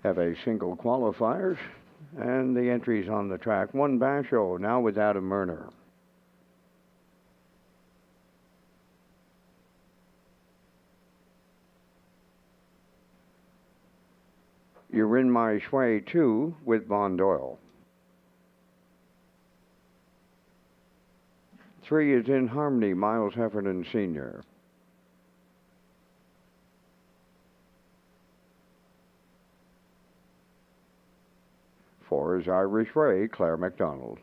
Have a single qualifiers and the entries on the track. One Basho now with Adam Murner. You're in my sway 2 with Bond Doyle. 3 is In Harmony, Miles Heffernan Sr. 4 is Irish Ray, Claire McDonald.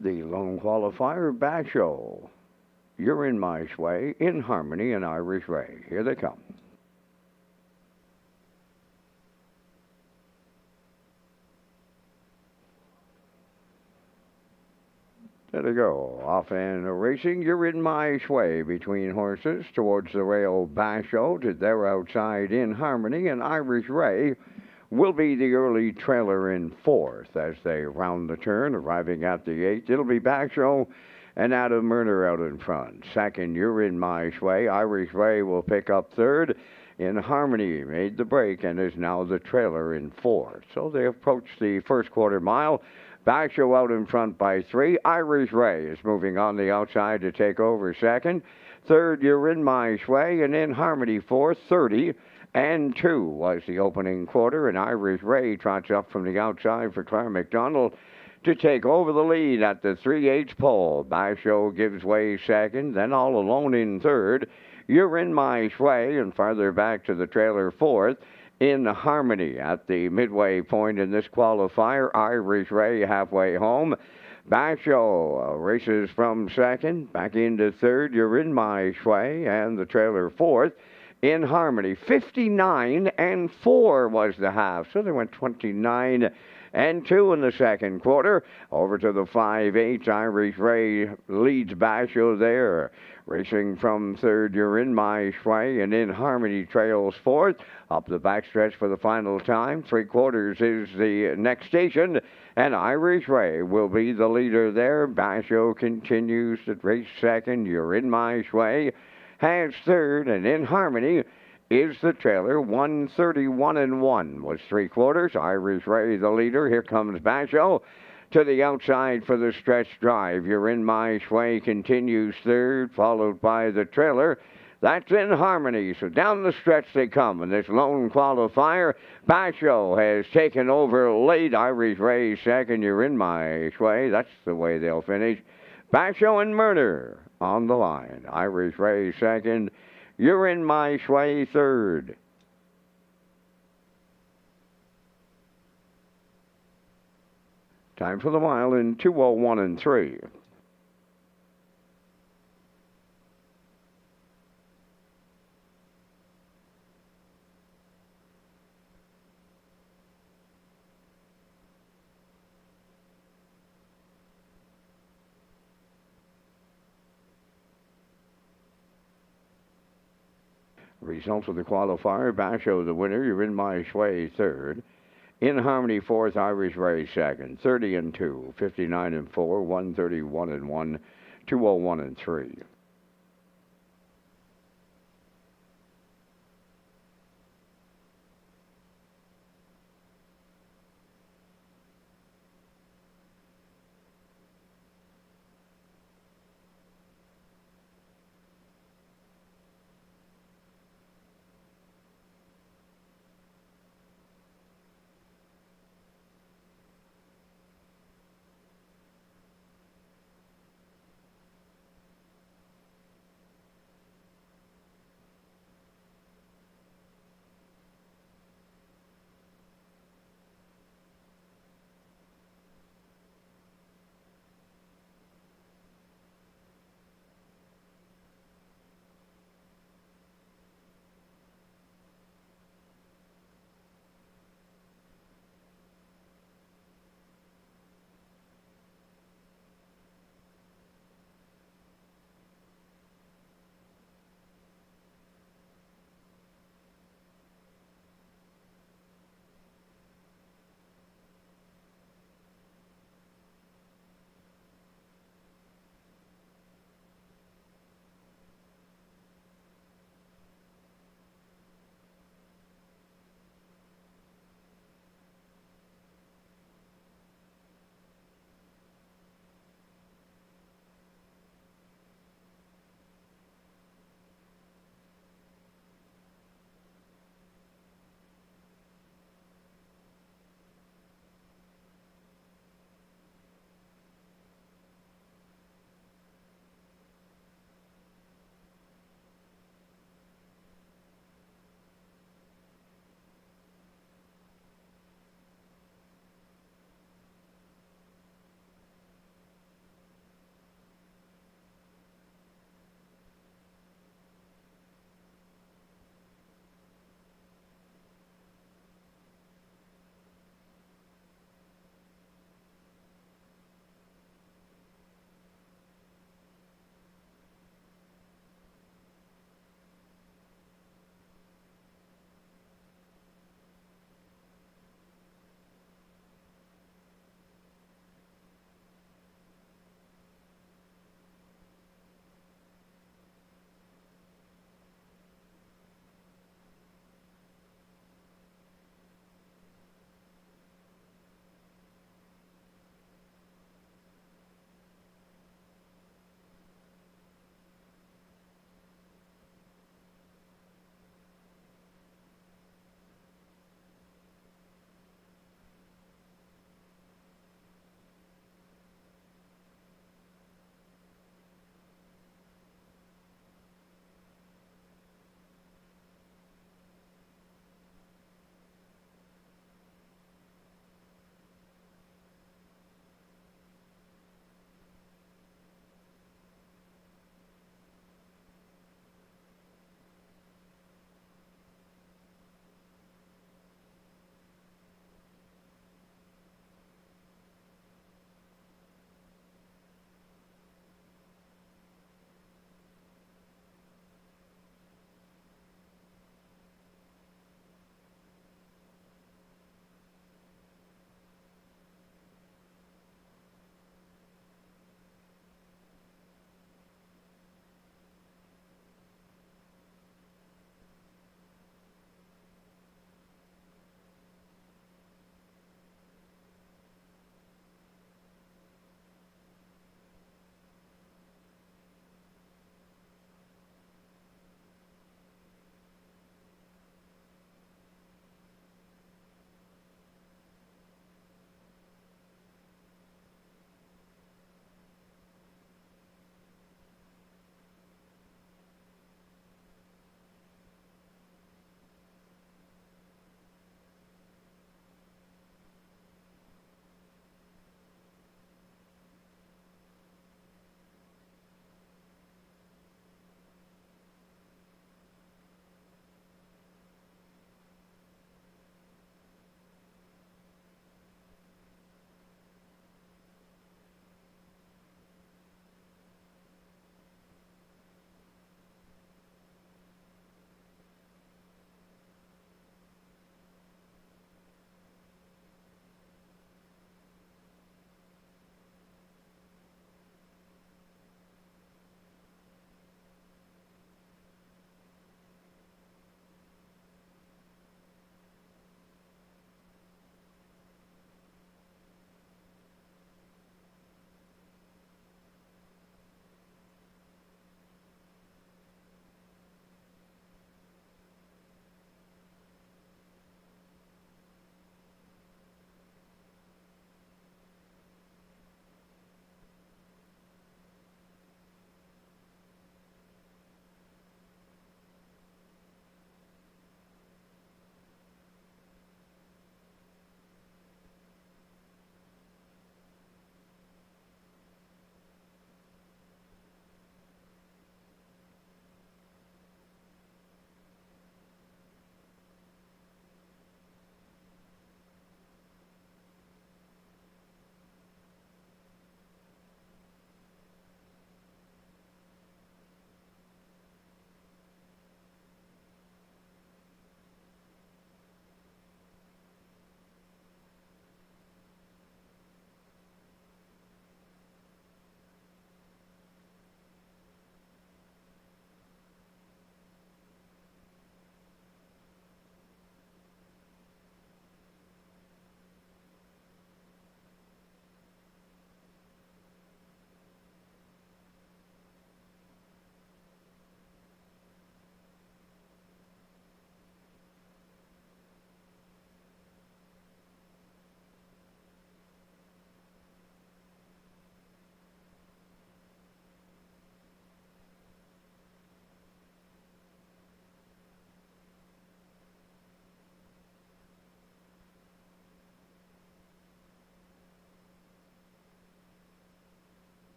'The lone qualifier, Basho. You're in my sway, In Harmony, and Irish Ray. Here they come. There they go. Off and racing. You're in my sway between horses towards the rail. Basho to their outside, In Harmony, and Irish Ray will be the early trailer in 4th as they round the turn, arriving at the 8th. It'll be Basho and Adam Murner out in front. 2nd, You're in my sway. Irish Ray will pick up 3rd. In Harmony made the break and is now the trailer in 4th. So they approach the first quarter mile. Basho out in front by 3. Irish Ray is moving on the outside to take over 2nd. 3rd, You're in my sway, and In Harmony 4th. 30 and 2 was the opening quarter, and Irish Ray trots up from the outside for Claire McDonald to take over the lead at the 3/8 pole. Basho gives way 2nd, then all alone in 3rd. You're in my sway, and farther back to the trailer 4th. In Harmony at the midway point in this qualifier. Irish Ray halfway home. Basho races from second, back into third. You're in my sway, and the trailer fourth. In Harmony, 59-4 was the half, so they went 29-2 in the second quarter. Over to the 5/8, Irish Ray leads Basho there. Racing from third, you're in my sway, and In Harmony trails fourth. Up the backstretch for the final time. 3/4 is the next station, and Irish Ray will be the leader there. Basho continues to race second. You're in my sway has third, and In Harmony is the trailer. 131-1 was 3/4. Irish Ray the leader. Here comes Basho to the outside for the stretch drive. You're in my sway continues third, followed by the trailer. That's In Harmony. So down the stretch they come in this lone qualifier. Basho has taken over late. Irish Ray second. You're in my sway. That's the way they'll finish. Basho and Murder on the line. Irish Ray second. You're in my sway third. Time for the mile in 2:01 3. Results of the qualifier. Basho the winner. You're in my sway third. In Harmony fourth. Irish Ray second. 30-2, 59-4, 131-1, 2:01 3.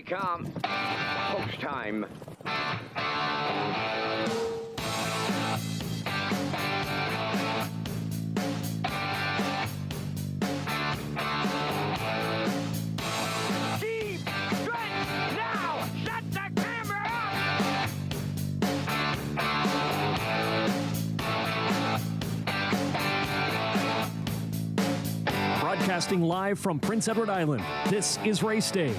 become post time. Deep stretch now. Shut the camera up. Broadcasting live from Prince Edward Island, this is Race Day.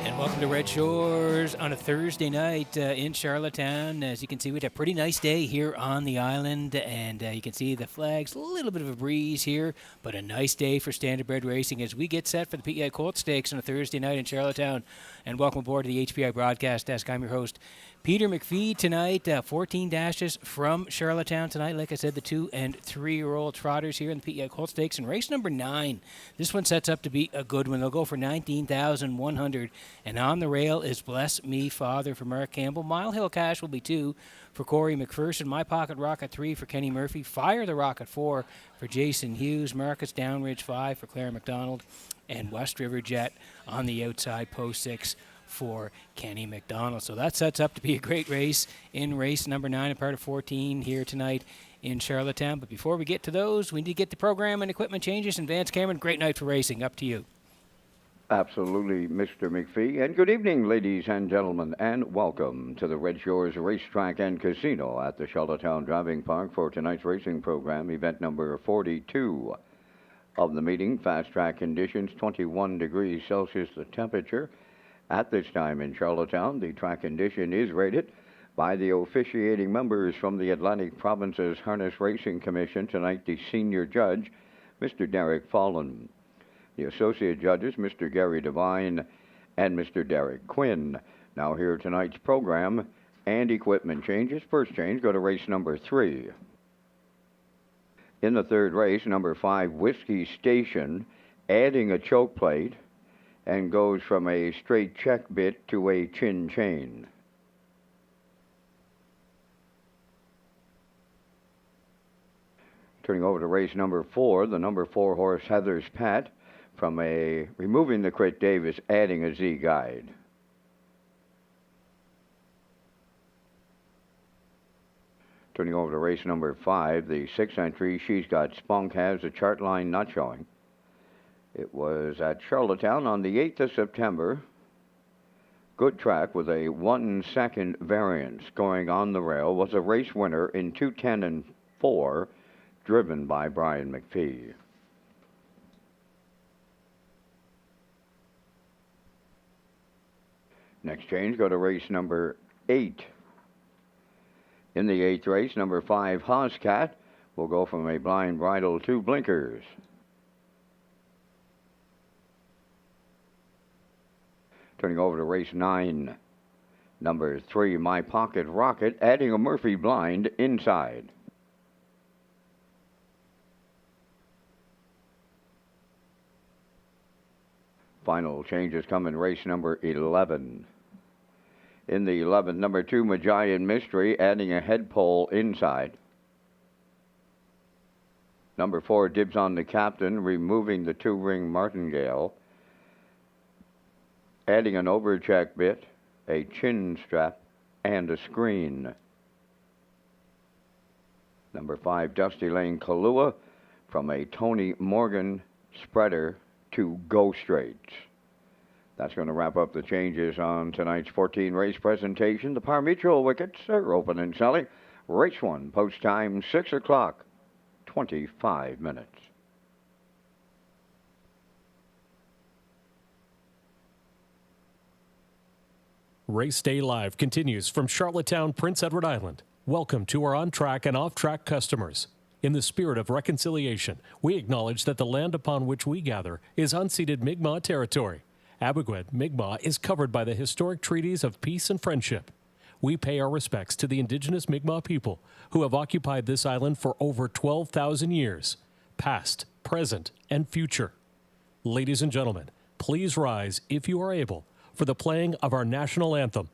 And welcome to Red Shores on a Thursday night in Charlottetown. As you can see, we had a pretty nice day here on the island, and you can see the flags, a little bit of a breeze here, but a nice day for standardbred racing as we get set for the PEI Colt Stakes on a Thursday night in Charlottetown. And welcome aboard to the HPI Broadcast Desk. I'm your host, Peter McPhee. Tonight, 14 dashes from Charlottetown tonight. Like I said, the 2- and 3-year-old trotters here in the PEI Colt Stakes. And race number 9, this one sets up to be a good one. They'll go for 19,100. And on the rail is Bless Me Father for Mark Campbell. Mile Hill Cash will be 2 for Corey McPherson. My Pocket Rocket 3 for Kenny Murphy. Fire the Rocket 4 for Jason Hughes. Marcus Downridge 5 for Claire McDonald. And West River Jet on the outside, post 6 for Kenny McDonald. So that sets up to be a great race in race number 9, a part of 14 here tonight in Charlottetown. But before we get to those, we need to get the program and equipment changes. And Vance Cameron, great night for racing. Up to you. Absolutely, Mr. McPhee. And good evening, ladies and gentlemen, and welcome to the Red Shores Racetrack and Casino at the Charlottetown Driving Park for tonight's racing program, event number 42 of the meeting. Fast track conditions, 21 degrees Celsius the temperature. At this time in Charlottetown, the track condition is rated by the officiating members from the Atlantic Province's Harness Racing Commission. Tonight, the senior judge, Mr. Derek Fallon. The associate judges, Mr. Gary Devine and Mr. Derek Quinn. Now here tonight's program and equipment changes. First change, go to race number 3. In the third race, number 5, Whiskey Station, adding a choke plate and goes from a straight check bit to a chin chain. Turning over to race number 4, the number 4 horse Heather's Pat, from a removing the Crit Davis, adding a Z guide. Turning over to race number 5, the 6th entry, She's Got Spunk, has a chart line not showing. It was at Charlottetown on the 8th of September. Good track with a 1-second variance going on the rail. Was a race winner in 2:10 and 4, driven by Brian McPhee. Next change, go to race number 8. In the 8th race, number 5, Hoscat, will go from a blind bridle to blinkers. Turning over to race 9, number 3, My Pocket Rocket, adding a Murphy blind inside. Final changes come in race number 11. In the 11th, number 2, Magian Mystery, adding a head pole inside. Number 4, Dibs on the Captain, removing the 2-ring martingale, adding an overcheck bit, a chin strap, and a screen. Number 5, Dusty Lane Kahlua, from a Tony Morgan spreader to Go Straights. That's going to wrap up the changes on tonight's 14 race presentation. The Par Mutual wickets are open and selling. Race 1, post time 6 o'clock, 25 minutes. Race Day Live continues from Charlottetown, Prince Edward Island. Welcome to our on-track and off-track customers. In the spirit of reconciliation, we acknowledge that the land upon which we gather is unceded Mi'kmaq territory. Abegued Mi'kmaq is covered by the historic treaties of peace and friendship. We pay our respects to the indigenous Mi'kmaq people who have occupied this island for over 12,000 years, past, present, and future. Ladies and gentlemen, please rise, if you are able, for the playing of our national anthem.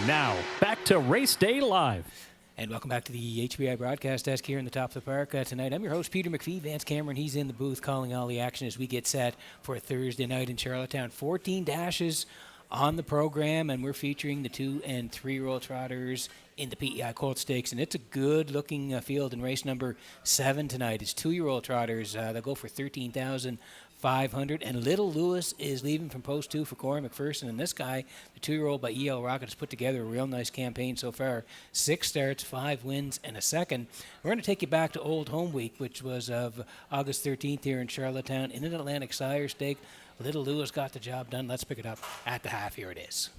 Now, back to Race Day Live. And welcome back to the HBI broadcast desk here in the top of the park tonight. I'm your host, Peter McPhee. Vance Cameron, he's in the booth calling all the action as we get set for a Thursday night in Charlottetown. 14 dashes on the program, and we're featuring the 2- and 3-year-old trotters in the PEI Colt Stakes. And it's a good-looking field in race number 7 tonight. It's 2-year-old trotters. They'll go for 13,500, and Little Lewis is leaving from post 2 for Corey McPherson. And this guy, the 2-year-old by EL Rocket, has put together a real nice campaign so far. 6 starts, 5 wins, and a second. We're going to take you back to Old Home Week, which was of August 13th here in Charlottetown in an Atlantic Sire Stake. Little Lewis got the job done. Let's pick it up at the half. Here it is.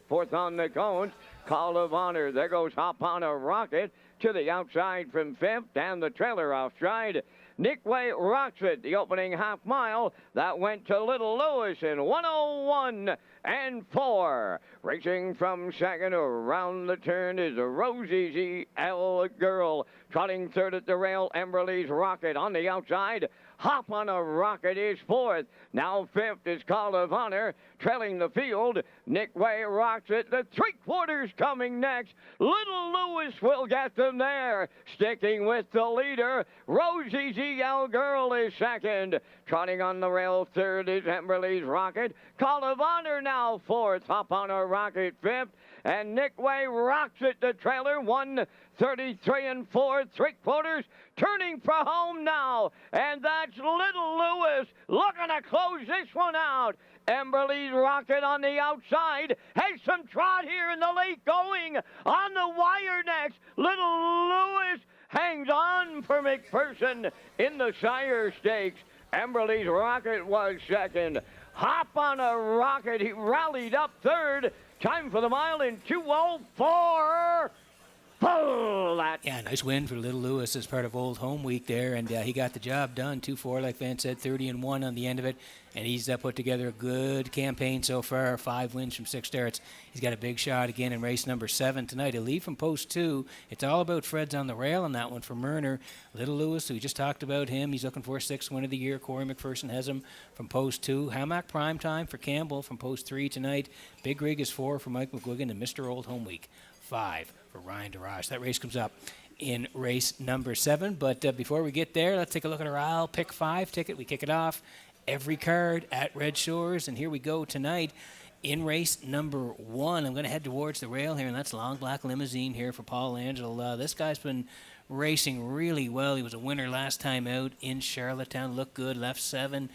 Fourth on the cones, Call of Honor. There goes Hop on a Rocket to the outside from fifth, and the trailer off stride. Nick Way rocks it. The opening half mile, that went to Little Lewis in 1:01 and 4. Racing from second around the turn is a Rosie ZL Girl. Trotting third at the rail, Emberly's Rocket on the outside. Hop on a Rocket is fourth. Now fifth is Call of Honor. Trailing the field, Nick Way rocks it. The 3/4 coming next. Little Lewis will get them there. Sticking with the leader, Rosie ZL Girl is second. Trotting on the rail, third is Emberly's Rocket. Call of Honor now fourth. Hop on a Rocket fifth. And Nick Way rocks it, the trailer, 1:33 and 4 3/4, turning for home now. And that's Little Lewis looking to close this one out. Emberly's Rocket on the outside has some trot here in the late going. On the wire next, Little Lewis hangs on for McPherson in the Sire Stakes. Emberly's Rocket was second. Hop on a Rocket, he rallied up third. Time for the mile in 2:04. Pull that. Yeah, nice win for Little Lewis as part of Old Home Week there, and he got the job done. 2-4, like Vance said, 30-1 on the end of it, and he's put together a good campaign so far. 5 wins from 6 starts. He's got a big shot again in race number 7 tonight. He'll leave from post 2. It's all about Fred's on the rail on that one for Murner. Little Lewis, we just talked about him. He's looking for a 6th win of the year. Corey McPherson has him from post 2. Hamac Prime Time for Campbell from post 3 tonight. Big Rig is 4 for Mike McGuigan, and Mr. Old Home Week 5 for Ryan DeRoche. That race comes up in race number 7. But before we get there, let's take a look at our I'll Pick 5 ticket. We kick it off every card at Red Shores. And here we go tonight in race number 1. I'm going to head towards the rail here, and that's Long Black Limousine here for Paul Angel. This guy's been racing really well. He was a winner last time out in Charlottetown. Looked good. Left the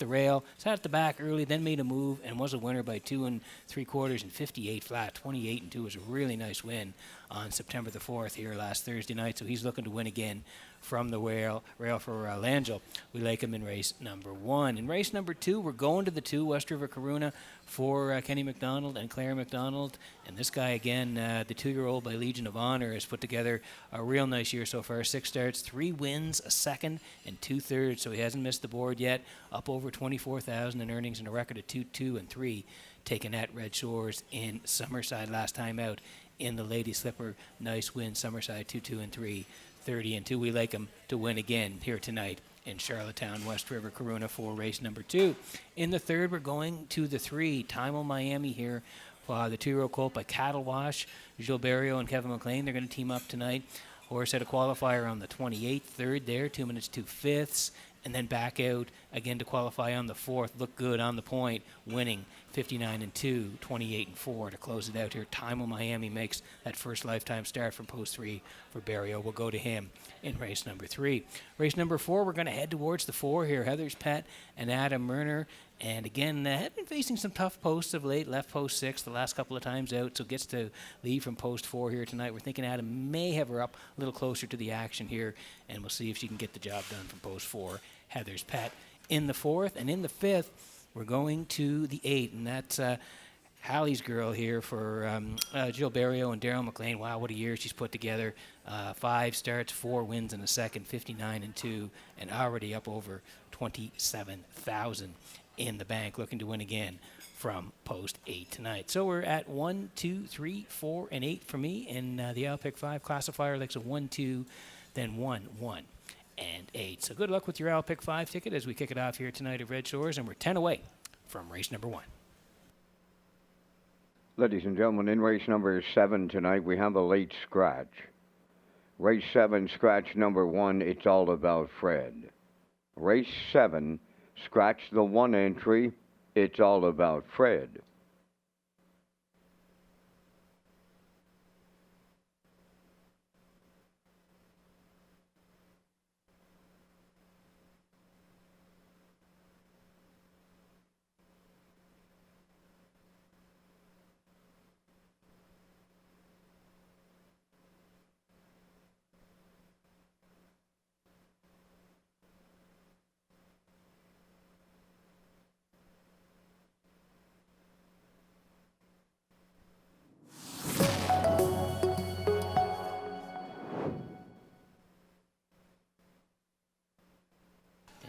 rail. Sat at the back early, then made a move and was a winner by 2 3/4 and 58 flat. 28 and 2 was a really nice win on September the 4th here last Thursday night. So he's looking to win again from the rail for Langell. We like him in race number 1. In race number 2, we're going to the 2, West River Coruna for Kenny McDonald and Claire McDonald. And this guy again, the 2-year-old by Legion of Honor, has put together a real nice year so far. 6 starts, 3 wins, a second, and 2/3. So he hasn't missed the board yet. Up over 24,000 in earnings and a record of 2-2 and 3, taken at Red Shores in Summerside last time out in the Lady Slipper. Nice win, Summerside 2-2 and 3. 30 and 2. We like him to win again here tonight in Charlottetown, West River Coruna for race number 2. In the 3rd, we're going to the 3, Timel Miami here. The 2-year-old colt by Cattle Wash, Gilles Barrio and Kevin McLean. They're going to team up tonight. Horse had a qualifier on the 28th, 3rd there, 2 minutes 2 fifths, and then back out again to qualify on the 4th. Looked good on the point, winning 59 and 2, 28 and 4 to close it out here. Timel Miami makes that first lifetime start from post 3 for Barrio. We'll go to him in race number 3. Race number 4, we're going to head towards the 4 here. Heather's Pet and Adam Murner. And again, have been facing some tough posts of late. Left post 6 the last couple of times out, so gets to leave from post 4 here tonight. We're thinking Adam may have her up a little closer to the action here, and we'll see if she can get the job done from post 4. Heather's Pet in the 4th. And in the 5th, we're going to the 8, and that's Hallie's Girl here for Jill Barrio and Daryl McLean. Wow, what a year she's put together. 5 starts, 4 wins in a second, 59 and 2, and already up over 27,000 in the bank, looking to win again from post 8 tonight. So we're at 1, 2, 3, 4, and 8 for me, and the I'll Pick 5 classifier likes a 1, 2. then 1, 1, and 8. So good luck with your Al Pick 5 ticket as we kick it off here tonight at Red Shores, and we're 10 away from race number 1. Ladies and gentlemen, in race number 7 tonight, we have a late scratch. Race 7, scratch number 1, It's All About Fred. Race 7, scratch the 1 entry, It's All About Fred.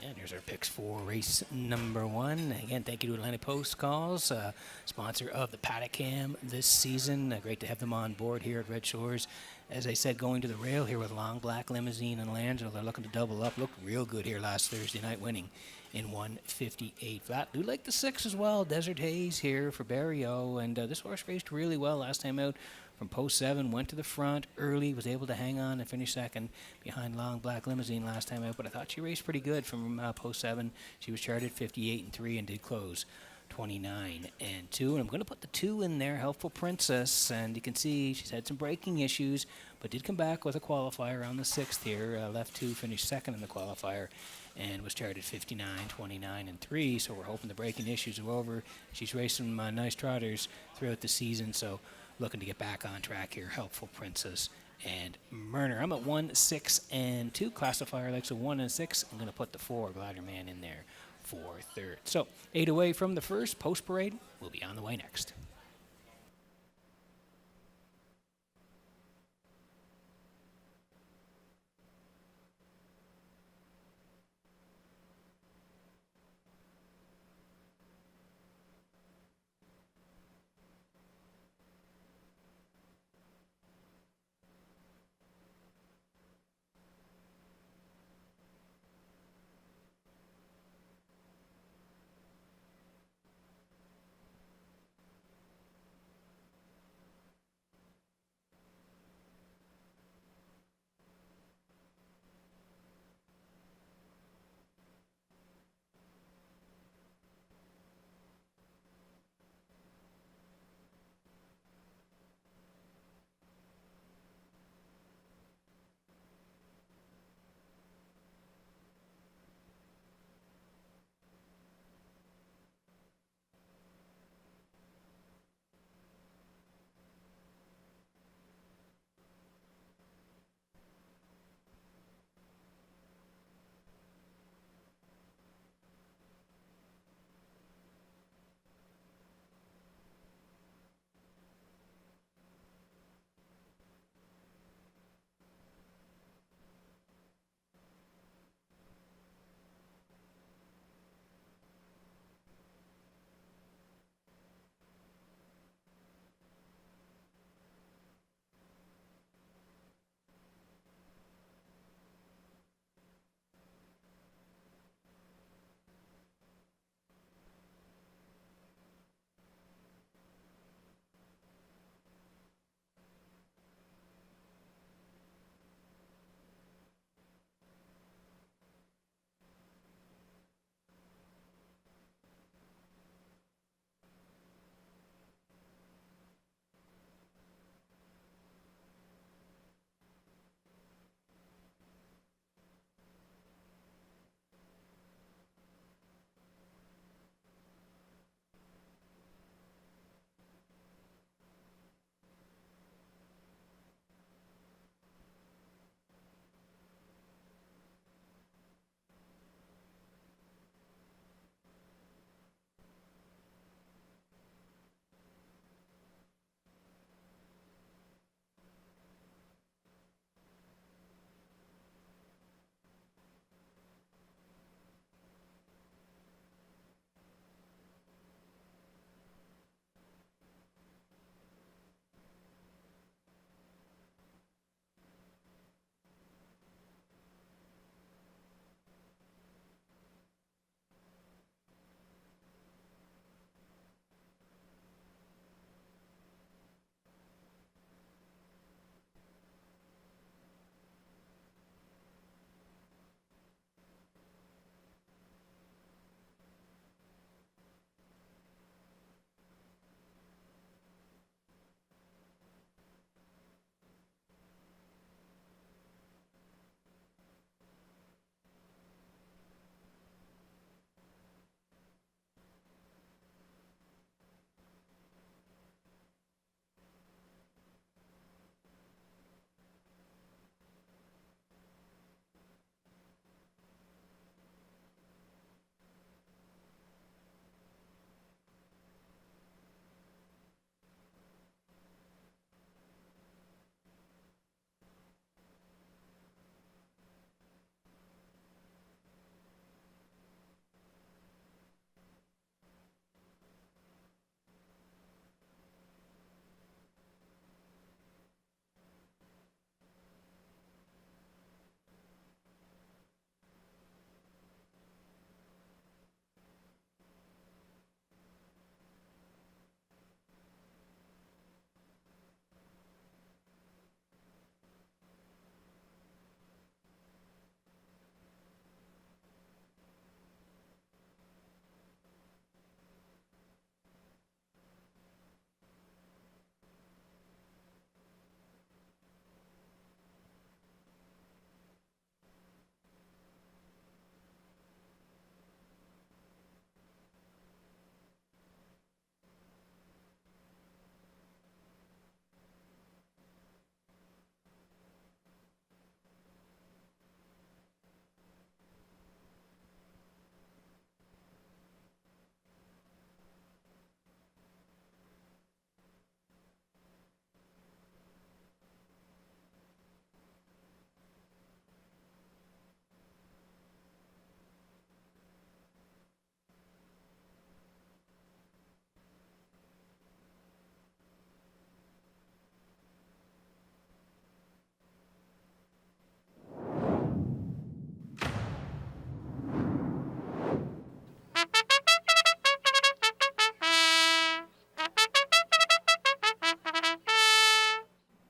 And here's our picks for race number 1. Again, thank you to Atlantic Post Calls, sponsor of the Paddock Cam this season. Great to have them on board here at Red Shores. As I said, going to the rail here with Long Black Limousine and Langelo. They're looking to double up. Looked real good here last Thursday night, winning in 158 flat. Do like the 6 as well. Desert Haze here for Barrio. And this horse raced really well last time out. From post 7, went to the front early, was able to hang on and finish second behind Long Black Limousine last time out. But I thought she raced pretty good from post 7. She was charted 58-3 and did close 29-2. And I'm going to put the 2 in there, Helpful Princess. And you can see she's had some braking issues, but did come back with a qualifier on the 6th here. Left 2, finished second in the qualifier, and was charted 59, 29, and 3. So we're hoping the braking issues are over. She's raced some nice trotters throughout the season, so looking to get back on track here. Helpful Princess and Murner. I'm at 1, 6, and 2. Classifier likes a 1 and 6. I'm going to put the 4, Glider Man, in there for third. So 8 away from the first. Post Parade will be on the way next.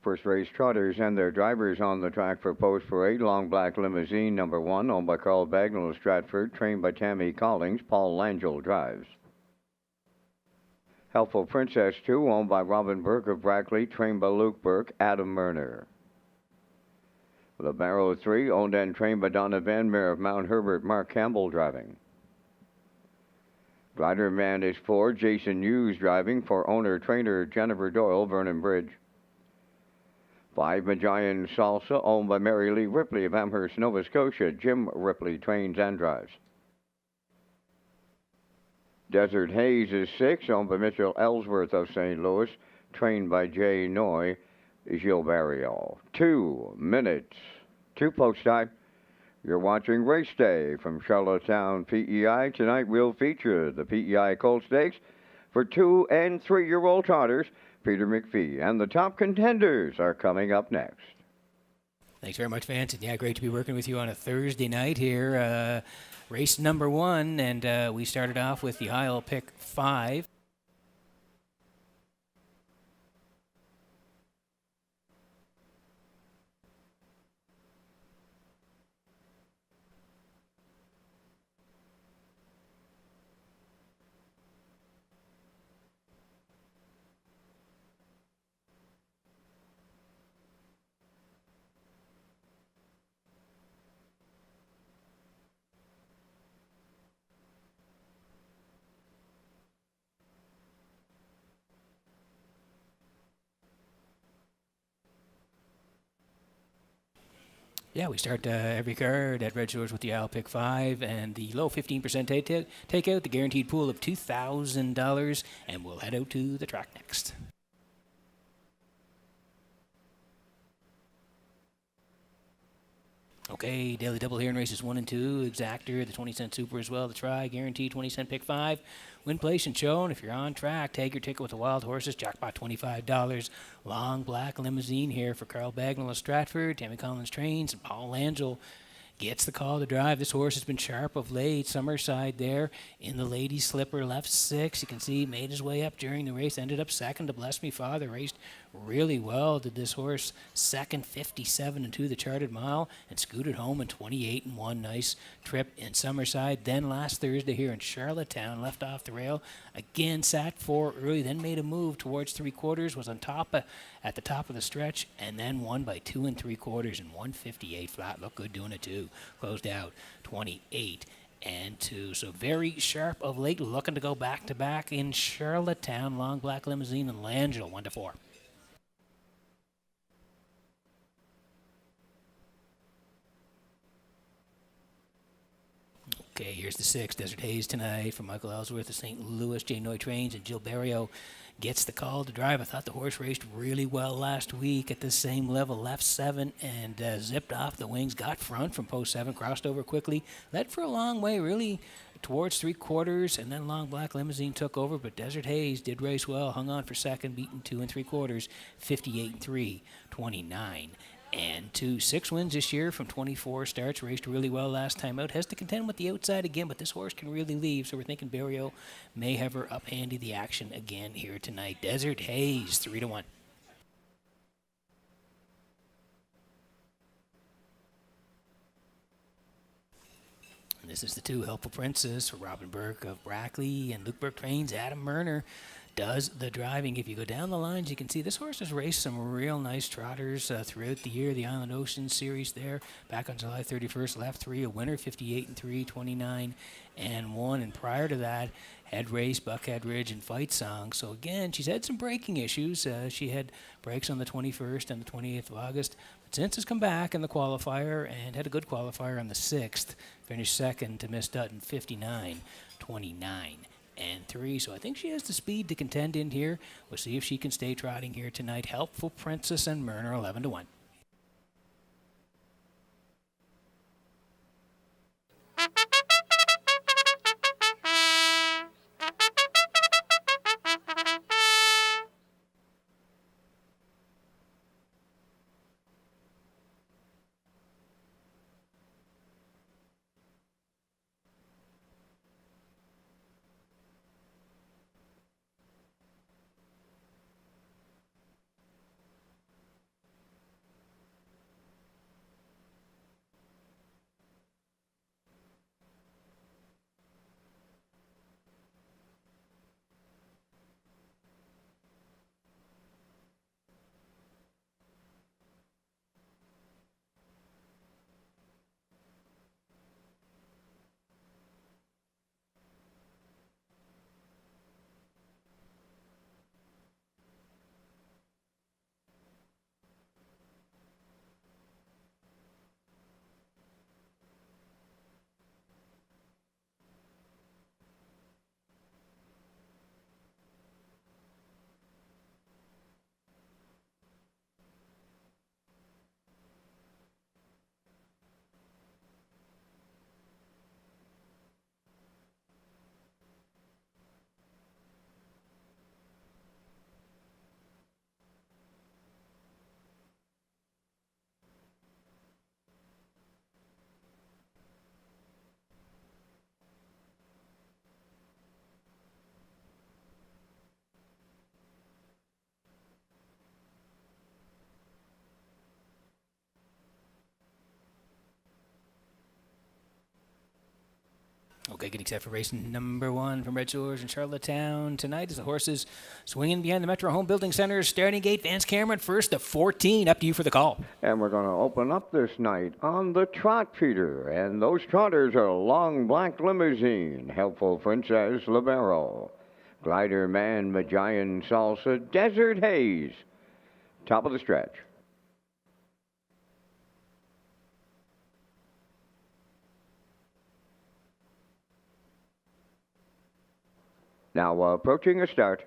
First race trotters and their drivers on the track for Post Parade. Long Black Limousine, number 1, owned by Carl Bagnall of Stratford, trained by Tammy Collings. Paul Langell drives. Helpful Princess 2, owned by Robin Burke of Brackley, trained by Luke Burke. Adam Murner. The Barrow 3, owned and trained by Donna Van Meer of Mount Herbert. Mark Campbell driving. Rider Man is 4, Jason Hughes driving for owner-trainer Jennifer Doyle, Vernon Bridge. 5, Magian Salsa, owned by Mary Lee Ripley of Amherst, Nova Scotia. Jim Ripley trains and drives. Desert Haze is 6, owned by Mitchell Ellsworth of St. Louis, trained by Jay Noy, Gilles Barrio. 2 minutes, 2 post time. You're watching Race Day from Charlottetown, PEI. Tonight we'll feature the PEI Colt Stakes for 2- and 3-year-old trotters, Peter McPhee. And the top contenders are coming up next. Thanks very much, Vance. And yeah, great to be working with you on a Thursday night here. Race number 1, and we started off with the Isle Pick 5. Yeah, we start every card at Redshores with the Isle Pick 5 and the low 15% takeout, the guaranteed pool of $2,000, and we'll head out to the track next. Okay, daily double here in races 1 and 2. Exactor, the 20-cent super as well. The try, guaranteed 20-cent pick 5. Win, place, and show. And if you're on track, tag your ticket with the Wild Horses. Jackpot $25. Long Black Limousine here for Carl Bagnall of Stratford. Tammy Collins trains, and Paul Langell gets the call to drive. This horse has been sharp of late. Summerside there in the ladies' slipper, left 6. You can see made his way up during the race. Ended up second to Bless Me Father. Raced really well. Did this horse second, 57-2 the charted mile, and scooted home in 28-1. Nice trip in Summerside. Then last Thursday here in Charlottetown, left off the rail. Again, sat 4 early, then made a move towards 3/4. Was on top at the top of the stretch, and then won by 2 3/4 and 158 flat. Looked good doing it too. Closed out 28-2. So very sharp of late. Looking to go back to back in Charlottetown. Long Black Limousine and Langell 1-4. Okay, here's the 6, Desert Haze tonight from Michael Ellsworth of St. Louis. Jay Noy trains, and Gilles Barrio gets the call to drive. I thought the horse raced really well last week at the same level. Left 7 and zipped off the wings. Got front from post 7, crossed over quickly. Led for a long way, really towards 3/4, and then Long Black Limousine took over. But Desert Haze did race well, hung on for second, beaten 2 3/4, 58-3, 29-2. 6 wins this year from 24 starts. Raced really well last time out. Has to contend with the outside again, but this horse can really leave. So we're thinking Barrio may have her up handy the action again here tonight. Desert Haze 3-1. And this is the 2, Helpful Princess for Robin Burke of Brackley, and Luke Burke trains. Adam Murner does the driving. If you go down the lines, you can see this horse has raced some real nice trotters throughout the year. The Island Ocean Series there, back on July 31st, left 3, a winner, 58-3, 29-1. And prior to that, had raced Buckhead Ridge and Fight Song. So again, she's had some braking issues. She had brakes on the 21st and the 28th of August. But since has come back in the qualifier and had a good qualifier on the 6th. Finished second to Miss Dutton, 59-29. 3. So I think she has the speed to contend in here. We'll see if she can stay trotting here tonight. Helpful Princess and Murner 11-1. Okay, getting set for race number 1 from Red Shores in Charlottetown tonight as the horses swinging behind the Metro Home Building Center's starting gate. Vance Cameron first to 14. Up to you for the call. And we're going to open up this night on the trot feeder. And those trotters are Long Black Limousine, Helpful Princess Libero, Glider Man, Magian Salsa, Desert Haze. Top of the stretch. Now approaching a start.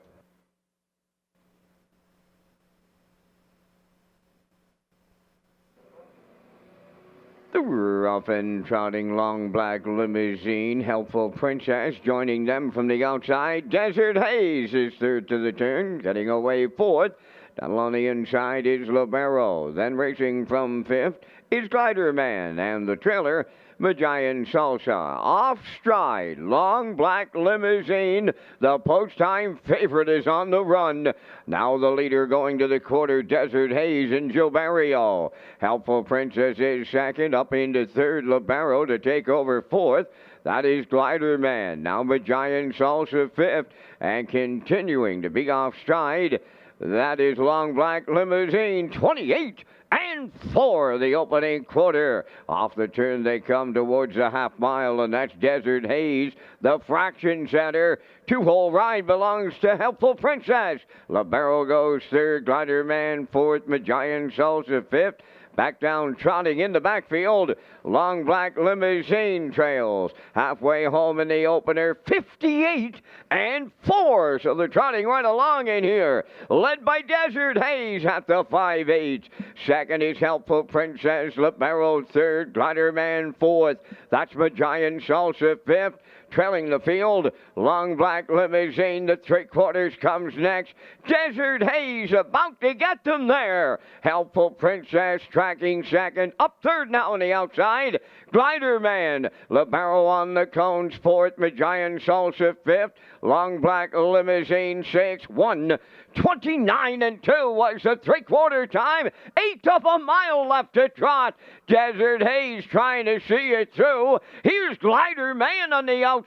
The rough and trotting Long Black Limousine, Helpful Princess, joining them from the outside. Desert Haze is third to the turn, getting away fourth. Down on the inside is Libero. Then racing from fifth is Glider Man, and the trailer, Magian Salsa. Off stride, Long Black Limousine. The post-time favorite is on the run. Now the leader going to the quarter, Desert Haze and Gilberto. Helpful Princess is second, up into third, Libero to take over fourth. That is Glider Man. Now Magian Salsa fifth, and continuing to be off stride, that is Long Black Limousine, 28 and 4, the opening quarter. Off the turn they come towards the half mile, and that's Desert Haze, the fraction center. 2-hole ride belongs to Helpful Princess. Libero goes third, Glider Man fourth, Magian Salsa fifth. Back down trotting in the backfield, Long Black Limousine trails. Halfway home in the opener, 58 and 4. So they're trotting right along in here. Led by Desert Haze at the 5-8. Second is Helpful Princess. Libero third. Glider Man fourth. That's Magian Salsa fifth. Trailing the field, Long Black Limousine, the 3/4 comes next. Desert Haze about to get them there. Helpful Princess tracking second. Up third now on the outside. Glider Man. Libero on the cones fourth. Magian Salsa fifth. Long Black Limousine 6. 1:29 and 2 was the 3/4 time. 1/8 of a mile left to trot. Desert Haze trying to see it through. Here's Glider Man on the outside.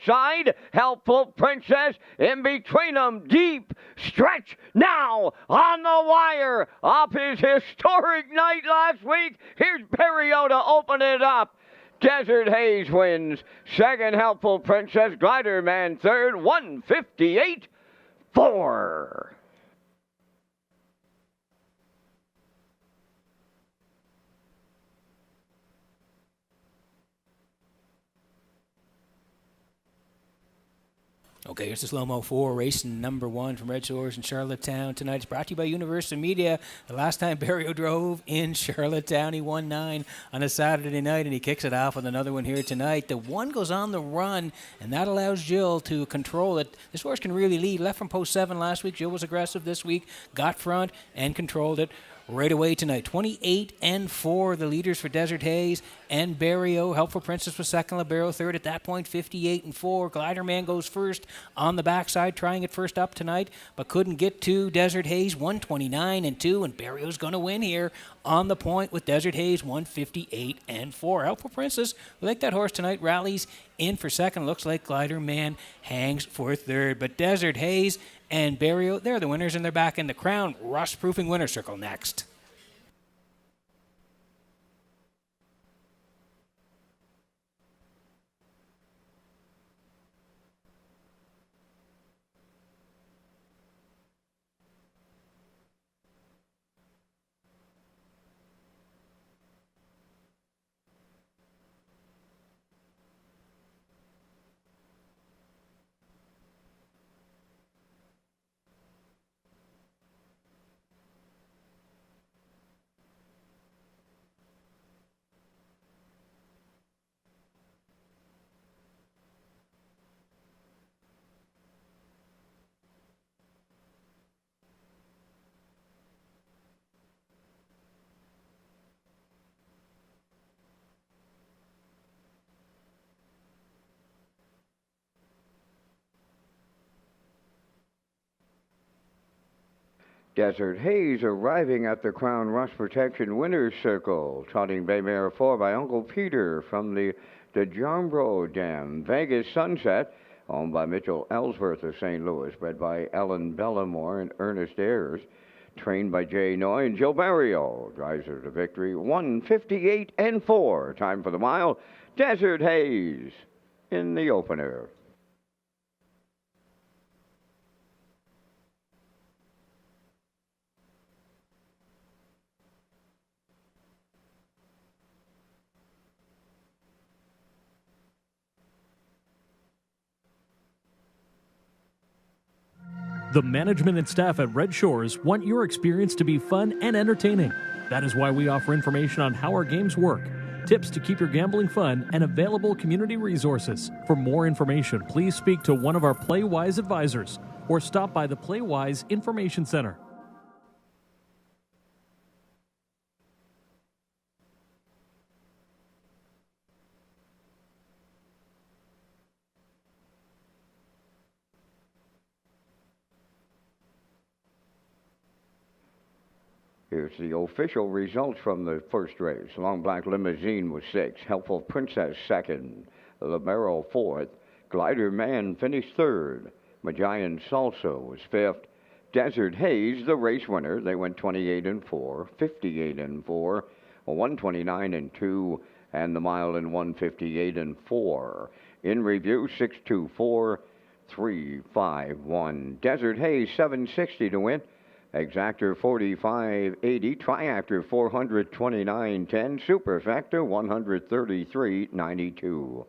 Helpful Princess in between them. Deep stretch now on the wire. Off his historic night last week. Here's Berrio to open it up. Desert Haze wins. Second, Helpful Princess. Glider Man third. 1:58.4. Okay, here's the slow-mo for race number 1 from Red Shores in Charlottetown tonight. It's brought to you by Universal Media. The last time Berrio drove in Charlottetown, he won 9 on a Saturday night, and he kicks it off with another one here tonight. The 1 goes on the run, and that allows Jill to control it. This horse can really lead. Left from post 7 last week. Jill was aggressive this week, got front, and controlled it right away tonight. 28 and 4, the leaders for Desert Haze and Berrio. Helpful Princess was second, Libero third. At that point, 58 and 4. Glider Man goes first on the backside, trying it first up tonight, but couldn't get to Desert Haze. 1:29 and 2, and Berrio's going to win here on the point with Desert Haze. 1:58 and 4. Helpful Princess, we like that horse tonight, rallies in for second. Looks like Glider Man hangs for third, but Desert Haze and Berrio, they're the winners, and they're back in the Crown Rust-Proofing Winner Circle next. Desert Haze arriving at the Crown Rust Protection Winners Circle. Trotting Bay Mare 4 by Uncle Peter from the the Jombro Dam. Vegas Sunset, owned by Mitchell Ellsworth of St. Louis, bred by Ellen Bellamore and Ernest Ayers. Trained by Jay Noy and Joe Barrio. Drives her to victory, 158-4. Time for the mile, Desert Haze in the opener. The management and staff at Red Shores want your experience to be fun and entertaining. That is why we offer information on how our games work, tips to keep your gambling fun, and available community resources. For more information, please speak to one of our PlayWise advisors or stop by the PlayWise Information Center. Here's the official results from the first race. Long Black Limousine was 6. Helpful Princess 2nd. Libero 4th. Glider Man finished 3rd. Magian Salsa was 5th. Desert Haze, the race winner. They went 28-4, 58-4, 129-2, and the mile in 158-4. In review, 624, 351. Desert Haze 760 to win. Exactor 45.80, Triactor 429.10, Superfactor 133.92.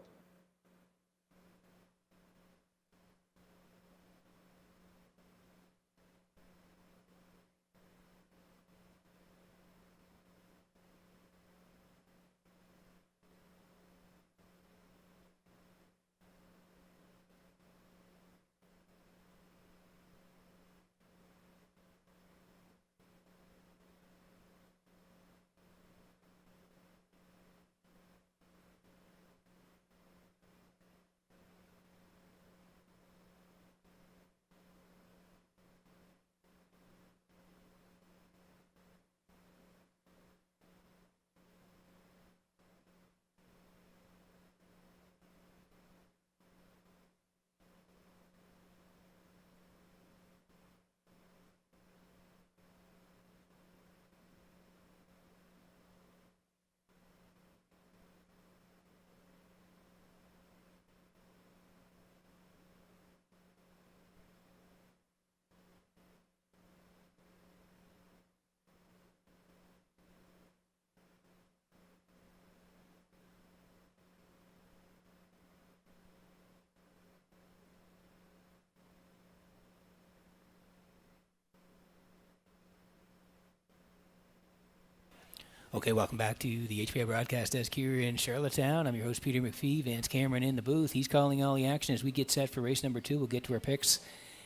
Okay, welcome back to the HPI Broadcast Desk here in Charlottetown. I'm your host, Peter McPhee. Vance Cameron in the booth. He's calling all the action as we get set for race number 2. We'll get to our picks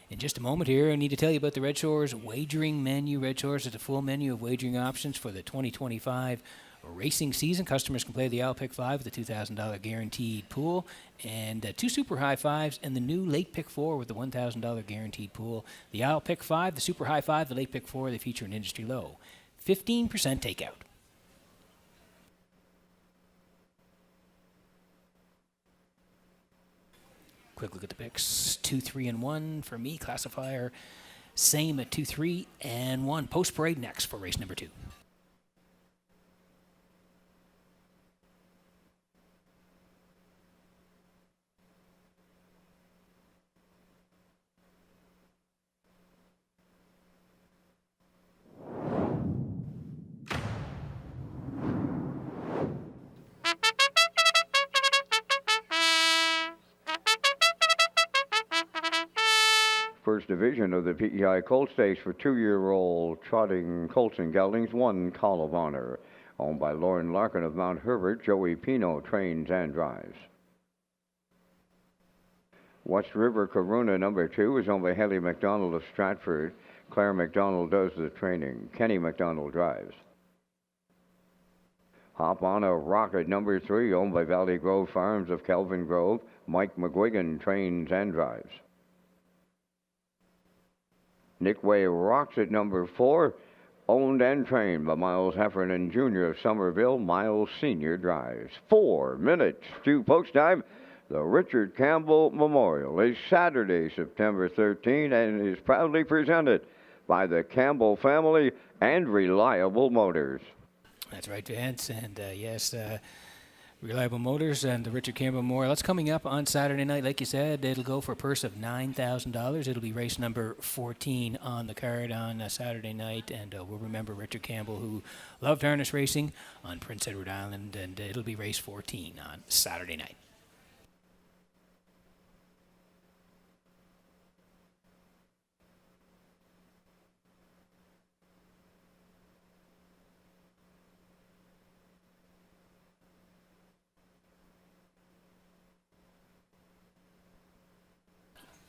in just a moment here. I need to tell you about the Red Shores wagering menu. Red Shores is a full menu of wagering options for the 2025 racing season. Customers can play the Owl Pick 5 with a $2,000 guaranteed pool, and 2 Super High Fives, and the new Late Pick 4 with the $1,000 guaranteed pool. The Owl Pick 5, the Super High 5, the Late Pick 4, they feature an industry low 15% takeout. Quick look at the picks. 2, 3, and 1 for me. Classifier same at 2, 3, and 1. Post parade next for race number 2. First division of the PEI Colt Stakes for 2-year-old trotting colts and geldings, 1 Call of Honor. Owned by Lauren Larkin of Mount Herbert, Joey Pino trains and drives. West River Corona number 2 is owned by Haley McDonald of Stratford. Claire McDonald does the training. Kenny McDonald drives. Hop on a Rocket number 3, owned by Valley Grove Farms of Kelvin Grove. Mike McGuigan trains and drives. Nick Way Rocks at number 4, Owned and trained by Miles Heffernan Jr. of Somerville, Miles Sr. drives. 4 minutes to post time. The Richard Campbell Memorial is Saturday, September 13, and is proudly presented by the Campbell family and Reliable Motors. That's right, Vance. And yes, Reliable Motors and the Richard Campbell Memorial. That's coming up on Saturday night. Like you said, it'll go for a purse of $9,000. It'll be race number 14 on the card on Saturday night. And we'll remember Richard Campbell, who loved harness racing on Prince Edward Island. And it'll be race 14 on Saturday night.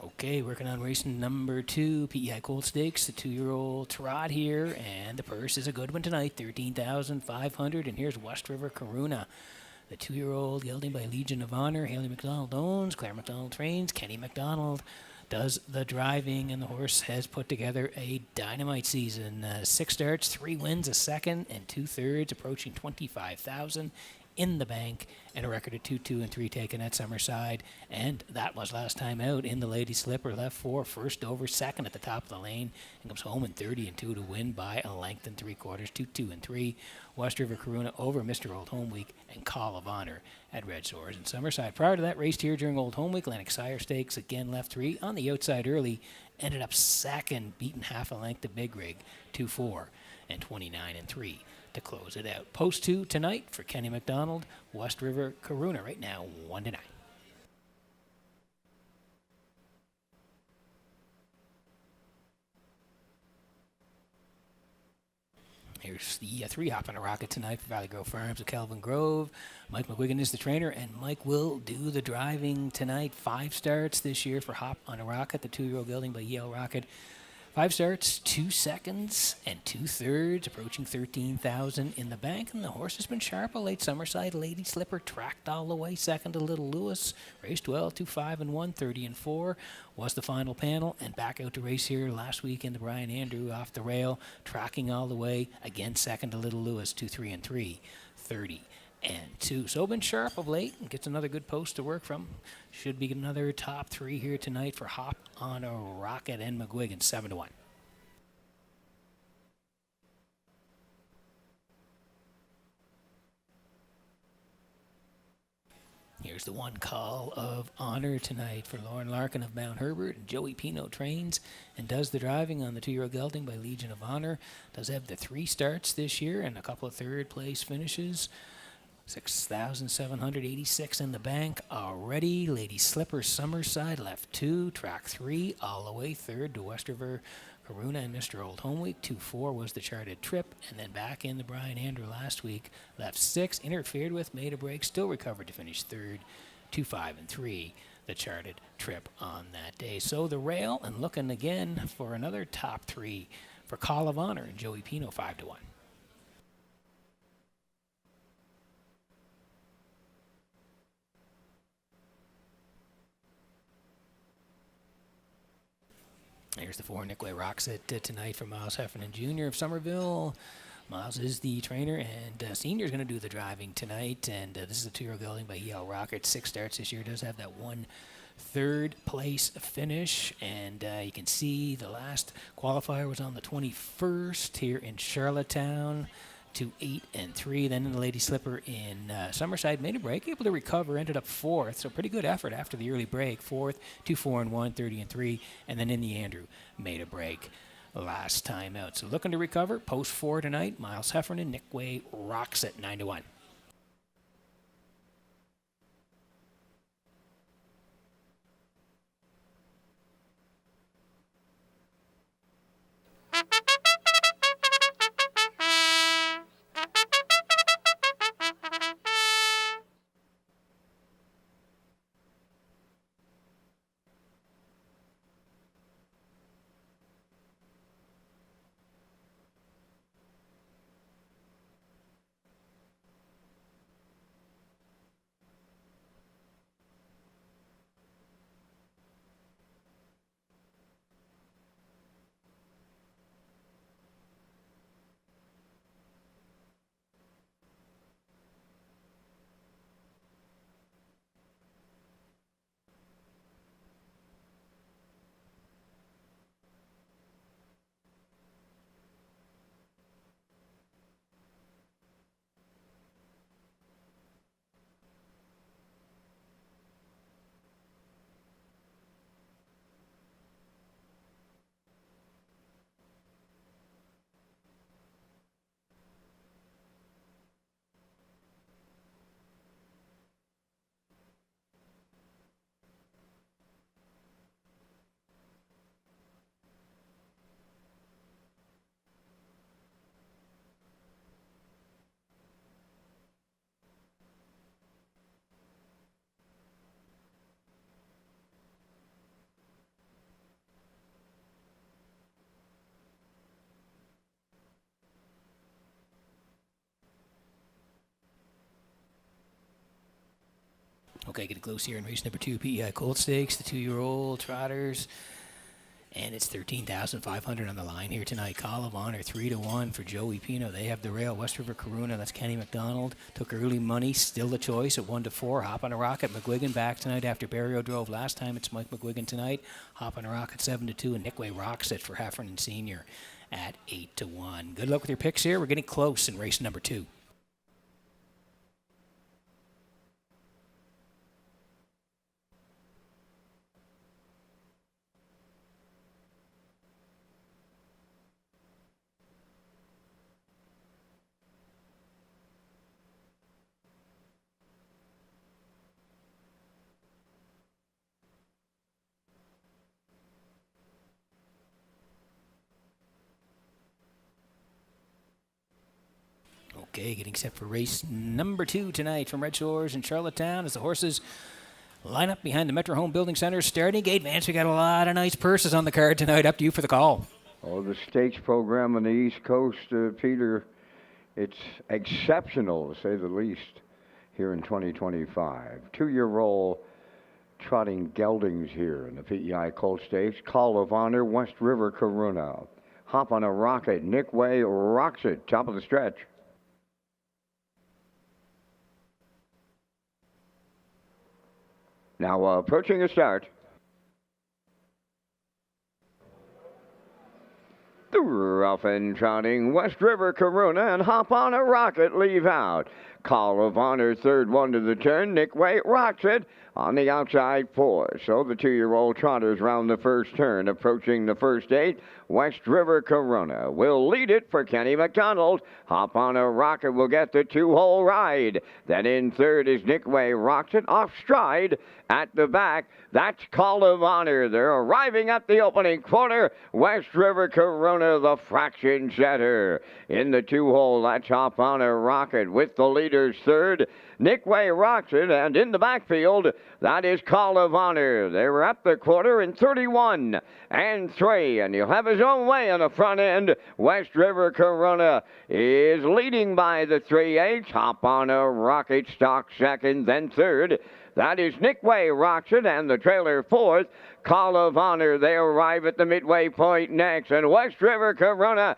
Okay, working on racing number 2, PEI Colt Stakes, the 2-year-old trot here, and the purse is a good one tonight, $13,500. And here's West River Karuna, the 2-year-old, gelding by Legion of Honor. Haley McDonald owns, Claire McDonald trains, Kenny McDonald does the driving, and the horse has put together a dynamite season. 6 starts, 3 wins, a second, and 2/3, approaching $25,000 in the bank, and a record of 2-2-3 taken at Summerside. And that was last time out in the Lady Slipper. Left 4, first over, second at the top of the lane, and comes home in 30-2 to win by a length and 3/4, 2-2-3. West River Karuna over Mr. Old Home Week and Call of Honor at Redshores and Summerside. Prior to that, raced here during Old Home Week. Atlantic Sire Stakes, again left 3 on the outside early, ended up second, beaten half a length to Big Rig, 2-4 and 29-3. To close it out. Post 2 tonight for Kenny McDonald, West River Karuna. Right now, 1-9. Here's the 3 hop on a rocket tonight for Valley Grove Farms of Kelvin Grove. Mike McGuigan is the trainer, and Mike will do the driving tonight. 5 starts this year for Hop on a Rocket, the 2-year-old gelding by Yale Rocket. 5 starts, 2 seconds, and 2/3, approaching $13,000 in the bank. And the horse has been sharp. A late Summerside Lady Slipper tracked all the way. Second to Little Lewis. Raced well, 2-5-1, 30-4 was the final panel. And back out to race here last week in the Brian Andrew off the rail, tracking all the way. Again, second to Little Lewis, 2-3-3, 30-2. So been sharp of late and gets another good post to work from. Should be another top 3 here tonight for Hop on a Rocket and McGuigan, 7-1. Here's the 1 Call of Honor tonight for Lauren Larkin of Mount Herbert. And Joey Pino trains and does the driving on the 2-year-old gelding by Legion of Honor. Does have the 3 starts this year and a couple of 3rd place finishes. 6,786 in the bank already. Lady Slipper Summerside left 2, track 3 all the way 3rd to West River Karuna and Mr. Old Home Week. 2-4 was the charted trip, and then back in the Brian Andrew last week. Left 6, interfered with, made a break, still recovered to finish 3rd. 2-5-3 the charted trip on that day. So the rail, and looking again for another top 3 for Call of Honor and Joey Pino, 5-1. Here's the 4 Nicolay Roxett tonight for Miles Heffernan Jr. of Somerville. Miles is the trainer, and Senior is going to do the driving tonight. And this is a 2-year-old gelding by Yale Rocket. 6 starts this year. Does have that 1 3rd place finish. And you can see the last qualifier was on the 21st here in Charlottetown. 2-8-3. Then in the Lady Slipper in Summerside, made a break, able to recover, ended up 4th. So pretty good effort after the early break. 4th, 2-4-1, 30-3, and then in the Andrew, made a break last time out. So looking to recover. Post 4 tonight. Miles Heffernan, Nicolay Roxett, 9-1. Okay, getting close here in race number 2, PEI Colt Stakes, the 2-year-old trotters. And it's 13,500 on the line here tonight. Call of Honor 3-1 for Joey Pino. They have the rail. West River Corona, that's Kenny McDonald. Took early money, still the choice at 1-4. Hop on a Rocket. McGuigan back tonight after Barrio drove last time. It's Mike McGuigan tonight. Hop on a Rocket 7-2, and Nickway rocks it for Heffernan Sr. at 8-1. Good luck with your picks here. We're getting close in race number 2. Okay, getting set for race number 2 tonight from Red Shores in Charlottetown as the horses line up behind the Metro Home Building Center starting gate. Vance, we got a lot of nice purses on the card tonight. Up to you for the call. Oh, the stakes program on the East Coast, Peter, it's exceptional to say the least here in 2025. 2-year-old trotting geldings here in the PEI Colt Stakes. Call of Honor, West River Corona. Hop on a Rocket. Nickway rocks it. Top of the stretch. Now approaching a start. The rough and trotting West River Corona and Hop on a Rocket leave out. Call of Honor, third one to the turn. Nickway rocks it on the outside 4. So the 2-year-old trotters round the first turn, approaching the first 8. West River Corona will lead it for Kenny McDonald. Hop on a Rocket will get the 2-hole ride. Then in third is Nickway rocks it off stride. At the back, that's Call of Honor. They're arriving at the opening quarter. West River Corona, the fraction setter. In the 2-hole, that's Hop on a Rocket with the leaders third. Nickway rocks it, and in the backfield, that is Call of Honor. They were at the quarter in 31 and 3, and he'll have his own way on the front end. West River Corona is leading by the 3/8. Hop on a Rocket stock second, then third. That is Nickway rocks it, and the trailer fourth. Call of Honor, they arrive at the midway point next, and West River Corona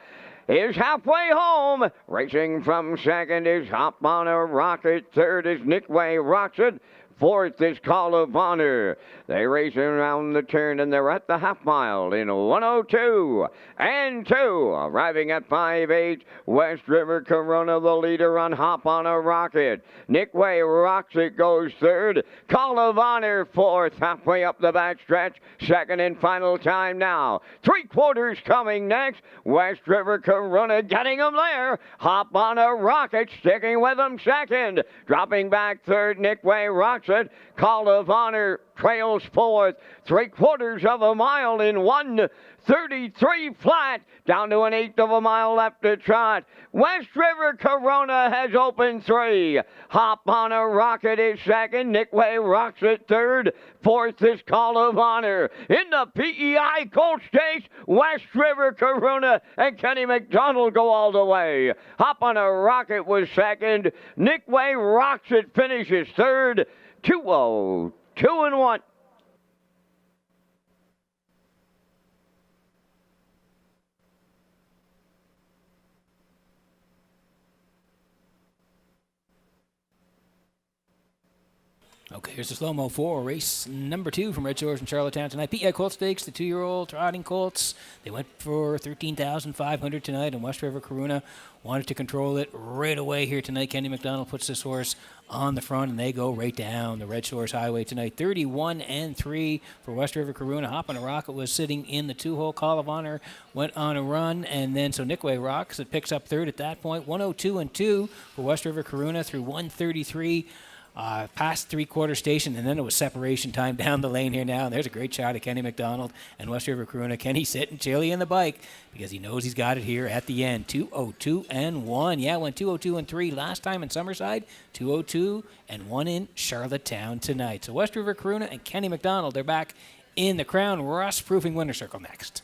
is halfway home. Racing from second is Hop on a Rocket. Third is Nickway rocks it. Fourth is Call of Honor. They race around the turn, and they're at the half mile in 102 and 2. Arriving at 5/8, West River Corona, the leader on Hop on a Rocket. Nickway rocks it, goes third. Call of Honor fourth, halfway up the backstretch. Second and final time now. 3/4 coming next. West River Corona getting them there. Hop on a Rocket sticking with them second. Dropping back third, Nickway rocks it. Call of Honor trails fourth. 3/4 of a mile in 1:33 flat. Down to 1/8 of a mile left to trot. West River Corona has opened 3. Hop on a Rocket is second. Nickway rocks it third. Fourth is Call of Honor. In the PEI Colt Stakes, West River Corona and Kenny McDonald go all the way. Hop on a Rocket was second. Nickway rocks it, finishes third. 2-0, 2-1. Okay, here's the slow-mo for race number 2 from Red Shores in Charlottetown tonight. PEI Colt Stakes, the 2-year-old trotting colts. They went for 13,500 tonight, and West River Corona wanted to control it right away here tonight. Kenny McDonald puts this horse on the front, and they go right down the Red Shores Highway tonight. 31 and 3 for West River Corona. Hop on a Rocket was sitting in the 2-hole. Call of Honor went on a run, and then so Nickway rocks. It picks up third at that point. 102 and 2 for West River Corona through 133. Past 3/4 station, and then it was separation time down the lane here now. And there's a great shot of Kenny McDonald and West River Corona. Kenny sitting chilly in the bike because he knows he's got it here at the end. 2:02 and 1. Yeah, went 2:02 and 3 last time in Summerside. 2:02 and 1 in Charlottetown tonight. So West River Corona and Kenny McDonald, they're back in the Crown Rust-proofing winner circle next.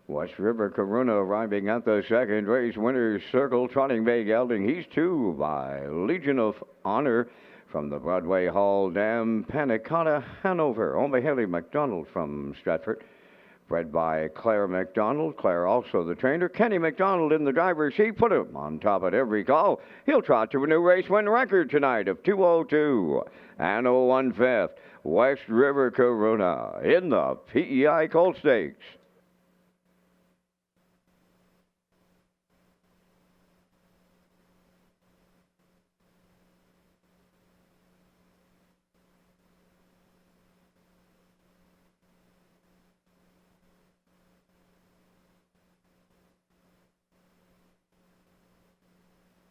West River Corona arriving at the second race winner's circle, trotting bay gelding. He's 2 by Legion of Honor from the Broadway Hall Dam, Panicotta, Hanover. Owned by Haley McDonald from Stratford. Bred by Claire McDonald. Claire also the trainer. Kenny McDonald in the driver's seat. Put him on top at every call. He'll trot to a new race win record tonight of 2:02 and 0:1/5. West River Corona in the PEI Colt Stakes.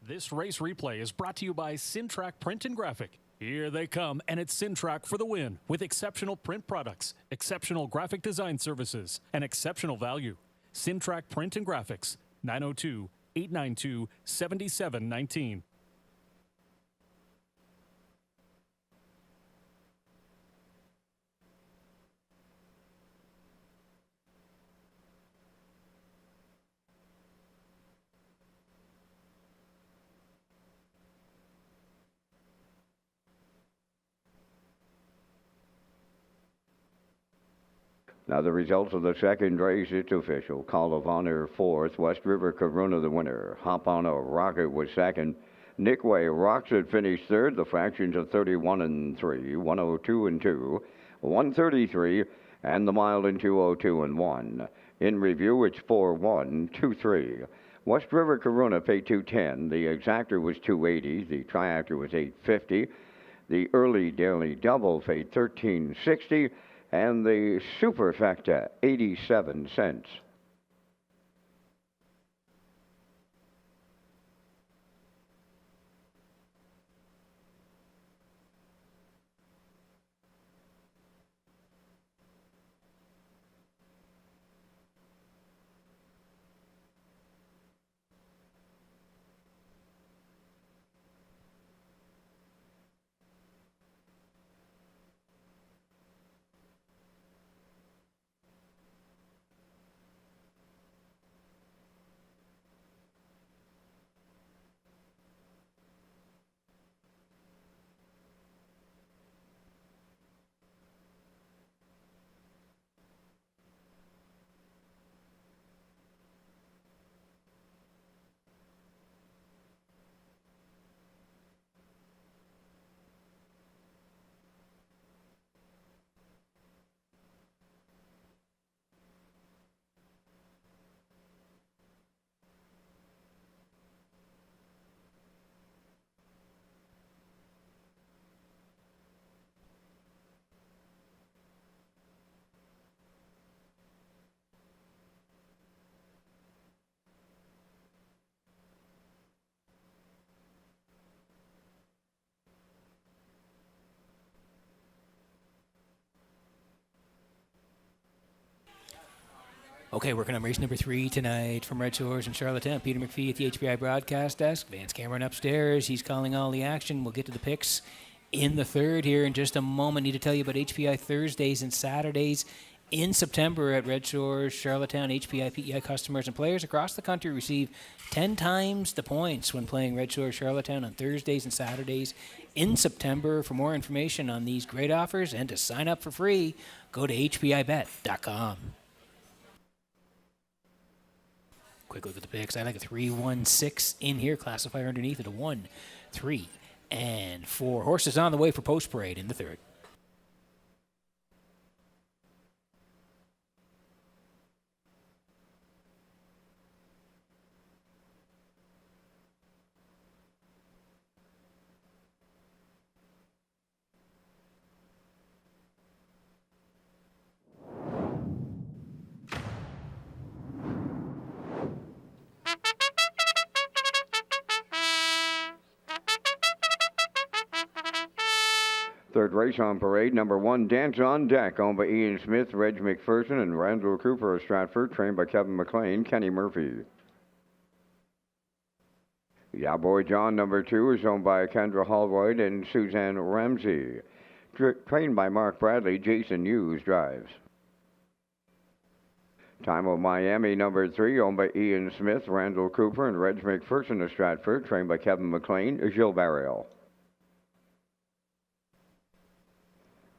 This race replay is brought to you by Syntrack Print and Graphic. Here they come, and it's Syntrack for the win with exceptional print products, exceptional graphic design services, and exceptional value. Syntrack Print and Graphics, 902-892-7719. Now the results of the second race, it's official. Call of Honor 4th, West River Corona the winner. Hop on a Rocket was 2nd. Nickway Roxett finished 3rd. The fractions of 31 and 3, 102 and 2, 133, and the mile in 202 and 1. In review, it's 4-1, 2-3. West River Corona paid 210. The exactor was 280. The triactor was 850. The early daily double paid 1360. And the superfecta, 87 cents. Okay, working on race number 3 tonight from Red Shores in Charlottetown. Peter McPhee at the HBI broadcast desk. Vance Cameron upstairs. He's calling all the action. We'll get to the picks in the third here in just a moment. Need to tell you about HBI Thursdays and Saturdays in September at Red Shores, Charlottetown. HBI PEI customers and players across the country receive 10 times the points when playing Red Shores, Charlottetown on Thursdays and Saturdays in September. For more information on these great offers and to sign up for free, go to hbibet.com. Quick look at the picks. I like a 3-1-6 in here. Classifier underneath it, a 1, 3, and 4. Horses on the way for post parade in the third. Third race on parade, number 1, Dance on Deck, owned by Ian Smith, Reg McPherson, and Randall Cooper of Stratford, trained by Kevin McLean, Kenny Murphy. Yeah Boy John, number 2, is owned by Kendra Holroyd and Suzanne Ramsey. Trained by Mark Bradley, Jason Hughes drives. Time of Miami, number 3, owned by Ian Smith, Randall Cooper, and Reg McPherson of Stratford, trained by Kevin McLean, Gilles Barrio.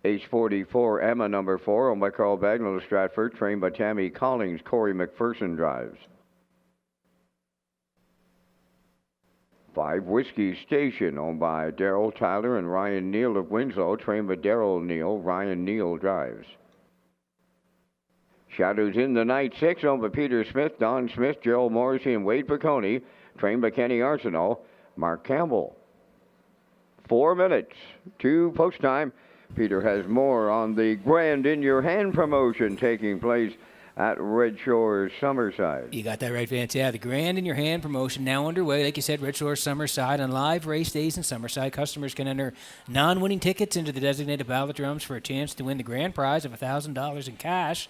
Ace 44, Emma, number 4, owned by Carl Bagnall of Stratford, trained by Tammy Collins, Corey McPherson drives. 5, Whiskey Station, owned by Daryl Tyler and Ryan Neal of Winslow, trained by Daryl Neal, Ryan Neal drives. Shadows in the Night 6, owned by Peter Smith, Don Smith, Gerald Morrissey, and Wade Piccone, trained by Kenny Arsenault, Mark Campbell. 4 minutes to post time. Peter has more on the Grand in Your Hand promotion taking place at Red Shores Summerside. You got that right, Vance. Yeah, the Grand in Your Hand promotion now underway. Like you said, Red Shores Summerside. On live race days in Summerside, customers can enter non-winning tickets into the designated ballot drums for a chance to win the grand prize of $1,000 in cash.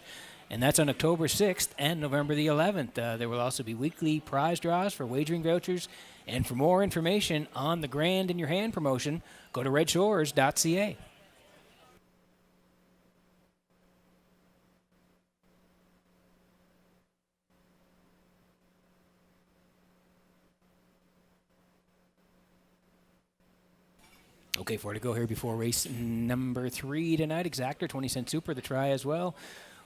And that's on October 6th and November the 11th. There will also be weekly prize draws for wagering vouchers. And for more information on the Grand in Your Hand promotion, go to Redshores.ca. Okay, 4 to go here before race number 3 tonight. Exactor, 20-cent super, the try as well.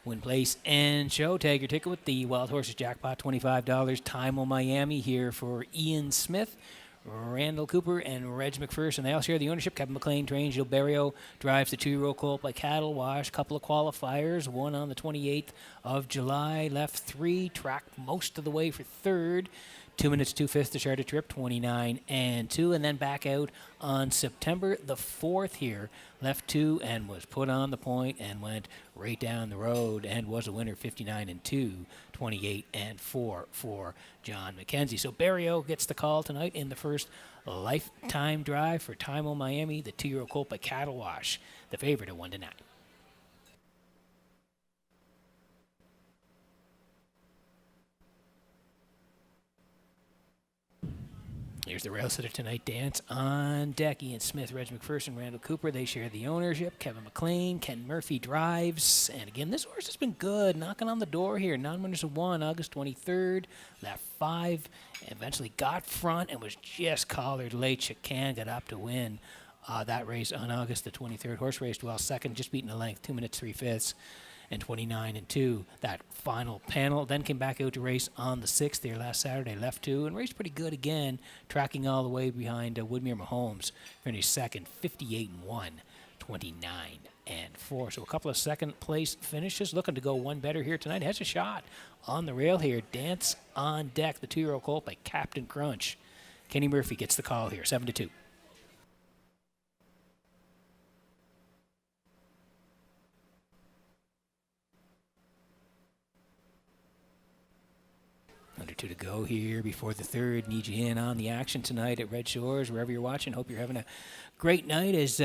Win, place, and show. Tag your ticket with the Wild Horses Jackpot, $25. Time on Miami here for Ian Smith, Randall Cooper, and Reg McPherson. They all share the ownership. Kevin McLean trains. Gilles Barrio drives the 2-year-old colt by Cattle Wash. Couple of qualifiers. One on the 28th of July. Left 3. Tracked most of the way for 3rd. 2 minutes, 2/5 to start a trip, 29 and 2, and then back out on September the 4th here. Left 2 and was put on the point and went right down the road and was a winner, 59 and 2, 28 and 4 for John McKenzie. So Barrio gets the call tonight in the first lifetime drive for Time on Miami, the 2-year-old colt by Cattle Wash, the favorite at 1 to 9. Here's the rail sitter tonight. Dance on deck. Ian Smith, Reg McPherson, Randall Cooper. They share the ownership. Kevin McLean, Ken Murphy drives. And again, this horse has been good. Knocking on the door here. Non-winners of 1, August 23rd. Left 5. Eventually got front and was just collared late. Chicane got up to win that race on August the 23rd. Horse raced well. Second, just beating the length. 2 minutes, 3/5. And 29 and 2, that final panel. Then came back out to race on the 6th there last Saturday, left 2, and raced pretty good again, tracking all the way behind Woodmere Mahomes. Finished second, 58 and 1, 29 and 4. So a couple of second place finishes, looking to go one better here tonight. Has a shot on the rail here. Dance on deck, the 2-year-old colt by Captain Crunch. Kenny Murphy gets the call here, 7 to 2. Under 2 to go here before the 3rd. Need you in on the action tonight at Red Shores, wherever you're watching. Hope you're having a great night as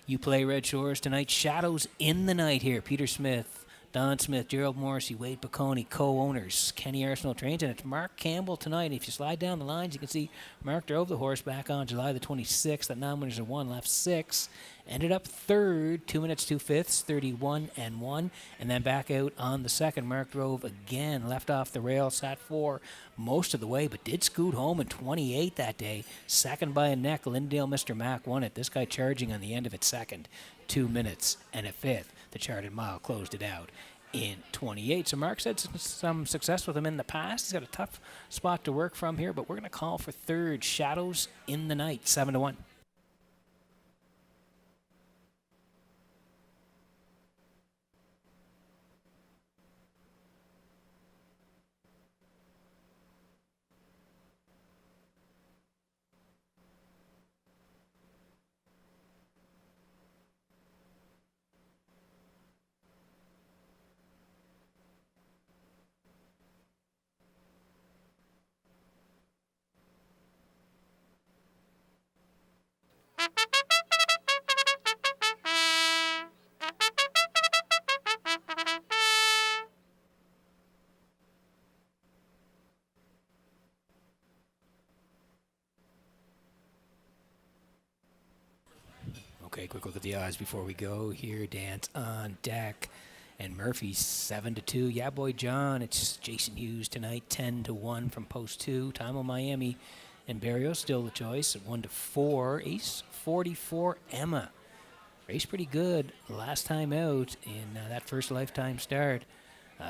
you play Red Shores tonight. Shadows in the Night here. Peter Smith, Don Smith, Gerald Morrissey, Wade Piccone, co-owners. Kenny Arsenault trains, and it's Mark Campbell tonight. And if you slide down the lines, you can see Mark drove the horse back on July the 26th. That non-winners of 1, left 6. Ended up 3rd, 2 minutes, 2/5, 31 and 1. And then back out on the 2nd. Mark drove again, left off the rail, sat 4 most of the way, but did scoot home in 28 that day. Second by a neck. Lindale Mr. Mack won it. This guy charging on the end of it second. 2 minutes and a 5th. The charted mile closed it out in 28. So Mark's had some success with him in the past. He's got a tough spot to work from here, but we're going to call for 3rd. Shadows in the Night, 7 to 1. Okay, quick look at the odds before we go here. Dance on deck. And Murphy 7-2. Yeah, boy, John. It's Jason Hughes tonight, 10-1 from post 2. Time on Miami and Barrios still the choice at 1-4. Ace 44 Emma. Race pretty good last time out in that first lifetime start.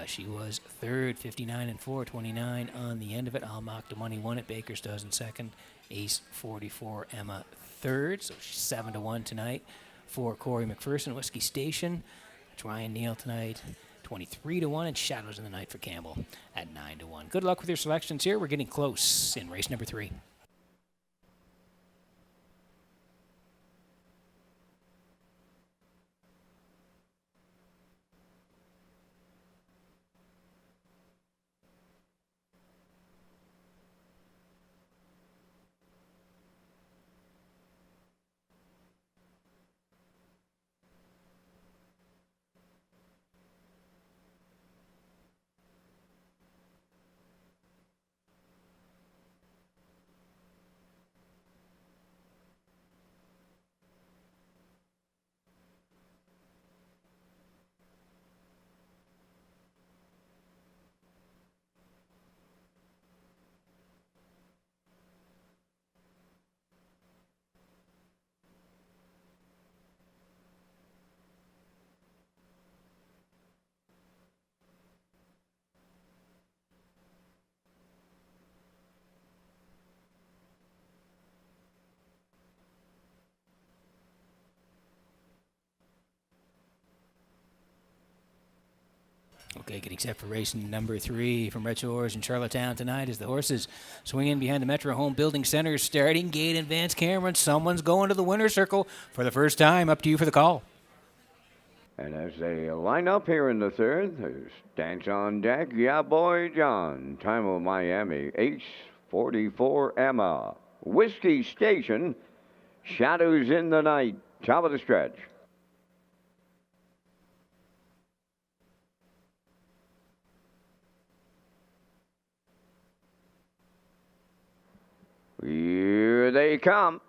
She was third, 59-4, 29 on the end of it. Almach the money won it. Bakersdozen second. Ace 44 Emma third. So she's 7-1 tonight for Corey McPherson. Whiskey Station. It's Ryan Neal tonight. 23-1, and Shadows in the Night for Campbell at 9-1. Good luck with your selections here. We're getting close in race number 3. Okay, getting set for race number 3 from Redshores in Charlottetown tonight as the horses swing in behind the Metro Home Building Center. Starting gate in Vance Cameron. Someone's going to the winner's circle for the first time. Up to you for the call. And as they line up here in the third, there's Dance on Deck, Yeah Boy John, Time of Miami, Ace 44 Emma, Whiskey Station, Shadows in the Night, top of the stretch. Here they come.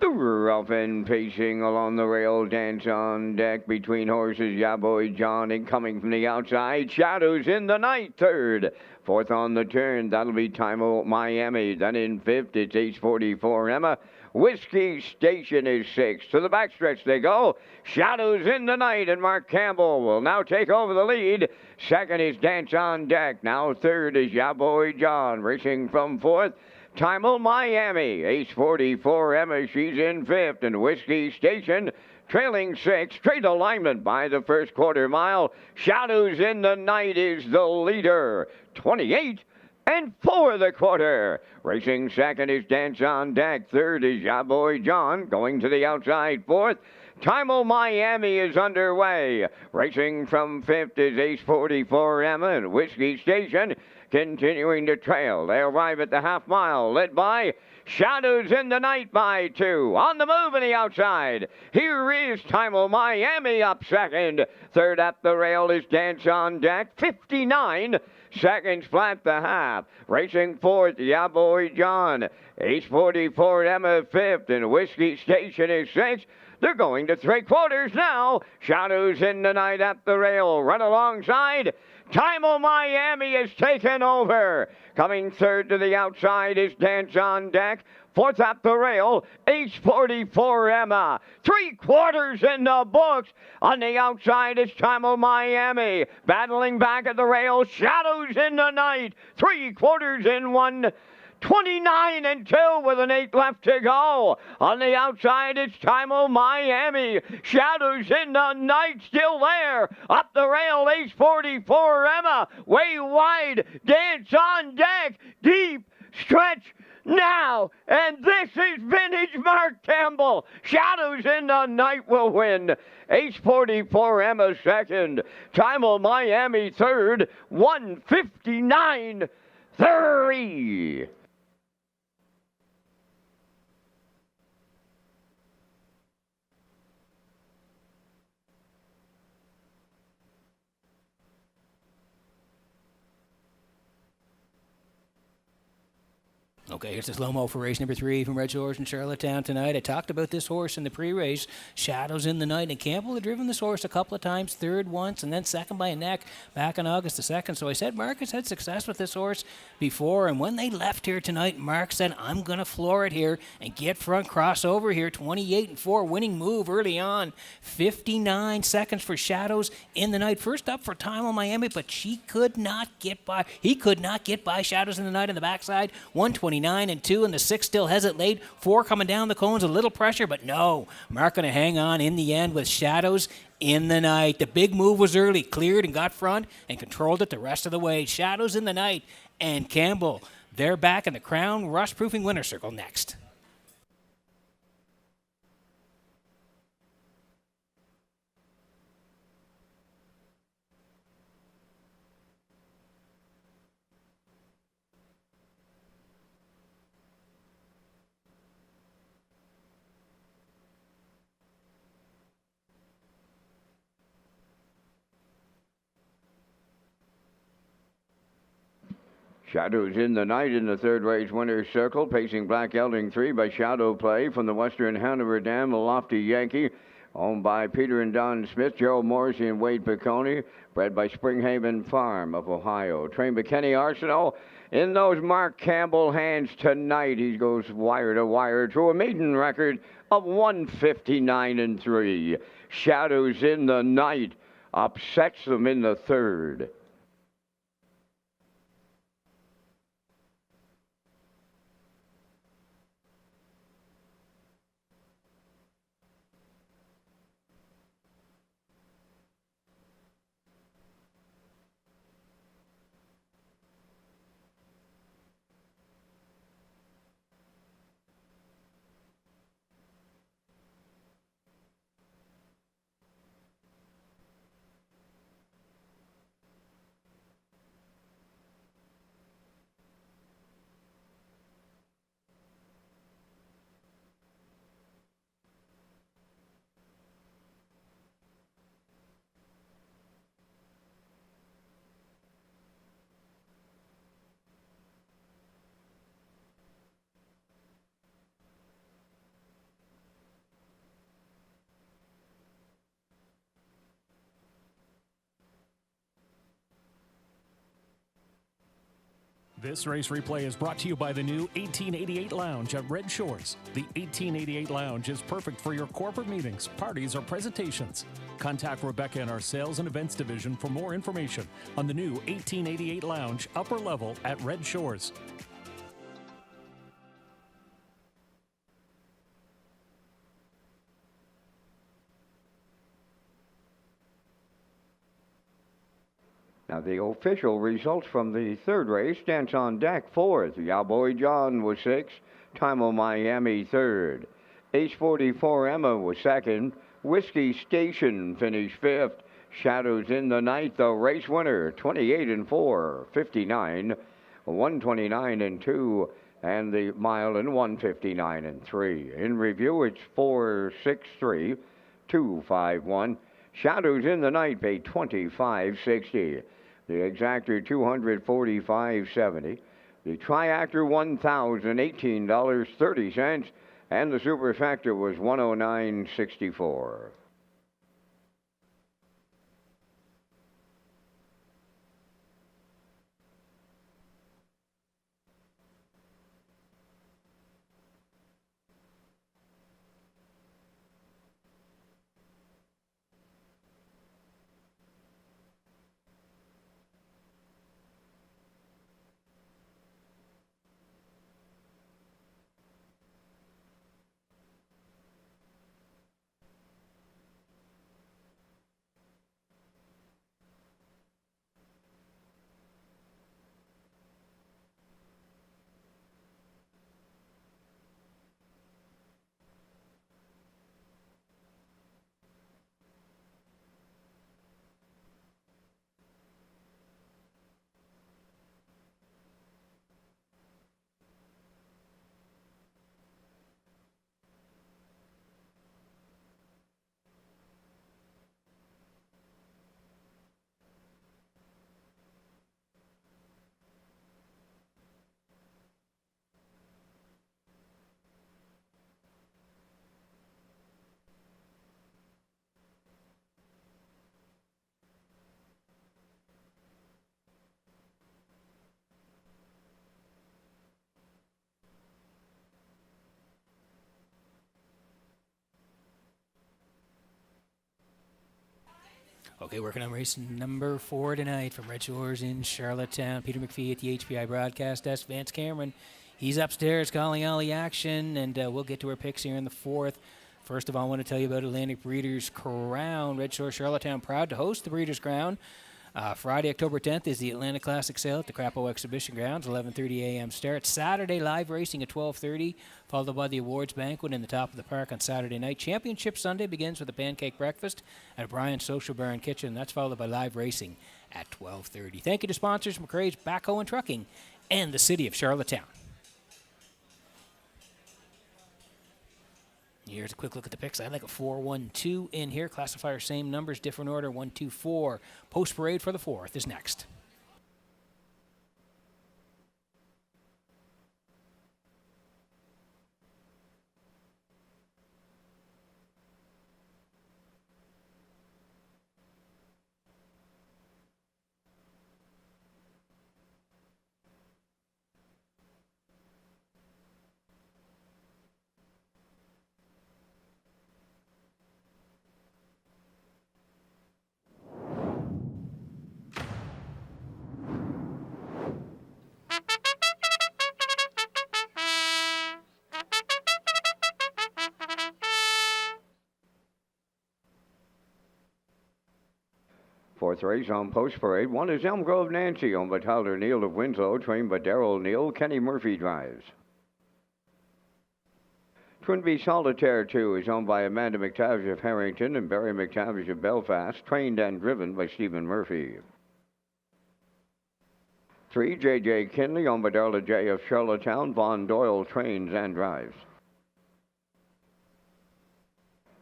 The rough and pacing along the rail, Dance on Deck between horses, Yeah Boy John, and coming from the outside, Shadows in the Night, third. Fourth on the turn, that'll be Time of Miami. Then in fifth, it's Ace 44 Emma. Whiskey Station is sixth. To the backstretch they go. Shadows in the Night, and Mark Campbell will now take over the lead. Second is Dance on Deck. Now third is Yeah Boy John, racing from fourth. Time of Miami, Ace 44 Emma, she's in fifth, and Whiskey Station trailing sixth. Straight alignment by the first quarter mile. Shadows in the Night is the leader. 28 and 4 the quarter. Racing second is Dance on Deck. Third is Yeah Boy John, going to the outside fourth. Time of Miami is underway. Racing from fifth is Ace 44 Emma, and Whiskey Station continuing to trail. They arrive at the half mile, led by Shadows in the Night by 2. On the move in the outside. Here is Time of Miami up second. Third up the rail is Dance on Deck. 59 seconds flat the half. Racing fourth, Yeah Boy John. Ace 44 Emma fifth, and Whiskey Station is sixth. They're going to 3/4 now. Shadows in the Night at the rail. Run alongside. Time of Miami is taken over. Coming third to the outside is Dance on Deck. Fourth at the rail, Ace 44 Emma. 3/4 in the books. On the outside is Time of Miami. Battling back at the rail, Shadows in the Night. 3/4 in one. 29 and 2 with an 8 left to go. On the outside, it's Time of Miami. Shadows in the Night still there. Up the rail, Ace 44 Emma. Way wide. Dance on Deck. Deep stretch now. And this is vintage Mark Campbell. Shadows in the Night will win. Ace 44 Emma second. Time of Miami third. 1:59.30. Okay, here's the slow-mo for race number 3 from Redshores in Charlottetown tonight. I talked about this horse in the pre-race, Shadows in the Night, and Campbell had driven this horse a couple of times, third once, and then second by a neck back on August the 2nd. So I said Mark has had success with this horse before, and when they left here tonight, Mark said, I'm going to floor it here and get front crossover here, 28-4, winning move early on, 59 seconds for Shadows in the Night. First up for Time on Miami, but he could not get by Shadows in the Night on the backside, 129 and 2, and the 6 still has it late. 4 coming down the cones, a little pressure, but no. Mark going to hang on in the end with Shadows in the Night. The big move was early, cleared and got front and controlled it the rest of the way. Shadows in the Night and Campbell, they're back in the Crown Rust-Proofing Winner Circle next. Shadows in the Night in the third race winner's circle, pacing Black Gelding 3 by Shadow Play from the Western Hanover Dam, a Lofty Yankee, owned by Peter and Don Smith, Gerald Morrissey, and Wade Piccone, bred by Springhaven Farm of Ohio. Trained by Kenny Arsenault. In those Mark Campbell hands tonight, he goes wire to wire to a maiden record of 159-3. Shadows in the Night upsets them in the third. This race replay is brought to you by the new 1888 Lounge at Red Shores. The 1888 Lounge is perfect for your corporate meetings, parties, or presentations. Contact Rebecca in our Sales and Events Division for more information on the new 1888 Lounge upper level at Red Shores. Now, the official results from the third race. Dance on Deck, fourth. Yowboy John was sixth. Time on Miami, third. Ace 44 Emma was second. Whiskey Station finished fifth. Shadows in the Night, the race winner, 28-4, 59, 129-2, and the mile in 159-3. In review, it's 463, 251. Shadows in the Night paid $25.60. The exactor $245.70. The triactor $1,018.30, and the superfecta was $109.64. Okay, working on race number 4 tonight from Red Shores in Charlottetown. Peter McPhee at the HPI broadcast desk. Vance Cameron, he's upstairs calling all the action, and we'll get to our picks here in the 4th. First of all, I want to tell you about Atlantic Breeders' Crown. Red Shores Charlottetown proud to host the Breeders' Crown. Friday, October 10th is the Atlantic Classic Sale at the Crapo Exhibition Grounds, 11:30 a.m. start. Saturday, live racing at 12:30, followed by the awards banquet in the top of the park on Saturday night. Championship Sunday begins with a pancake breakfast at Brian's Social Bar and Kitchen. That's followed by live racing at 12:30. Thank you to sponsors McRae's Backhoe and Trucking and the City of Charlottetown. Here's a quick look at the picks. I like a 4-1-2 in here. Classifier same numbers, different order, 1-2-4. Post parade for the 4th is next. Fourth race on Post Parade. One is Elm Grove Nancy, owned by Tyler Neal of Winslow, trained by Darrell Neal. Kenny Murphy drives. Twin Bee Solitaire 2 is owned by Amanda McTavish of Harrington and Barry McTavish of Belfast, trained and driven by Stephen Murphy. 3, J.J. Kinley, owned by Darla J. of Charlottetown. Vaughn Doyle trains and drives.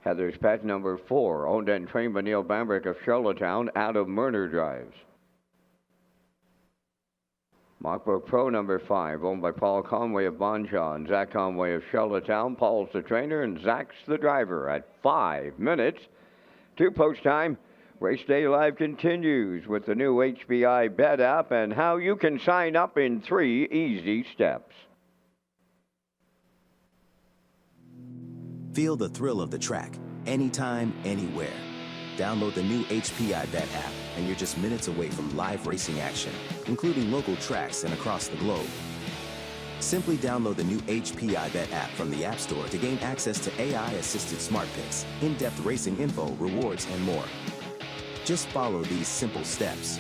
Heather's Pet number 4, owned and trained by Neil Bambrick of Charlottetown. Adam Murner drives. Mockbrook Pro number 5, owned by Paul Conway of Bonshaw and Zach Conway of Charlottetown. Paul's the trainer and Zach's the driver at 5 minutes to post time. Race Day Live continues with the new HBI Bet app and how you can sign up in 3 easy steps. Feel the thrill of the track, anytime, anywhere. Download the new HPI Bet app, and you're just minutes away from live racing action, including local tracks and across the globe. Simply download the new HPI Bet app from the App Store to gain access to AI-assisted smart picks, in-depth racing info, rewards, and more. Just follow these simple steps.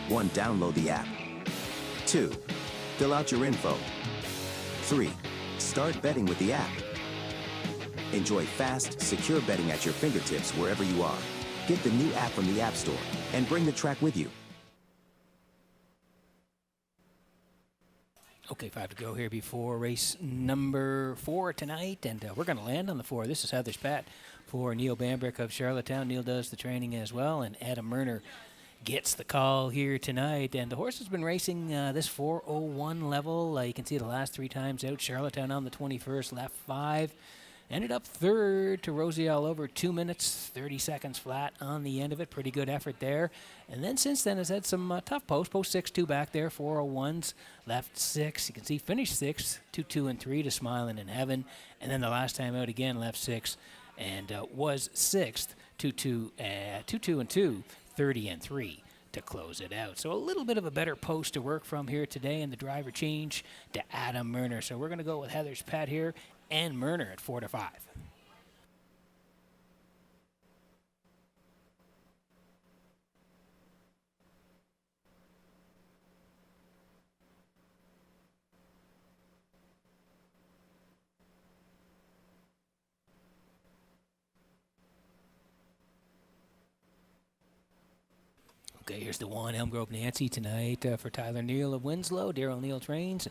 1. Download the app. 2. Fill out your info. 3. Start betting with the app. Enjoy fast, secure betting at your fingertips wherever you are. Get the new app from the App Store and bring the track with you. Okay, 5 to go here before race number 4 tonight, and we're going to land on the 4. This is Heather's Pat for Neil Bambrick of Charlottetown. Neil does the training as well, and Adam Murner gets the call here tonight. And the horse has been racing this 4:01 level. You can see the last 3 times out. Charlottetown on the 21st, left 5. Ended up 3rd to Rosie All Over, 2 minutes, 30 seconds flat on the end of it. Pretty good effort there. And then since then has had some tough posts. Post 6-2 back there, 4:01s, left 6. You can see finished 6, 2-2 and 3 to Smiling in Heaven. And then the last time out again, left 6 and was 6th, 2-2 and 2, 30 and 3 to close it out. So a little bit of a better post to work from here today, and the driver change to Adam Murner. So we're going to go with Heather's Pet here and Murner at 4 to 5. Okay, here's the 1, Elm Grove Nancy tonight for Tyler Neal of Winslow. Darrell Neal trains.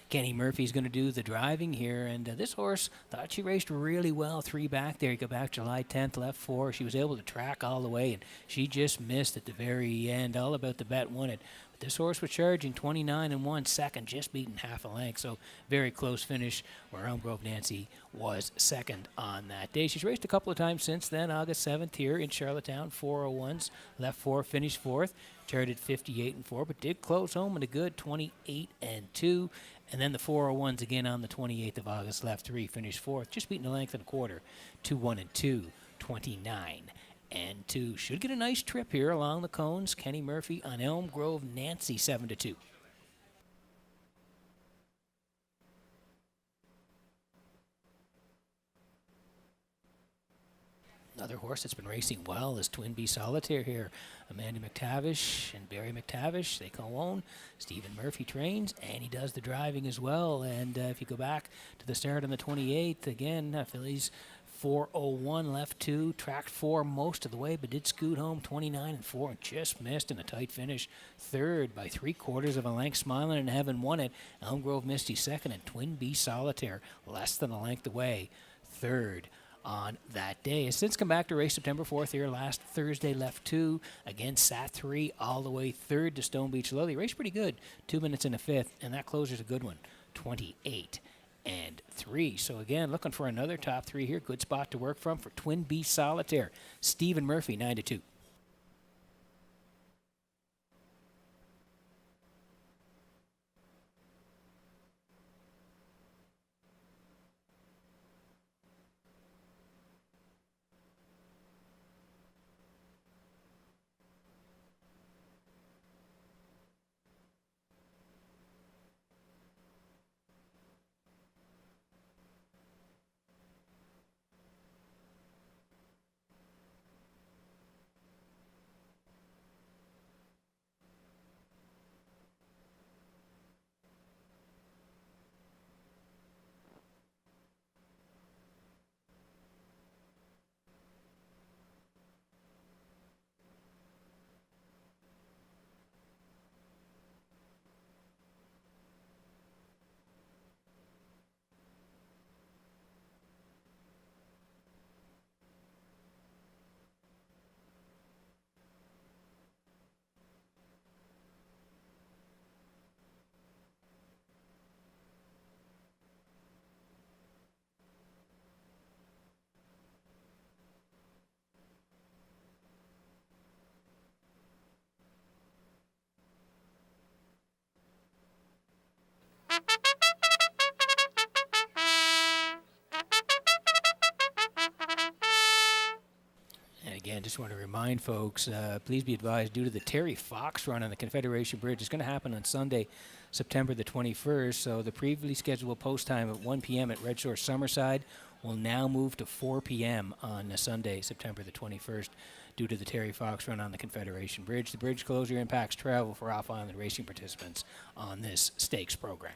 Kenny Murphy's going to do the driving here, and this horse thought she raced really well. 3 back there. You go back July 10th, left 4. She was able to track all the way, and she just missed at the very end. All About the Bet won it. But this horse was charging 29 and 1 second, just beating half a length. So very close finish where Elm Grove Nancy was second on that day. She's raced a couple of times since then. August 7th here in Charlottetown, 4:01s, left 4, finished 4th. Charted 58 and 4, but did close home in a good 28 and 2. And then the 4:01s again on the 28th of August, left 3, finished 4th, just beating a length and a quarter, 2-1 and 2, 29 and 2. Should get a nice trip here along the cones. Kenny Murphy on Elm Grove Nancy 7-2. Another horse that's been racing well is Twin B Solitaire here. Amanda McTavish and Barry McTavish, they co-own. Stephen Murphy trains, and he does the driving as well. And if you go back to the start on the 28th, again, fillies 4:01 left 2, tracked 4 most of the way, but did scoot home 29-4 and just missed in a tight finish. Third by 3/4 of a length. Smiling in Heaven won it. Elm Grove Misty second, and Twin B Solitaire less than a length away. Third on that day. Has since come back to race September 4th here last Thursday, left 2. Again, sat 3 all the way third to Stone Beach Lily. Raced pretty good, 2 minutes in the 5th, and that closer's a good one, 28-3. So again, looking for another top 3 here. Good spot to work from for Twin B Solitaire. Stephen Murphy, 9-2. Again, just want to remind folks, please be advised, due to the Terry Fox run on the Confederation Bridge, it's going to happen on Sunday, September the 21st. So the previously scheduled post time at 1 p.m. at Redshores Summerside will now move to 4 p.m. on Sunday, September the 21st, due to the Terry Fox run on the Confederation Bridge. The bridge closure impacts travel for off-island racing participants on this stakes program.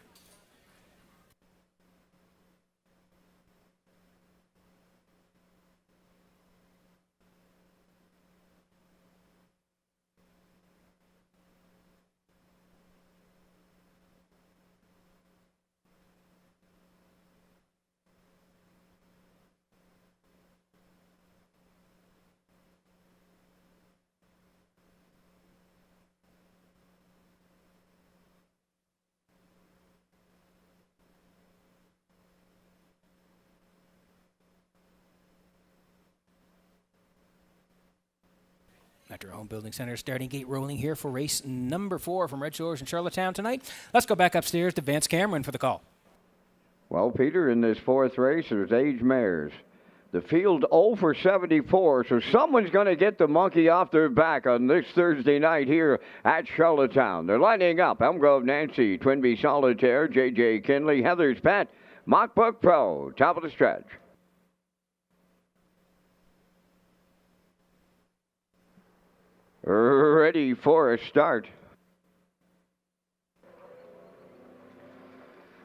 Metro Home Building Center starting gate rolling here for race number 4 from Red Shores in Charlottetown tonight. Let's go back upstairs to Vance Cameron for the call. Well, Peter, in this 4th race, there's age mares. The field 0 for 74, so someone's going to get the monkey off their back on this Thursday night here at Charlottetown. They're lining up Elm Grove Nancy, Twin B Solitaire, J.J. Kinley, Heather's Pet, Mockbook Pro, top of the stretch. Ready for a start.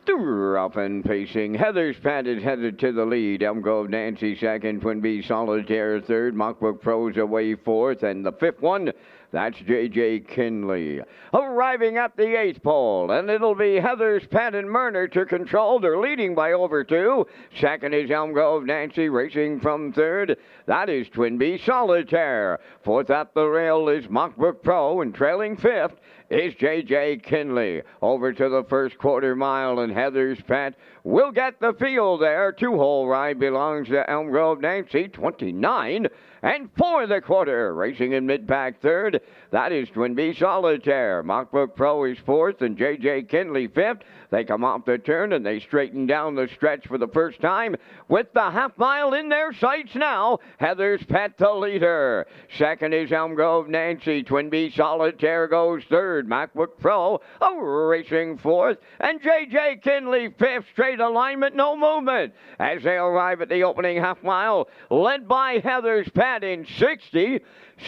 Up and pacing. Heather's Pet is headed to the lead. Elm Grove Nancy second. Twin B Solitaire third. Mockbook Pro's away fourth. And the 5th one, that's J.J. Kinley. Arriving at the 8th pole. And it'll be Heather's Pet and Murner to control. They're leading by over 2. Second is Elm Grove Nancy racing from third. That is Twin B Solitaire. Fourth at the rail is Mockbook Pro. And trailing 5th is J.J. Kinley. Over to the first quarter mile, and Heather's Pet will get the field there. 2-hole ride belongs to Elm Grove Nancy, 29 And for the quarter, racing in mid-pack third, that is Twin B Solitaire. Mockbrook Pro is fourth and J.J. Kinley fifth. They come off the turn and they straighten down the stretch for the first time with the half mile in their sights now. Heather's Pet the leader. Second is Elm Grove Nancy. Twin B Solitaire goes third. MacBook Pro racing fourth. And J.J. Kinley fifth. Straight alignment, no movement. As they arrive at the opening half mile, led by Heather's Pet in 60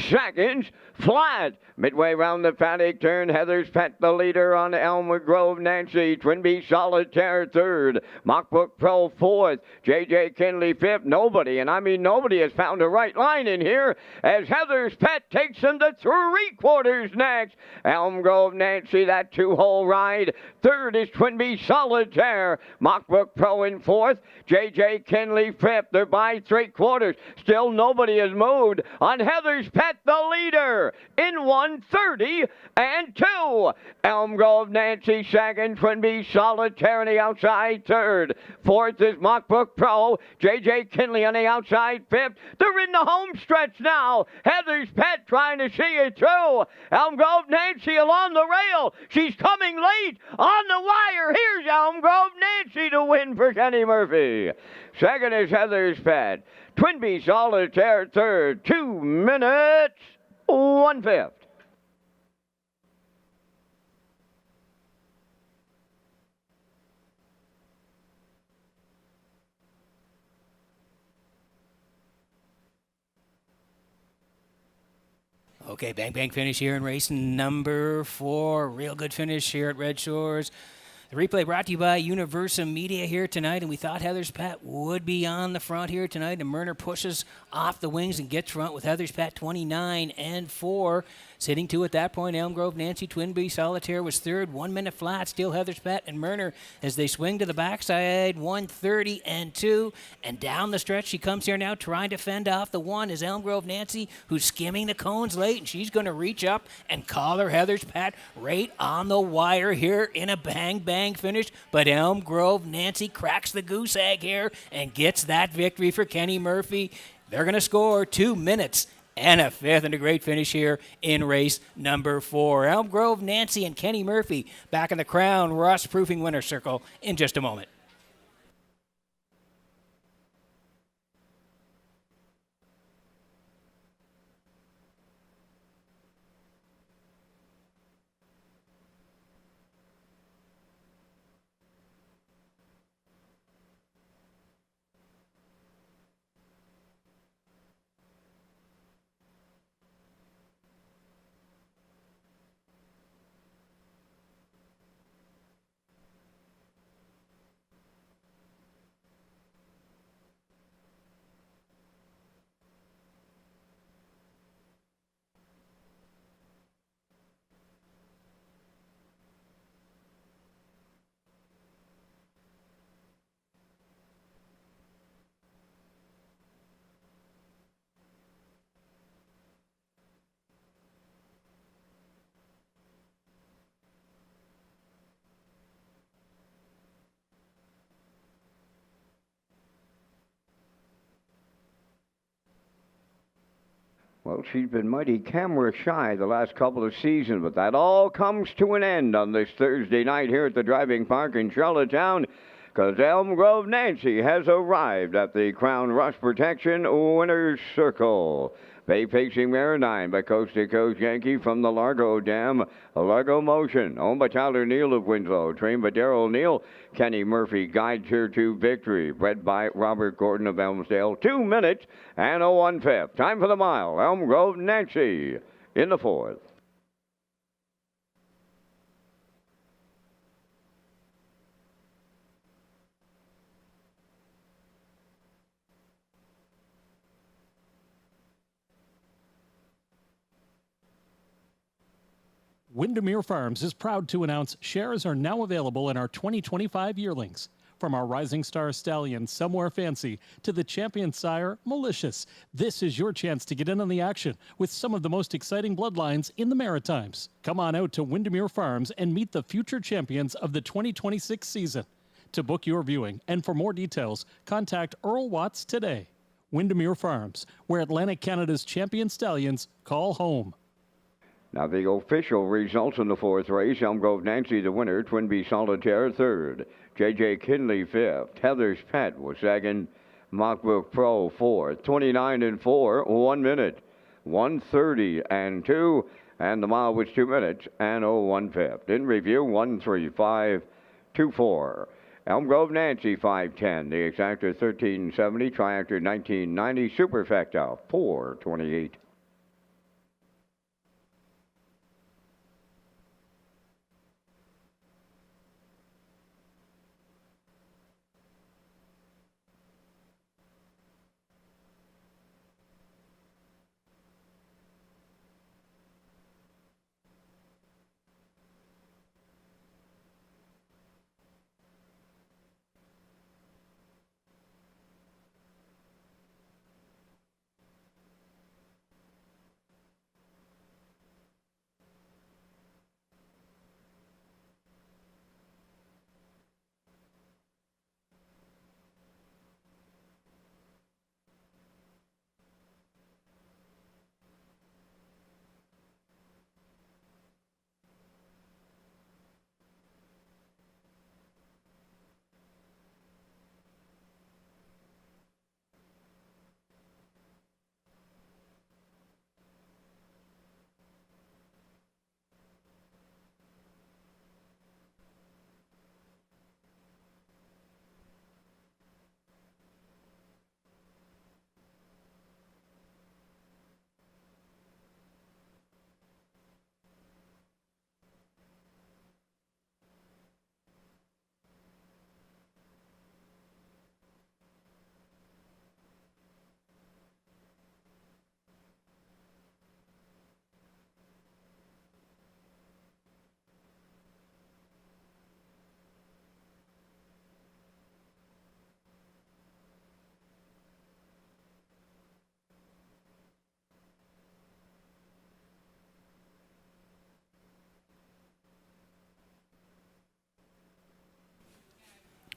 seconds flat. Midway round the paddock turn, Heather's Pet the leader on Elm Grove Nancy. Twin B Solitaire third. Mockbook Pro fourth. J.J. Kinley fifth. Nobody, and I mean nobody, has found a right line in here as Heather's Pet takes them to three-quarters next. Elm Grove Nancy, that two-hole ride. Third is Twin B Solitaire. Mockbook Pro in fourth. J.J. Kinley fifth. They're by three-quarters. Still nobody has moved on Heather's Pet the leader in 1:30 and 2. Elm Grove Nancy second. Twin B Solitaire on the outside third. Fourth is Mockbook Pro. J.J. Kinley on the outside fifth. They're in the home stretch now. Heather's Pet trying to see it through. Elm Grove Nancy along the rail. She's coming late on the wire. Here's Elm Grove Nancy to win for Kenny Murphy. Second is Heather's Pet. Twin B Solitaire third. 2 minutes, 1/5. Okay, bang, bang finish here in race number 4. Real good finish here at Red Shores. The replay brought to you by Universum Media here tonight, and we thought Heather's Pet would be on the front here tonight, and Murner pushes off the wings and gets front with Heather's Pet 29 and 4. Sitting 2 at that point, Elm Grove Nancy. Twin B Solitaire was third, 1 minute flat. Still Heather's Pet and Murner as they swing to the backside, 1:30 and 2. And down the stretch, she comes here now trying to fend off the one is Elm Grove Nancy, who's skimming the cones late, and she's going to reach up and collar Heather's Pet right on the wire here in a bang finish. But Elm Grove Nancy cracks the goose egg here and gets that victory for Kenny Murphy. They're going to score 2 minutes and a 5th, and a great finish here in race number 4. Elm Grove Nancy and Kenny Murphy back in the Crown Rust-proofing winner circle in just a moment. Well, she's been mighty camera shy the last couple of seasons, but that all comes to an end on this Thursday night here at the Driving Park in Charlottetown, because Elm Grove Nancy has arrived at the Crown Rust Protection Winner's Circle. Bay-facing Maritime by Coast to Coast Yankee from the Largo Dam. Largo Motion, owned by Tyler Neal of Winslow, trained by Darrell Neal. Kenny Murphy guides her to victory, bred by Robert Gordon of Elmsdale. 2 minutes and a 1/5. Time for the mile. Elm Grove Nancy in the 4th. Windermere Farms is proud to announce shares are now available in our 2025 yearlings. From our Rising Star Stallion, Somewhere Fancy, to the Champion Sire, Malicious. This is your chance to get in on the action with some of the most exciting bloodlines in the Maritimes. Come on out to Windermere Farms and meet the future champions of the 2026 season. To book your viewing and for more details, contact Earl Watts today. Windermere Farms, where Atlantic Canada's champion stallions call home. Now the official results in the fourth race. Elm Grove Nancy the winner, Twinbee Solitaire third, J.J. Kinley fifth, Heather's Pet was second, Mockbrook Pro fourth, 29 and 4, 1 minute, 1:30 and 2, and the mile was 2 minutes and 1/5. In review, 1:35.24. Elm Grove Nancy 5:10, the Exactor 13:70, Triactor 19:90, Superfecta 4:28.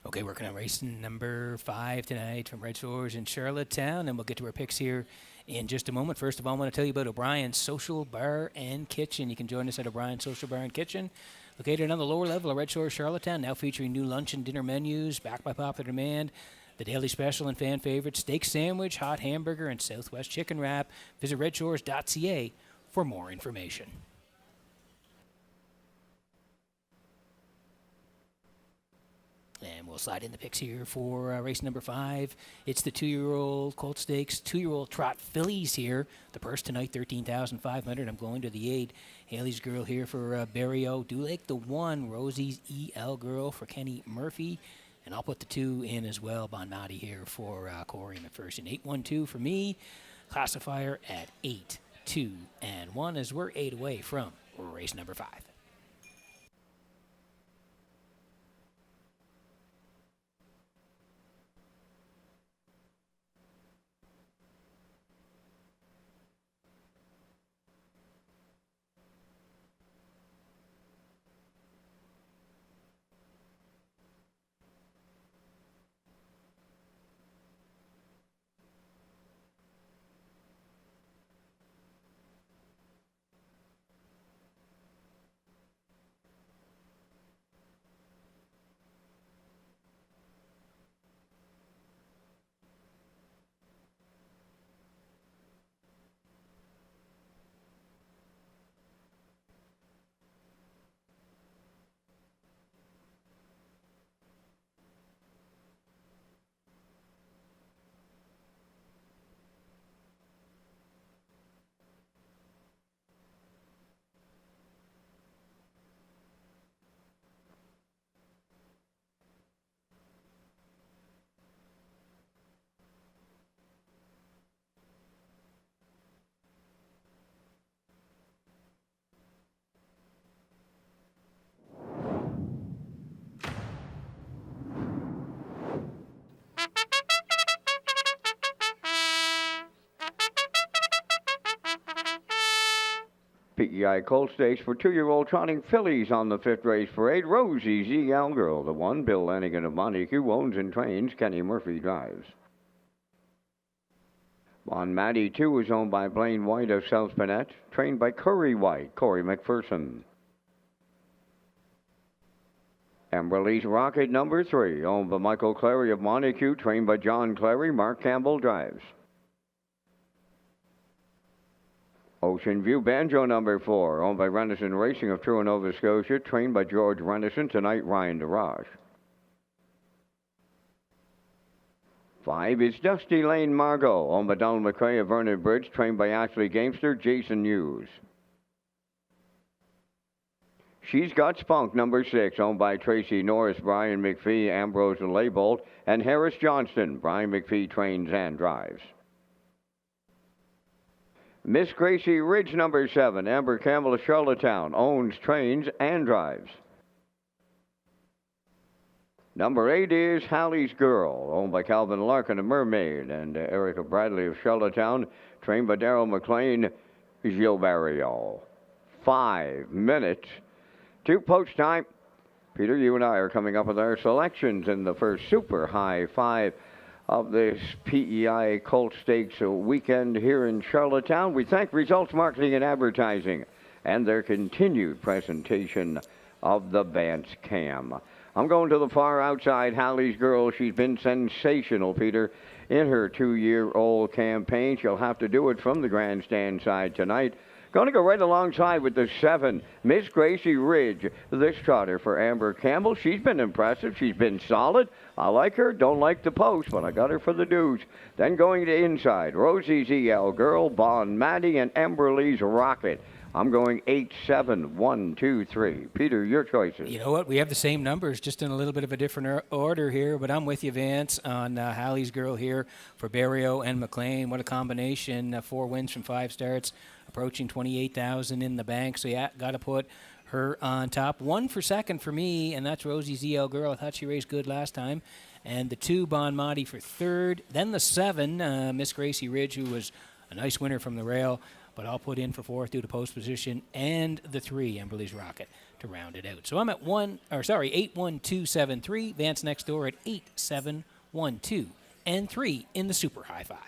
Okay, working on race number 5 tonight from Red Shores in Charlottetown, and we'll get to our picks here in just a moment. First of all, I want to tell you about O'Brien's Social Bar and Kitchen. You can join us at O'Brien's Social Bar and Kitchen, located on the lower level of Red Shores, Charlottetown, now featuring new lunch and dinner menus, backed by popular demand. The daily special and fan favorite steak sandwich, hot hamburger, and Southwest chicken wrap. Visit Redshores.ca for more information. And we'll slide in the picks here for race number 5. It's the 2-year-old Colt Stakes, 2-year-old trot fillies here. The purse tonight, $13,500. I'm going to the 8. Haley's Girl here for Barry O. Dulake, the 1. Rosie's EL Girl for Kenny Murphy. And I'll put the 2 in as well. Bon Mati here for Corey McPherson. 8-1-2 for me. Classifier at 8, 2, and 1 as we're 8 away from race number 5. PEI Colt Stakes for 2-year-old trotting fillies on the 5th race parade. Rosie's EL Girl, the 1. Bill Lanigan of Montague owns and trains. Kenny Murphy drives. On Maddie 2 is owned by Blaine White of South Bennett, trained by Curry White, Corey McPherson. Emberley's Rocket number 3, owned by Michael Clary of Montague, trained by John Clary, Mark Campbell drives. Ocean View Banjo number 4, owned by Renison Racing of Truro, Nova Scotia, trained by George Renison, tonight Ryan DeRoche. 5 is Dusty Lane Margot, owned by Donald McCrae of Vernon Bridge, trained by Ashley Gamester, Jason Hughes. She's Got Spunk, number 6, owned by Tracy Norris, Brian McPhee, Ambrose Laybolt, and Harris Johnston. Brian McPhee trains and drives. Miss Gracie Ridge, number 7, Amber Campbell of Charlottetown, owns, trains, and drives. Number 8 is Hallie's Girl, owned by Calvin Larkin of Mermaid, and Erica Bradley of Charlottetown, trained by Darrell McLean, Gilles Barrio. 5 minutes to post time. Peter, you and I are coming up with our selections in the first super high 5 of this PEI Colt Stakes weekend here in Charlottetown. We thank Results Marketing and Advertising and their continued presentation of the Bance Cam. I'm going to the far outside. Hallie's Girl, she's been sensational, Peter, in her 2-year-old campaign. She'll have to do it from the grandstand side tonight. Going to go right alongside with the 7, Miss Gracie Ridge. This trotter for Amber Campbell. She's been impressive. She's been solid. I like her. Don't like the post, but I got her for the dues. Then going to inside, Rosie's EL Girl, Bon Maddie, and Emberley's Rocket. I'm going 8, 7, 1, 2, 3. Peter, your choices. You know what? We have the same numbers, just in a little bit of a different order here, but I'm with you, Vance, on Hallie's Girl here for Barrio and McLean. What a combination. 4 wins from 5 starts, approaching 28,000 in the bank. So, yeah, got to put her on top. 1 for second for me, and that's Rosie's EL Girl. I thought she raced good last time. And the 2, Bon Madi for third. Then the 7, Miss Gracie Ridge, who was a nice winner from the rail, but I'll put in for 4th due to post position, and the 3, Emberley's Rocket, to round it out. So I'm at 8, 1, 2, 7, 3. Vance next door at 8, 7, 1, 2, and 3 in the super high 5.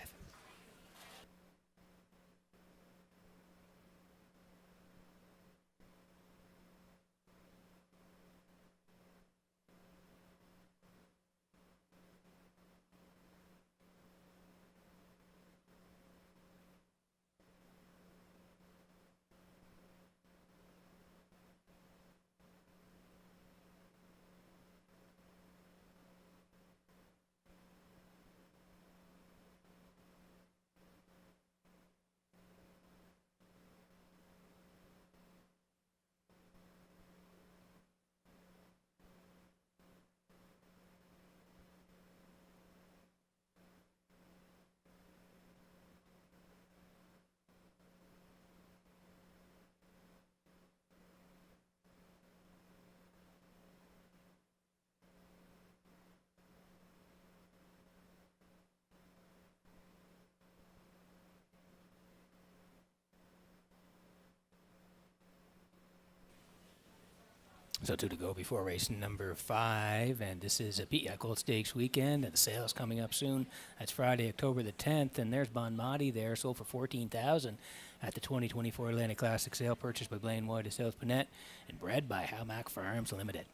So 2 to go before race number 5, and this is a PEI Gold Stakes weekend, and the sale's coming up soon. That's Friday, October the 10th, and there's Bon Madi there, sold for $14,000 at the 2024 Atlantic Classic sale, purchased by Blaine White of South Bennett and bred by Hamac Farms Limited.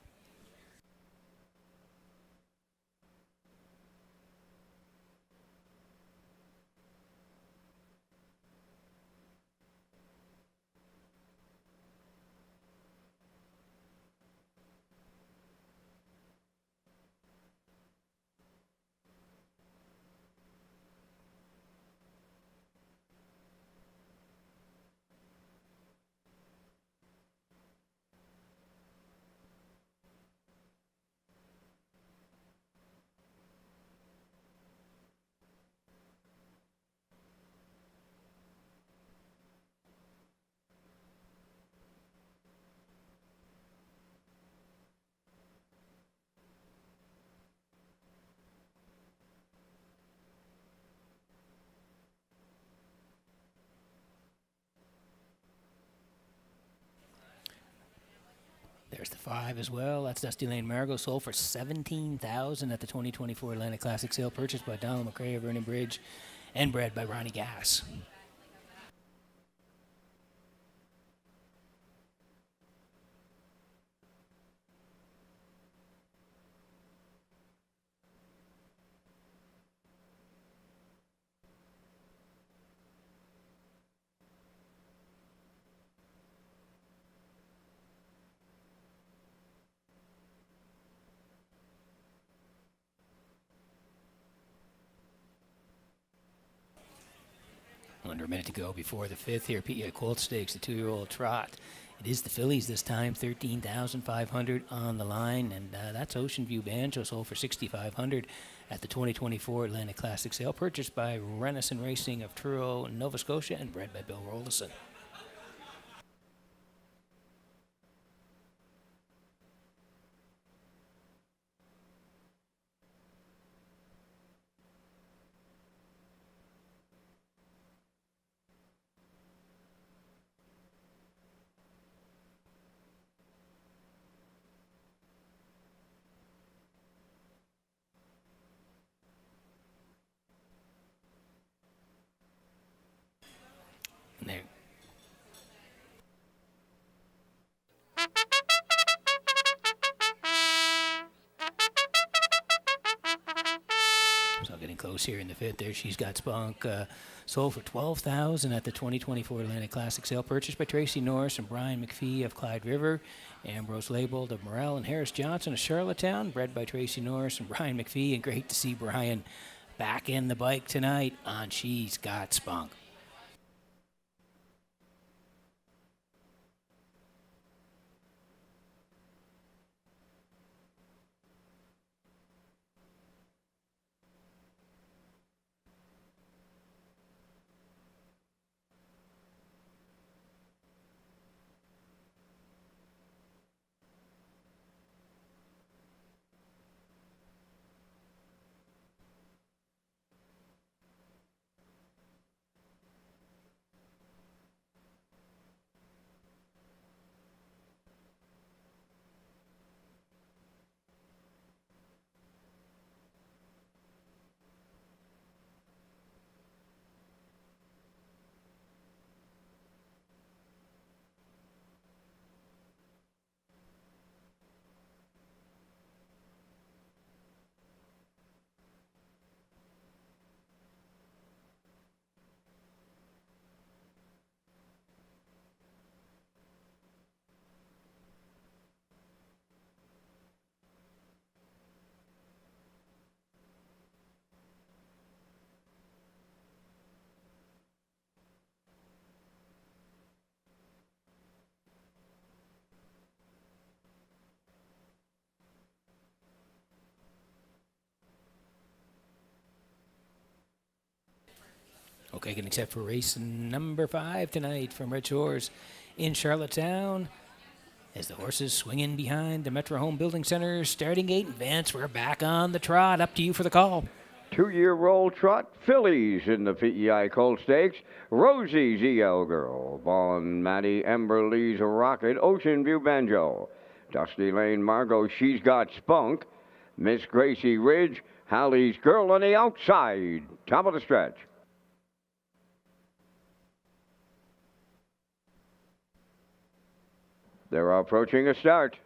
There's the 5 as well. That's Dusty Lane Margot, sold for $17,000 at the 2024 Atlantic Classic sale, purchased by Donald McCrae of Vernon Bridge and bred by Ronnie Gass. Under a minute to go before the fifth here. PEI Colt Stakes, the 2-year-old trot. It is the fillies this time, 13,500 on the line, and that's Ocean View Banjo, sold for 6,500 at the 2024 Atlantic Classic sale, purchased by Renison Racing of Truro, Nova Scotia, and bred by Bill Rollison. And there. So getting close here in the fifth there. She's got Spunk. Sold for $12,000 at the 2024 Atlantic Classic sale. Purchased by Tracy Norris and Brian McPhee of Clyde River. Ambrose Labeled of Morel and Harris Johnson of Charlottetown. Bred by Tracy Norris and Brian McPhee. And great to see Brian back in the bike tonight on She's Got Spunk. Okay, getting set for race number 5 tonight from Red Shores in Charlottetown. As the horses swing in behind the Metro Home Building Center starting gate. Vance, we're back on the trot. Up to you for the call. 2-year-old trot fillies in the PEI Colt Stakes. Rosie's EL Girl, Bon Maddie, Ember Lee's Rocket, Ocean View Banjo, Dusty Lane Margot, She's Got Spunk, Miss Gracie Ridge, Hallie's Girl on the outside. Top of the stretch. They're approaching a start.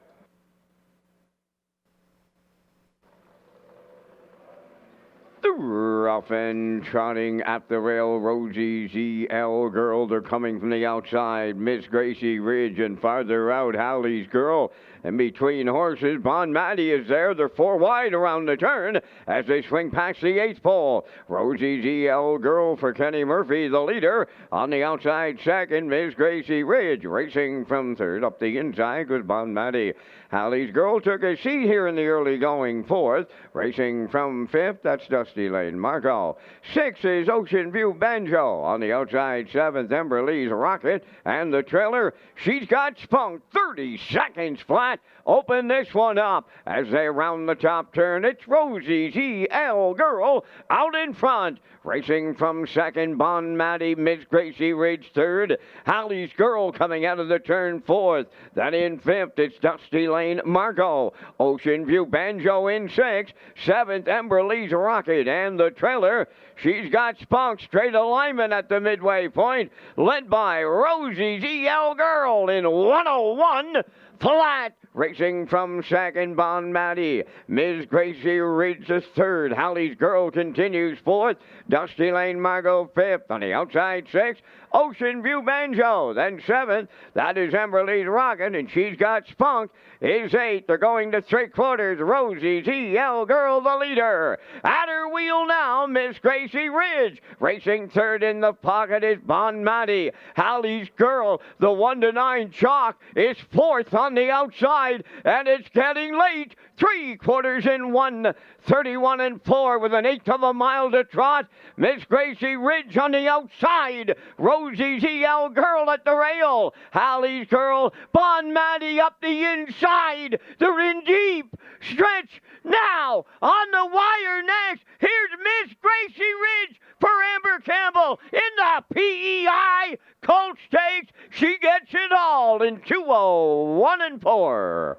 Rough and trotting at the rail, Rosie's EL Girl. They're coming from the outside. Miss Gracie Ridge, and farther out, Hallie's Girl. And between horses, Bon Maddie is there. They're 4 wide around the turn as they swing past the 8th pole. Rosie's EL Girl for Kenny Murphy, the leader. On the outside, second, Miss Gracie Ridge. Racing from third. Up the inside was Bon Maddie. Hallie's Girl took a seat here in the early going 4th. Racing from 5th, that's Dusty Lane Margot. 6 is Ocean View Banjo. On the outside, 7th, Ember Lee's Rocket. And the trailer, She's Got Spunk. 30 seconds flat. Open this one up as they round the top turn. It's Rosie's EL Girl out in front. Racing from second, Bon Maddie, Miss Gracie Ridge third. Hallie's Girl coming out of the turn 4th. Then in 5th, it's Dusty Lane Margot. Ocean View Banjo in 6th. 7th, Ember Lee's Rocket. And the trailer trailer. She's got Spunk straight alignment at the midway point, led by Rosie's EL Girl in 101 flat. Racing from second, Bon Matty. Ms. Gracie Ridge is third. Hallie's Girl continues fourth. Dusty Lane Margot fifth. On the outside, sixth. Ocean View Banjo. Then seventh. That is Emberly's Rocket, and she's got Spunk. Is eighth. They're going to three-quarters. Rosie's EL Girl, the leader. At her wheel now, Miss Gracie Ridge. Racing third in the pocket is Bon Matty. Hallie's Girl, the 1-9 chalk, is fourth on the outside. And it's getting late. Three-quarters in 1:31 and 4 with an eighth of a mile to trot. Miss Gracie Ridge on the outside. Rosie's EL Girl at the rail. Hallie's Girl, Bon Matty up the inside. They're in deep. Stretch now on the wire next. Here's Miss Gracie Ridge for Amber Campbell in the PEI Colt Stakes. She gets it all in 2:01 and 4.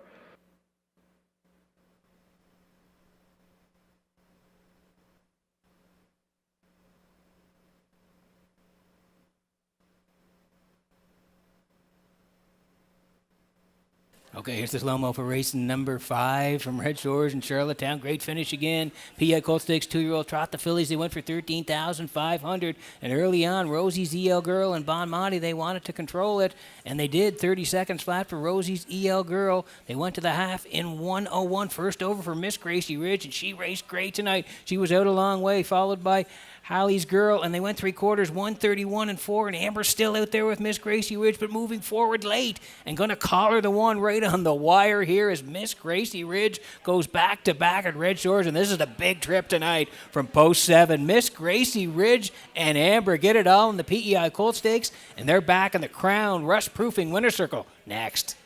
Okay, here's the slow-mo for race number 5 from Red Shores in Charlottetown. Great finish again. PI Colt Stakes 2-year-old trot. The fillies, they went for 13,500. And early on, Rosie's EL Girl and Bon Matty, they wanted to control it. And they did. 30 seconds flat for Rosie's EL Girl. They went to the half in 1:01. First over for Miss Gracie Ridge, and she raced great tonight. She was out a long way, followed by Hallie's Girl, and they went three-quarters, 1:31 and 4, and Amber's still out there with Miss Gracie Ridge, but moving forward late and going to collar the one right on the wire here as Miss Gracie Ridge goes back-to-back at Red Shores, and this is a big trip tonight from Post 7. Miss Gracie Ridge and Amber get it all in the PEI Colt Stakes, and they're back in the Crown Rust-Proofing Winner Circle next.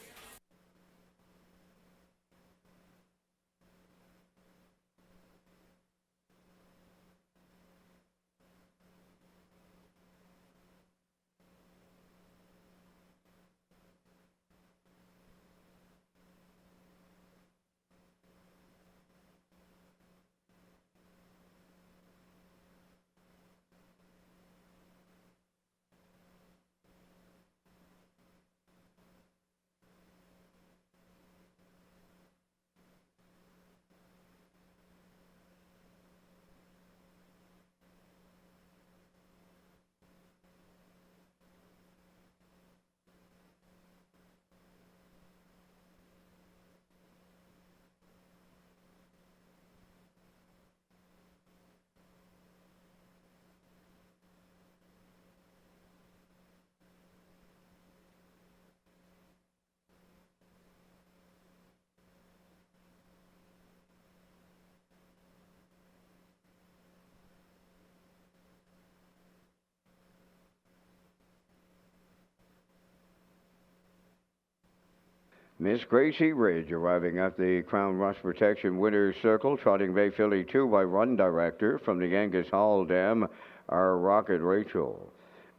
Miss Gracie Ridge arriving at the Crown Rust Protection Winner's Circle, trotting Bay Filly 2 by Run Director from the Angus Hall Dam, our Rocket Rachel.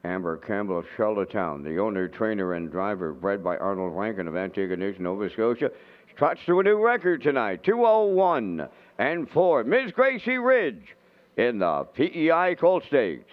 Amber Campbell of Charlottetown, the owner, trainer, and driver, bred by Arnold Rankin of Antigonish, Nova Scotia, trots to a new record tonight, 2:01 and 4. Miss Gracie Ridge in the PEI Colt Stakes.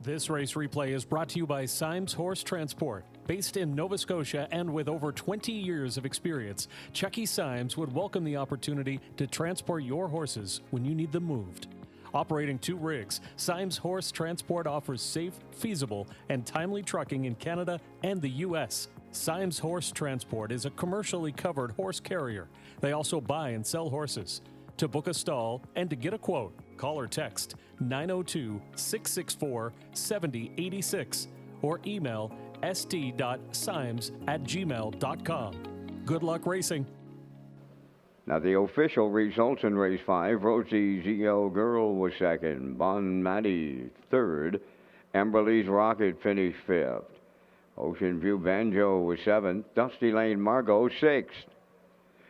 This race replay is brought to you by Symes Horse Transport. Based in Nova Scotia and with over 20 years of experience, Chucky Symes would welcome the opportunity to transport your horses when you need them moved. Operating 2 rigs, Symes Horse Transport offers safe, feasible, and timely trucking in Canada and the U.S. Symes Horse Transport is a commercially covered horse carrier. They also buy and sell horses. To book a stall and to get a quote, call or text 902-664-7086 or email st.symes@gmail.com. Good luck racing. Now the official results in race 5, Rosie's EL Girl was second, Bon Matty third, Emberly's Rocket finished fifth, Ocean View Banjo was seventh, Dusty Lane Margot sixth,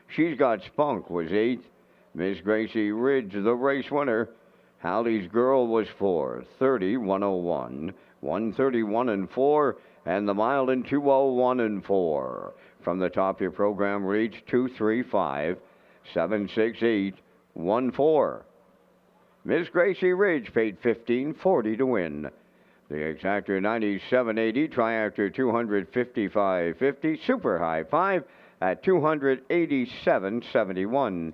She's Got Spunk was eighth, Miss Gracie Ridge the race winner, Hallie's Girl was fourth, 30-101, 131 and 4, and the mile in 201 and 4. From the top, your program reads 235-768-14. Miss Gracie Ridge paid $15.40 to win. The Exactor 97.80, Triactor 255.50, Super High 5 at 287.71.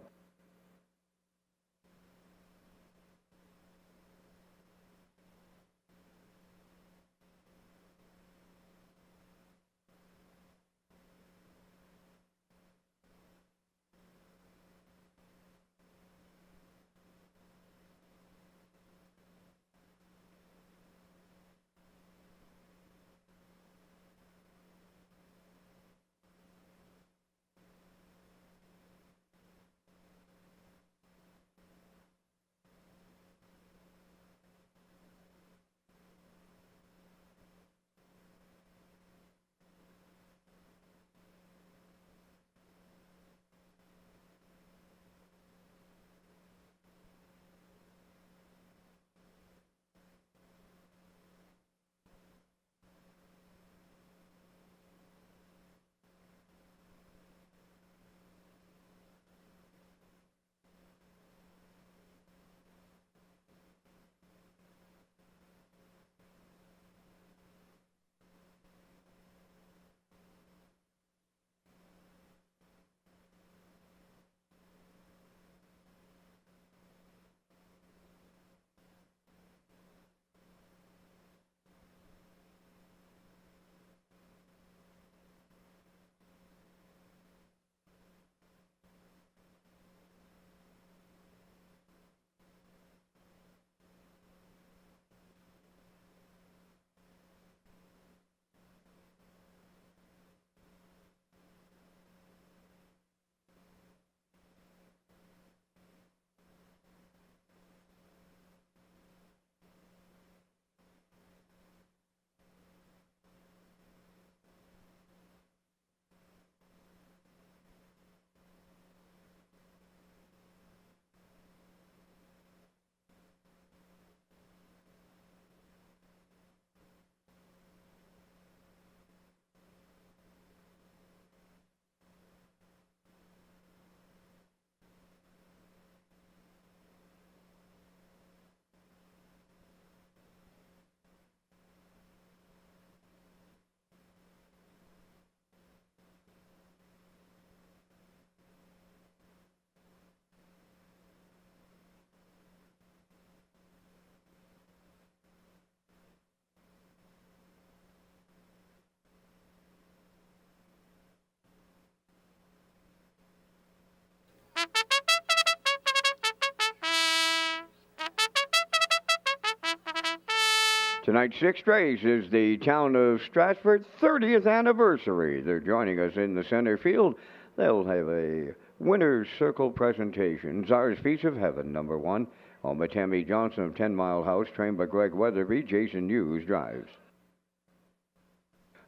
Tonight's sixth race is the Town of Stratford 30th anniversary. They're joining us in the center field. They'll have a winner's circle presentation. Czar's Piece of Heaven, number 1. Owned by Tammy Johnson of 10 Mile House, trained by Greg Weatherby. Jason Hughes drives.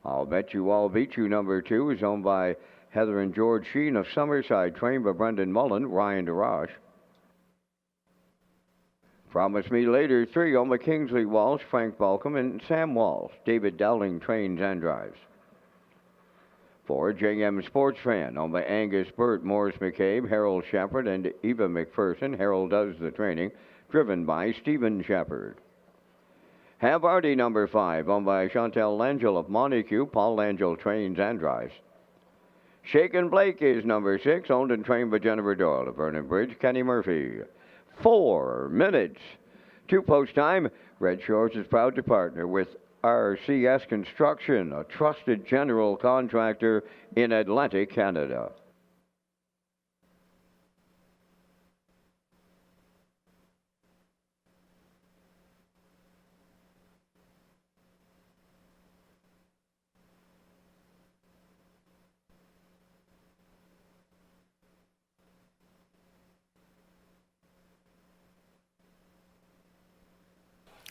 I'll Bet You All Beat You, number 2, is owned by Heather and George Sheen of Summerside, trained by Brendan Mullen, Ryan DeRoche. Promise Me Later, 3, owned by Kingsley Walsh, Frank Balcom, and Sam Walsh. David Dowling trains and drives. 4, JM Sports Fan, owned by Angus Burt, Morris McCabe, Harold Shepard, and Eva McPherson. Harold does the training, driven by Stephen Shepard. Have Artie, number 5, owned by Chantel Langell of Montague. Paul Langell trains and drives. Shake and Blake is number 6, owned and trained by Jennifer Doyle of Vernon Bridge. Kenny Murphy. 4 minutes To post time, Red Shores is proud to partner with RCS Construction, a trusted general contractor in Atlantic Canada.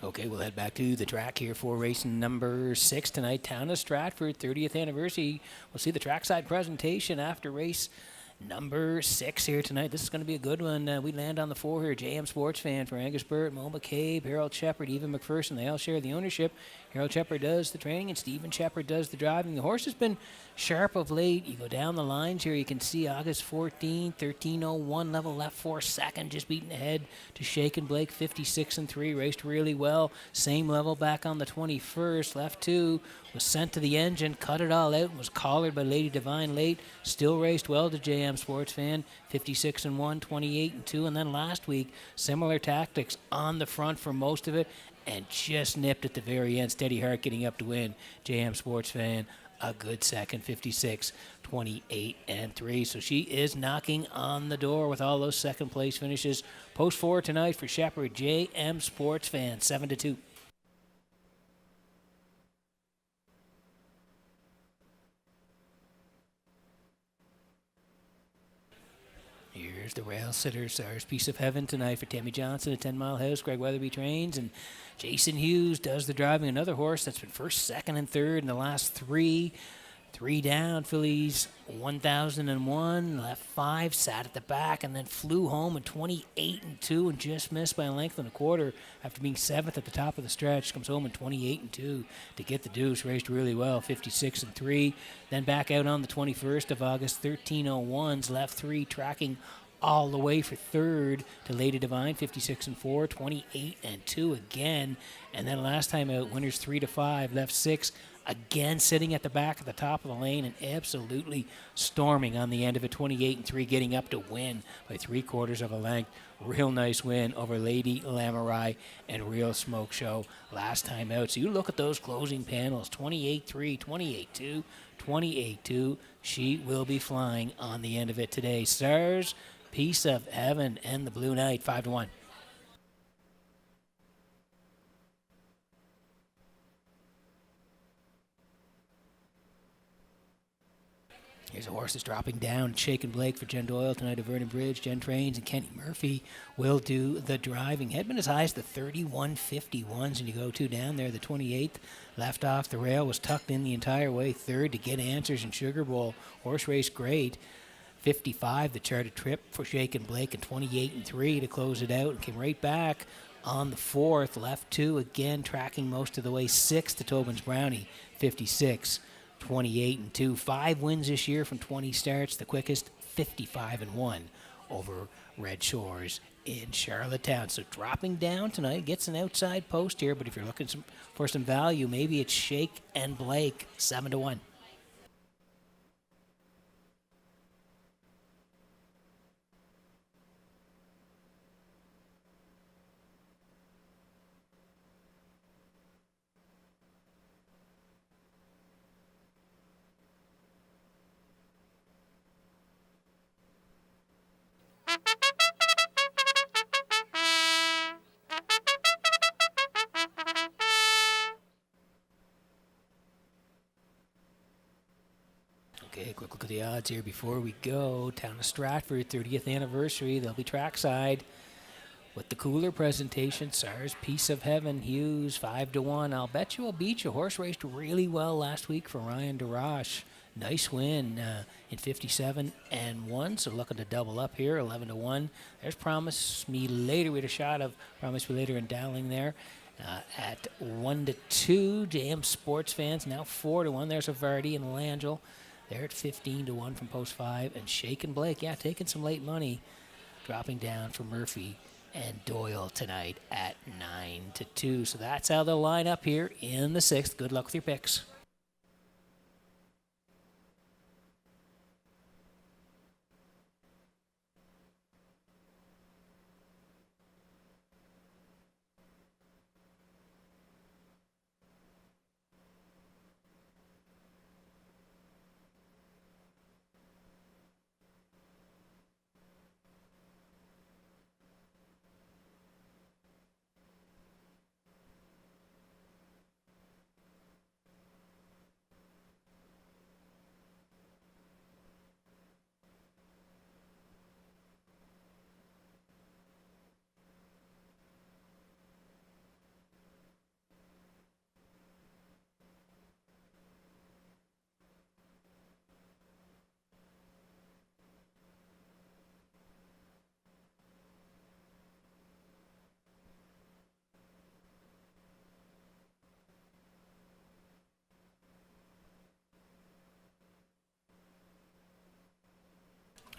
Okay, we'll head back to the track here for race number 6 tonight. Town of Stratford, 30th anniversary. We'll see the trackside presentation after race number 6 here tonight. This is going to be a good one. We land on the 4 here. JM Sports Fan for Angus Burt, Mo McCabe, Harold Shepard, Evan McPherson. They all share the ownership. Harold Shepard does the training and Stephen Shepard does the driving. The horse has been sharp of late. You go down the lines here, you can see August 14, 13:01, level left 4 second, just beating ahead to Shaken Blake, 56-3, raced really well. Same level back on the 21st, left 2, was sent to the engine, cut it all out, and was collared by Lady Divine late. Still raced well to JM Sports Fan, 56-1, 28-2, and then last week, similar tactics on the front for most of it, and just nipped at the very end. Steady Heart getting up to win. JM Sports Fan, a good second, 56, 28, and 3. So she is knocking on the door with all those second place finishes. Post 4 tonight for Shepherd, JM Sports Fan, 7-2. Here's the rail sitter, Stars Piece of Heaven tonight for Tammy Johnson at 10 Mile House. Greg Weatherby trains, and Jason Hughes does the driving. Another horse that's been first, second, and third in the last 3. 3 down, Phillies 1001, left 5, sat at the back, and then flew home at 28-2 and just missed by a length and a quarter after being 7th at the top of the stretch. Comes home in 28-2 to get the deuce. Raced really well, 56-3. Then back out on the 21st of August, 13:01s, left 3, tracking all the way for third to Lady Divine, 56-4, 28-2 again. And then last time out, winners 3-5, left 6, again sitting at the back at the top of the lane and absolutely storming on the end of it, 28-3, getting up to win by 3/4 of a length. Real nice win over Lady Lamorai and Real Smoke Show last time out. So you look at those closing panels, 28-3, 28-2, 28-2. She will be flying on the end of it today. Stars, Piece of Heaven, and the Blue Knight, 5-1. Here's a horse that's dropping down. Shaken Blake for Jen Doyle tonight at Vernon Bridge. Jen trains, and Kenny Murphy will do the driving. Had been as high as the 31.51s, and you go 2 down there. The 28th left off the rail, was tucked in the entire way. Third to Get Answers and Sugar Bowl. Horse race great. 55, the charted trip for Shaken Blake, and 28-3 to close it out, and came right back on the 4th. Left 2 again, tracking most of the way. 6th to Tobin's Brownie, 56. 28-2, 5 wins this year from 20 starts. The quickest, 55-1 over Red Shores in Charlottetown. So dropping down tonight, gets an outside post here, but if you're looking for some value, maybe it's Shake and Blake, 7-1. Okay, quick look at the odds here before we go. Town of Stratford, 30th anniversary. They'll be trackside with the cooler presentation. Stars Piece of Heaven, Hughes, 5-1. I'll bet you I'll beat you. Horse raced really well last week for Ryan DeRoche. Nice win in 57-1, so looking to double up here, 11-1. There's Promise Me Later. We had a shot of Promise Me Later and Dowling there. At 1-2, JM Sports Fans now 4-1. There's a Vardy and Langell. They're at 15-1 from post 5. And Shaken Blake, yeah, taking some late money, dropping down for Murphy and Doyle tonight at 9-2. So that's how they'll line up here in the 6th. Good luck with your picks.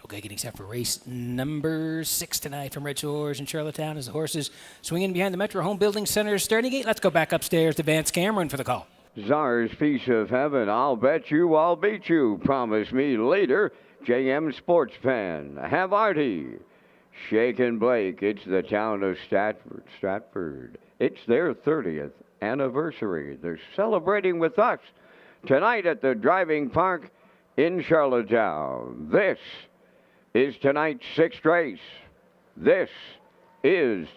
Okay, getting set for race number 6 tonight from Red Shores in Charlottetown as the horses swing in behind the Metro Home Building Center starting gate. Let's go back upstairs to Vance Cameron for the call. Czar's Piece of Heaven, I'll bet you, I'll beat you. Promise me later, JM Sports Fan. Have Artie. Shake and Blake, it's the town of Stratford. It's their 30th anniversary. They're celebrating with us tonight at the driving park in Charlottetown. This is tonight's 6th race. This is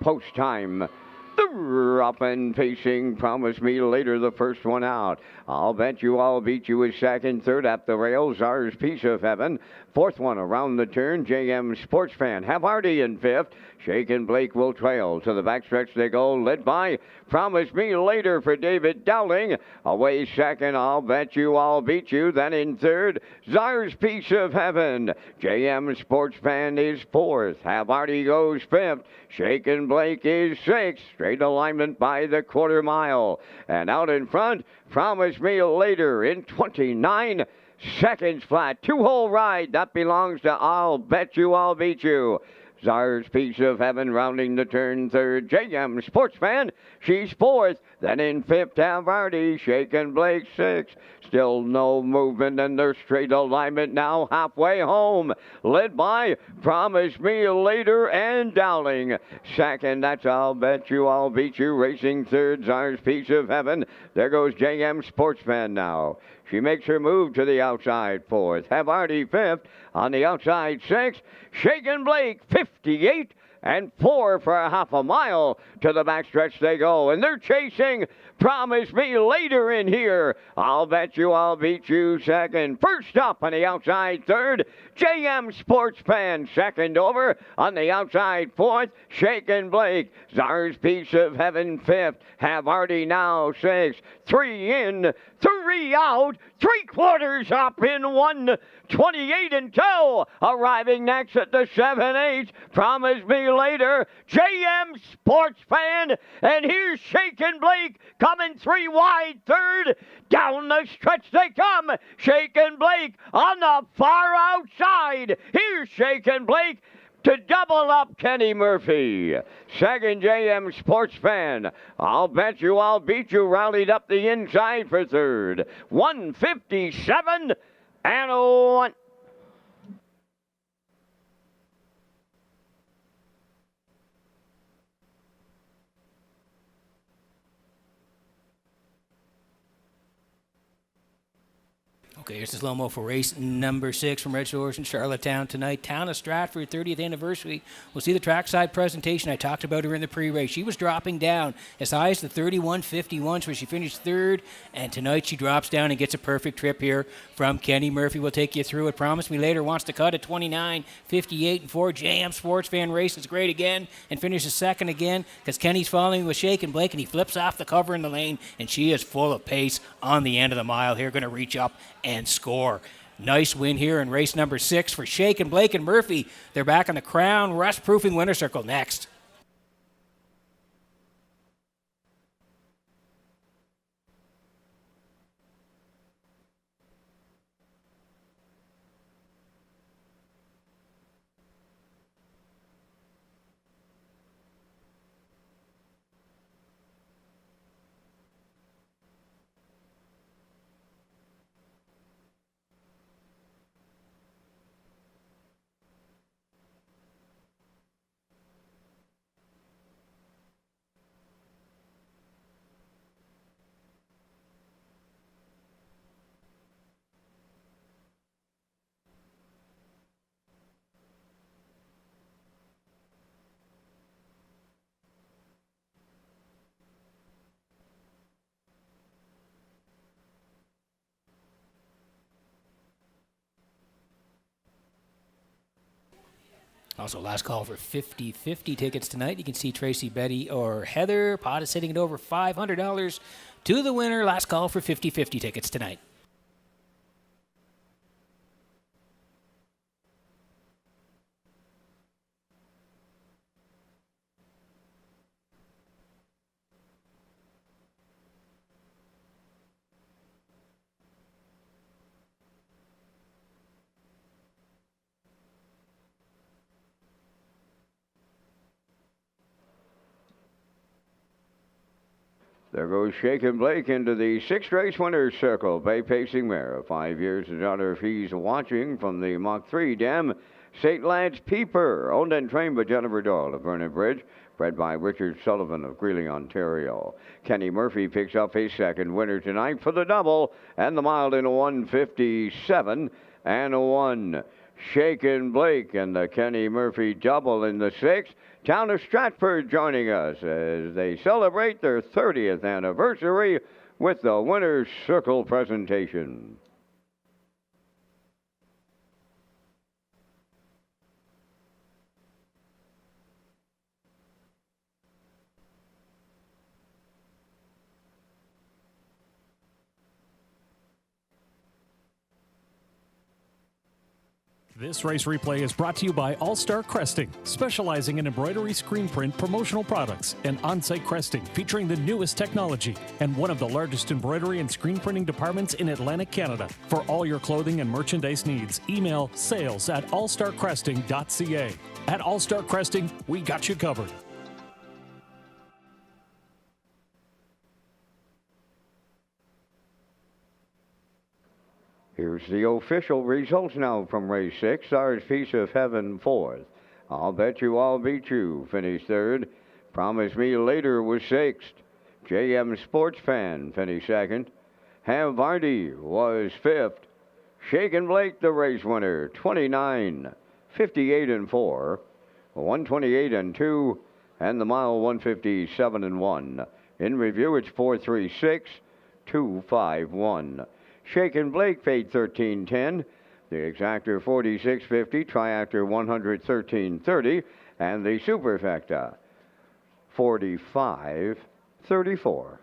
post time. The up and pacing, promise me later the first one out. I'll bet you, I'll beat you is second, third at the rails, Czar's Piece of Heaven. Fourth one around the turn, JM Sports Fan. Have Hardy in fifth. Shake and Blake will trail. To the backstretch they go, led by Promise Me Later for David Dowling. Away second, I'll bet you, I'll beat you. Then in third, Czar's Piece of Heaven. JM Sports Fan is fourth. Have Hardy goes fifth. Shake and Blake is sixth. Straight alignment by the quarter mile. And out in front, Promise Me Later in 29 seconds flat. 2-hole ride. That belongs to I'll Bet You, I'll Beat You. Czar's Piece of Heaven rounding the turn third. JM Sports Fan, she's fourth. Then in fifth, Havarti, Shake and Blake sixth. Still no movement in their straight alignment now halfway home. Led by Promise Me Later and Dowling. Second, that's I'll Bet You, I'll Beat You. Racing third, Czar's Piece of Heaven. There goes JM Sports Fan now. She makes her move to the outside fourth. Havarti fifth. On the outside sixth. Shake and Blake 58 and 4 for a half a mile. To the backstretch they go. And they're chasing Promise Me Later in here. I'll Bet You, I'll Beat You second. First up on the outside third. JM Sports Fan second over. On the outside fourth. Shake and Blake. Czar's Piece of Heaven fifth. Havarti now sixth. 3 in, 3 out. 3/4 up in 1:28 and 2. Arriving next at the 7/8. Promise Me Later. JM Sports Fan. And here's Shake and Blake coming 3 wide third. Down the stretch they come. Shake and Blake on the far outside. Here's Shake and Blake to double up Kenny Murphy. Second, JM Sports Fan. I'll Bet You, I'll Beat You. Rallied up the inside for third. 157 and 1. Okay, here's the slow-mo for race number 6 from Red Shores in Charlottetown tonight. Town of Stratford, 30th anniversary. We'll see the trackside presentation. I talked about her in the pre-race. She was dropping down as high as the 31.51s where she finished third. And tonight she drops down and gets a perfect trip here from Kenny Murphy. We'll take you through it. Promise Me Later wants to cut at 29.58 and 4. JM Sports Fan races great again and finishes second again because Kenny's following with Shake and Blake and he flips off the cover in the lane and she is full of pace on the end of the mile here. Going to reach up and score. Nice win here in race number 6 for Shake and Blake and Murphy. They're back on the Crown Rust-Proofing Winner Circle next. Also, last call for 50-50 tickets tonight. You can see Tracy, Betty, or Heather. Pot is sitting at over $500 to the winner. Last call for 50-50 tickets tonight. There goes Shakin' Blake into the sixth race winner's circle. Bay Pacing Mare, 5 years to daughter if he's watching from the Mach 3 dam. St. Lance Peeper, owned and trained by Jennifer Doyle of Vernon Bridge, bred by Richard Sullivan of Greeley, Ontario. Kenny Murphy picks up his second winner tonight for the double, and the mile in 1:57 and a 1. Shakin' Blake and the Kenny Murphy double in the sixth. Town of Stratford joining us as they celebrate their 30th anniversary with the Winner's Circle presentation. This race replay is brought to you by All Star Cresting, specializing in embroidery, screen print, promotional products, and on-site cresting featuring the newest technology, and one of the largest embroidery and screen printing departments in Atlantic Canada. For all your clothing and merchandise needs, email sales@allstarcresting.ca. At All Star Cresting, we got you covered. Here's the official results now from race 6. Stars Piece of Heaven, 4th. I'll Bet You I'll Beat You finished 3rd. Promise Me Later was 6th. JM Sports Fan finished 2nd. Ham Vardy was 5th. Shakin' Blake, the race winner, 29, 58 and 4, 128 and 2, and the mile 157 and 1. In review, it's 436, 251. Shakin' Blake paid 13.10. The exactor 46.50, triactor 113.30, and the superfecta 45.34.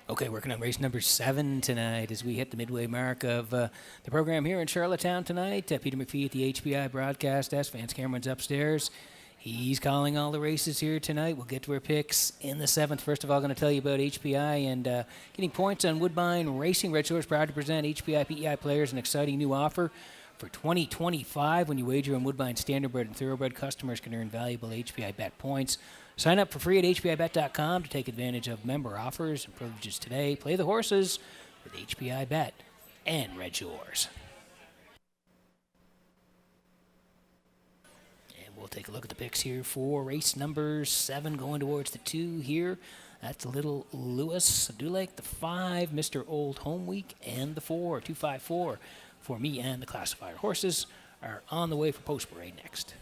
Okay, working on race number 7 tonight as we hit the midway mark of the program here in Charlottetown tonight. Peter McPhee at the HPI broadcast desk. Vance Cameron's upstairs. He's calling all the races here tonight. We'll get to our picks in the 7th. First of all, going to tell you about HPI and getting points on Woodbine Racing. Red Shores proud to present HPI PEI players an exciting new offer. For 2025, when you wager on Woodbine Standardbred and Thoroughbred, customers can earn valuable HPI Bet points. Sign up for free at HPIBet.com to take advantage of member offers and privileges today. Play the horses with HPI Bet and Red Shores. And we'll take a look at the picks here for race number 7 going towards the 2 here. That's Little Lewis. I do like the 5, Mr. Old Home Week, and the 4, 254. For me and the classifier horses are on the way for post parade next.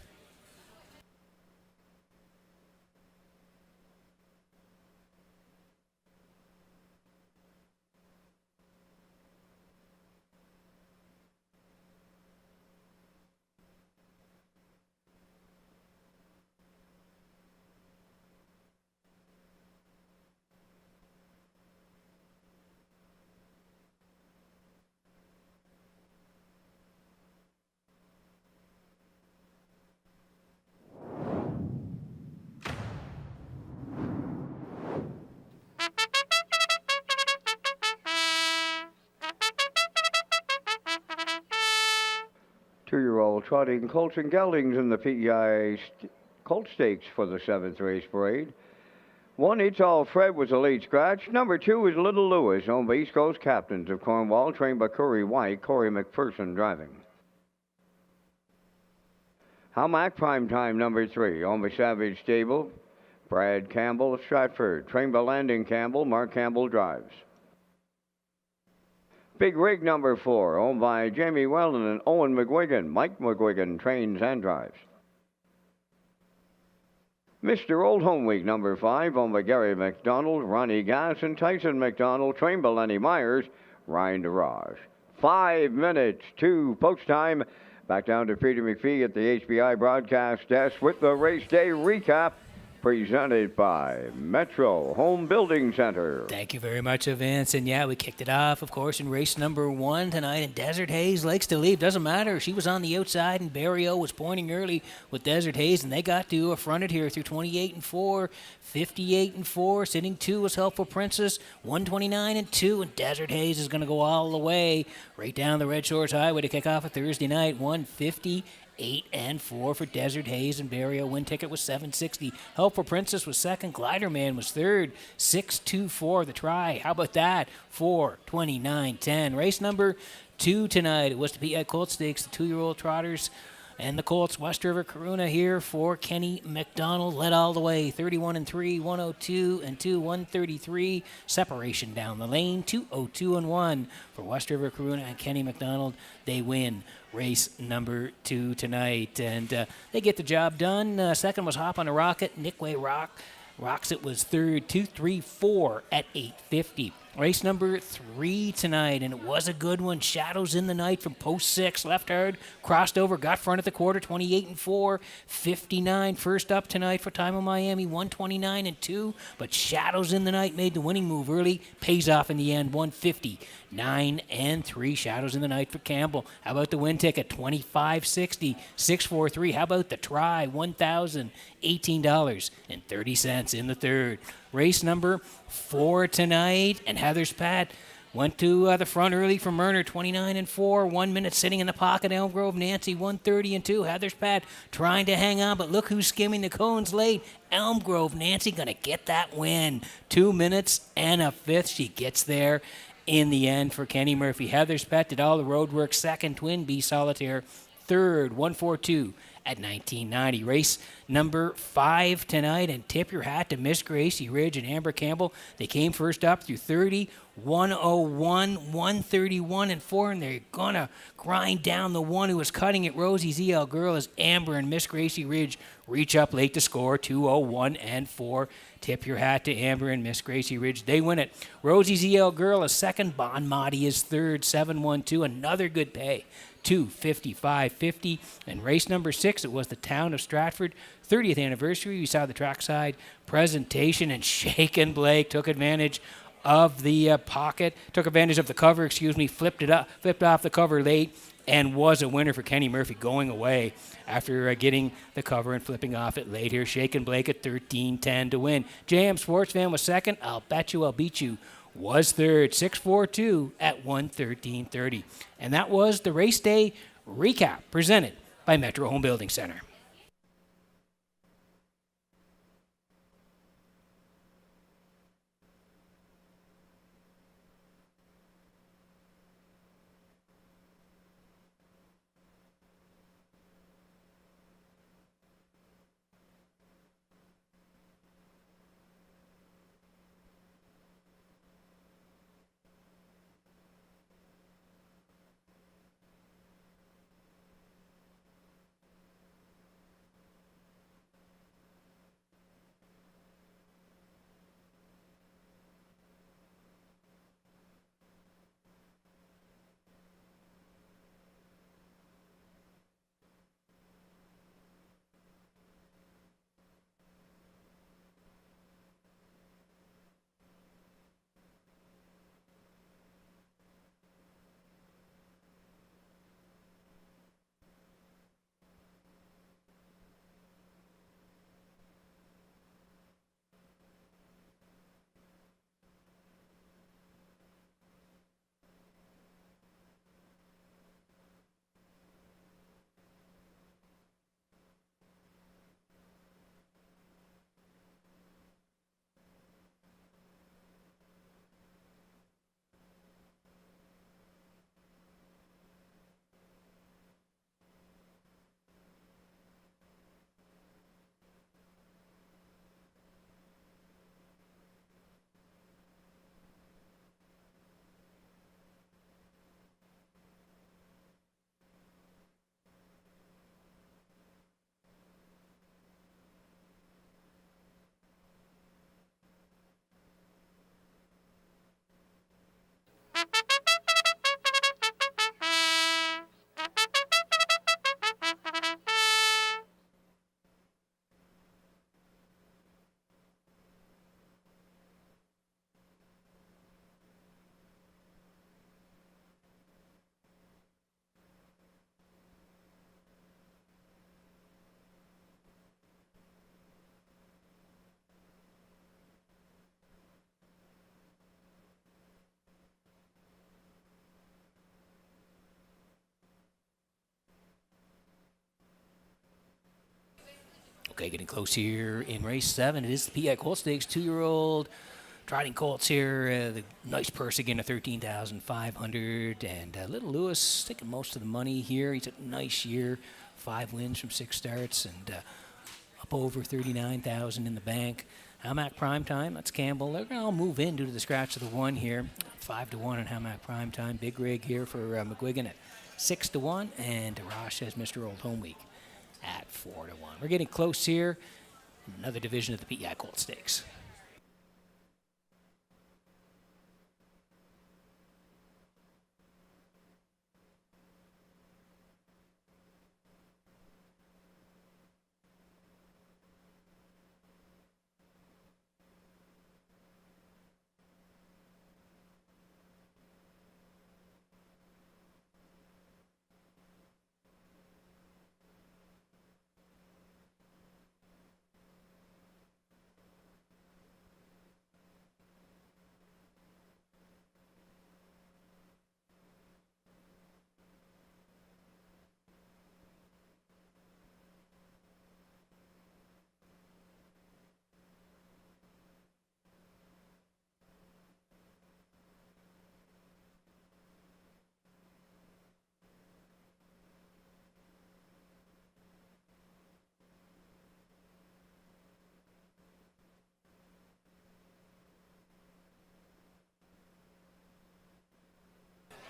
Trail trotting colts and geldings in the PEI Colt Stakes for the 7th race parade. 1, It's All Fred was a late scratch. Number 2 is Little Lewis, owned by East Coast Captains of Cornwall, trained by Curry White, Corey McPherson driving. Howmack Primetime number 3, owned by Savage Stable, Brad Campbell of Stratford, trained by Landon Campbell, Mark Campbell drives. Big Rig number 4, owned by Jamie Weldon and Owen McGuigan, Mike McGuigan trains and drives. Mr. Old Home Week number 5, owned by Gary McDonald, Ronnie Gass, and Tyson McDonald, trained by Lenny Myers, Ryan DeRage. 5 minutes to post time. Back down to Peter McPhee at the HBI broadcast desk with the race day recap presented by Metro Home Building Center. Thank you very much, Vince. And yeah, we kicked it off, of course, in race number 1 tonight. And Desert Haze likes to leave. Doesn't matter. She was on the outside, and Barrio was pointing early with Desert Haze, and they got to a fronted here through 28 and 4, 58 and 4. Sitting 2 was Helpful Princess, 129 and 2, and Desert Haze is going to go all the way right down the Red Shores Highway to kick off a Thursday night, 150. 8 and 4 for Desert Haze, and Barrio win ticket was $760. Helpful Princess was second. Glider Man was third. 6-2-4 the try. How about that? 4-29-10. Race number 2 tonight. It was the PI Colt Stakes, the 2-year-old trotters. And the Colts, West River Corona here for Kenny McDonald. Led all the way, 31 and 3, 102 and 2, 133. Separation down the lane, 202 and 1 for West River Corona and Kenny McDonald. They win race number 2 tonight, and they get the job done. Second was Hop on a Rocket. Nickway Rocks it was third, 2-3-4 at 850. Race number 3 tonight, and it was a good one. Shadows in the Night from post 6, left hard, crossed over, got front at the quarter, 28 and 4, 59. First up tonight for Time of Miami, 129 and 2. But Shadows in the Night made the winning move early, pays off in the end, 150. 9 and 3. Shadows in the Night for Campbell. How about the win ticket? $25.60. 643. How about the try? $1,018.30 in the third. Race number 4 tonight, and Heather's Pat went to the front early for Murner, 29 and 4. 1 minute sitting in the pocket. Elm Grove Nancy, 130 and 2. Heather's Pat trying to hang on, but look who's skimming the cones late. Elm Grove Nancy going to get that win. 2 minutes and a fifth. She gets there in the end for Kenny Murphy. Heather's Pet did all the road work. Second, Twin Bee Solitaire. Third, 142 at 1990. Race number 5 tonight, and tip your hat to Miss Gracie Ridge and Amber Campbell. They came first up through 30, 101, 131 and 4, and they're gonna grind down the one who was cutting it. Rosie's EL Girl as Amber and Miss Gracie Ridge reach up late to score, 201 and 4. Tip your hat to Amber and Miss Gracie Ridge. They win it. Rosie's EL Girl is second. Bon Madi is third, 712. Another good pay, 255.50. And race number 6, it was the Town of Stratford 30th anniversary. We saw the trackside presentation, and Shaken Blake took advantage of the pocket, took advantage of the cover, flipped off the cover late, and was a winner for Kenny Murphy going away after getting the cover and flipping off it late here. Shaken Blake at 13.10 to win. JM Sportsfan was second. I'll Bet You I'll Beat You was third, 642 at 113.30. And that was the race day recap presented by Metro Home Building Center. Okay, getting close here in race 7. It is the PI Colt Stakes, 2-year-old trotting colts here. The nice purse again, of $13,500. And Little Lewis taking most of the money here. He's had a nice year, 5 wins from 6 starts, and up over $39,000 in the bank. Hamac Primetime, that's Campbell. They're going to all move in due to the scratch of the 1 here. 5-1 on Hamac Primetime. Big rig here for McGuigan at 6-1, and Roche has Mr. Old Home Week at 4-1. We're getting close here. Another division of the PEI Colt Stakes.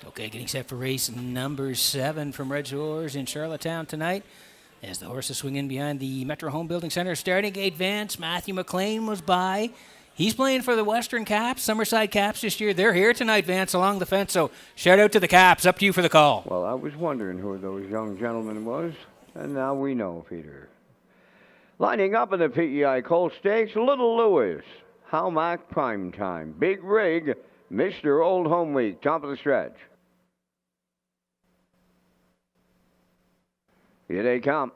Okay, getting set for race number 7 from Redshores in Charlottetown tonight. As the horses swing in behind the Metro Home Building Center, starting gate Vance, Matthew McLean was by. He's playing for the Western Caps, Summerside Caps this year. They're here tonight, Vance, along the fence, so shout out to the Caps. Up to you for the call. Well, I was wondering who those young gentlemen was, and now we know, Peter. Lining up in the PEI Colt Stakes, Little Lewis, Hamac Primetime, Big Rig, Mr. Old Home Week, top of the stretch. Here they come.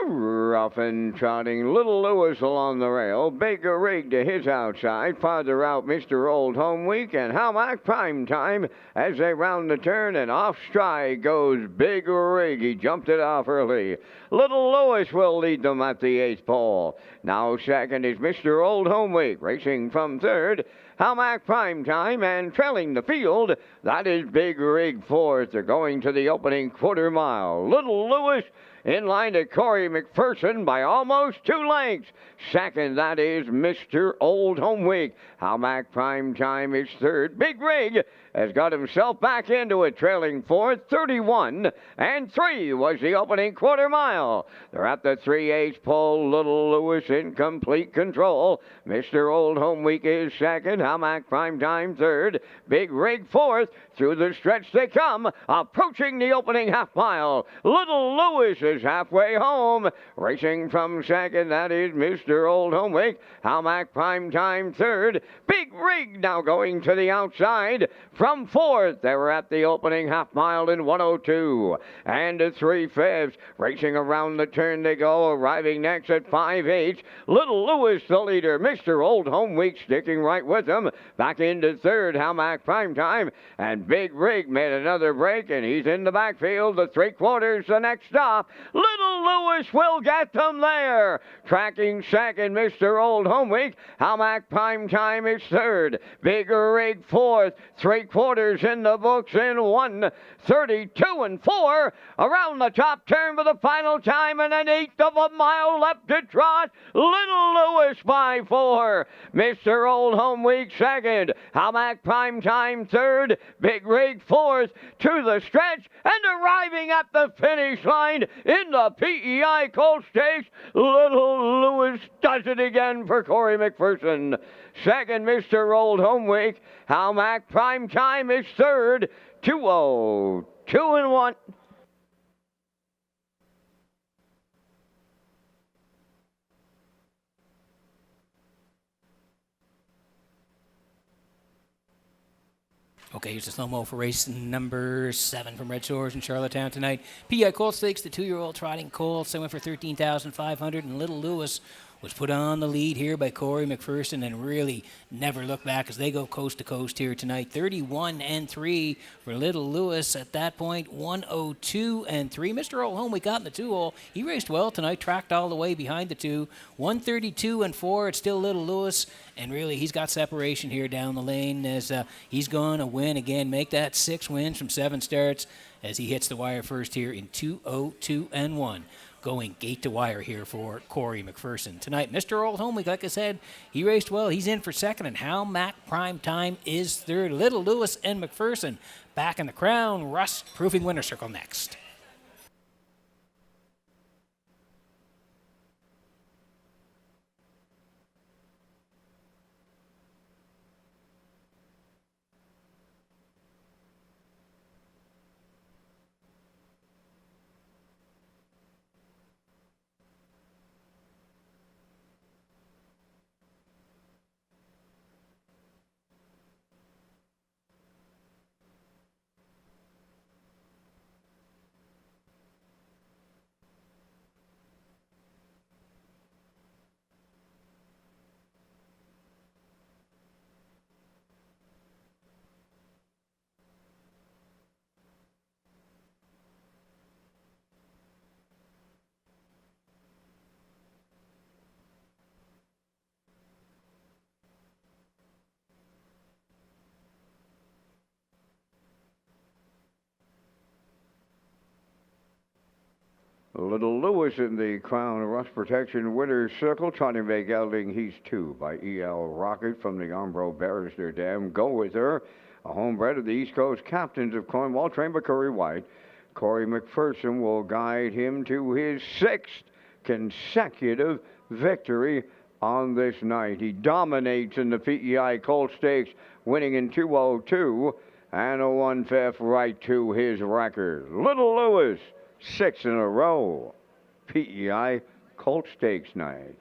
Rough and trotting Little Lewis along the rail. Baker Rig to his outside. Farther out, Mr. Old Home Week and Hamac Primetime as they round the turn, and off stride goes Big Rig. He jumped it off early. Little Lewis will lead them at the 8th pole. Now second is Mr. Old Home Week, racing from third. Hamac Primetime, and trailing the field, that is Big Rig fourth. They're going to the opening quarter mile. Little Lewis in line to Corey McPherson by almost 2 lengths. Second, that is Mr. Old Home Week. Hamac Primetime is third. Big Rig has got himself back into it, trailing fourth. 31 and 3 was the opening quarter mile. They're at the 3/8 pole. Little Lewis in complete control. Mr. Old Home Week is second. Hamac Primetime third. Big Rig fourth. Through the stretch they come, approaching the opening half mile. Little Lewis is halfway home. Racing from second, that is Mr. Old Home Week. Hamac Primetime third. Big Rig now going to the outside. From fourth, they were at the opening half mile in 1:02 and 3/5. Racing around the turn they go, arriving next at 5/8. Little Lewis the leader. Mr. Old Home Week sticking right with him. Back into third, Hamac Primetime, and Big Rig made another break, and he's in the backfield. The 3/4, the next stop. Little Lewis will get them there. Tracking second, Mr. Old Home Week. Hamac Primetime is third. Big Rig fourth. 3/4 in the books in 1:32 and 4. Around the top turn for the final time, and 1/8 of a mile left to trot. Little Lewis by 4. Mr. Old Home Week second. Hamac Primetime third. Big Rig fourth to the stretch, and arriving at the finish line in the PEI Colt Stakes. Little Lewis does it again for Corey McPherson. Second, Mr. Old Home Week. Hamac Primetime is third. 2:02 and 1. Okay, here's the slow-mo for race number 7 from Redshores in Charlottetown tonight. PEI Colt Stakes, the 2-year-old trotting colts. They went for $13,500, and Little Lewis was put on the lead here by Corey McPherson and really never looked back as they go coast to coast here tonight. 31-3 for Little Lewis at that point. 102-3. Mr. Old Home we got in the 2-hole. He raced well tonight, tracked all the way behind the 2. 132-4. It's still Little Lewis, and really he's got separation here down the lane as he's going to win again, make that 6 wins from 7 starts as he hits the wire first here in 2:02-1. Going gate to wire here for Corey McPherson. Tonight, Mr. Old Home, like I said, he raced well. He's in for second, and Hal Mack Prime Time is third. Little Lewis and McPherson back in the Crown Rust Proofing Winner Circle next. Little Lewis in the Crown Rust Protection Winner's Circle, trying to make Elding He's 2 by E.L. Rocket from the Umbro Barrister Dam. Go With Her, a homebred of the East Coast Captains of Cornwall, trained by Curry White. Corey McPherson will guide him to his 6th consecutive victory on this night. He dominates in the PEI Colt Stakes, winning in 2:02 and a 1/5 right to his record. Little Lewis, 6 in a row. PEI Colt Stakes night.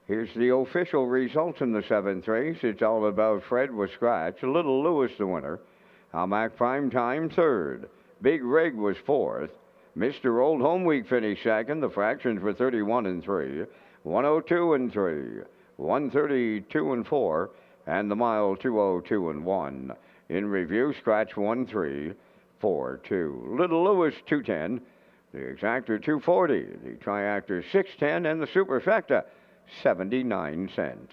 Here's the official results in the 7th race. It's all about Fred with Scratch. Little Lewis the winner. Almac Prime Time 3rd. Big Rig was 4th. Mr. Old Home Week finished 2nd. The fractions were 31-3, 102-3, 132-4, and the mile 2:02-1. In review, Scratch 1-3, 4-2. Little Lewis 210. The Exactor 240. The Triactor 610, and the Superfecta 79 cents.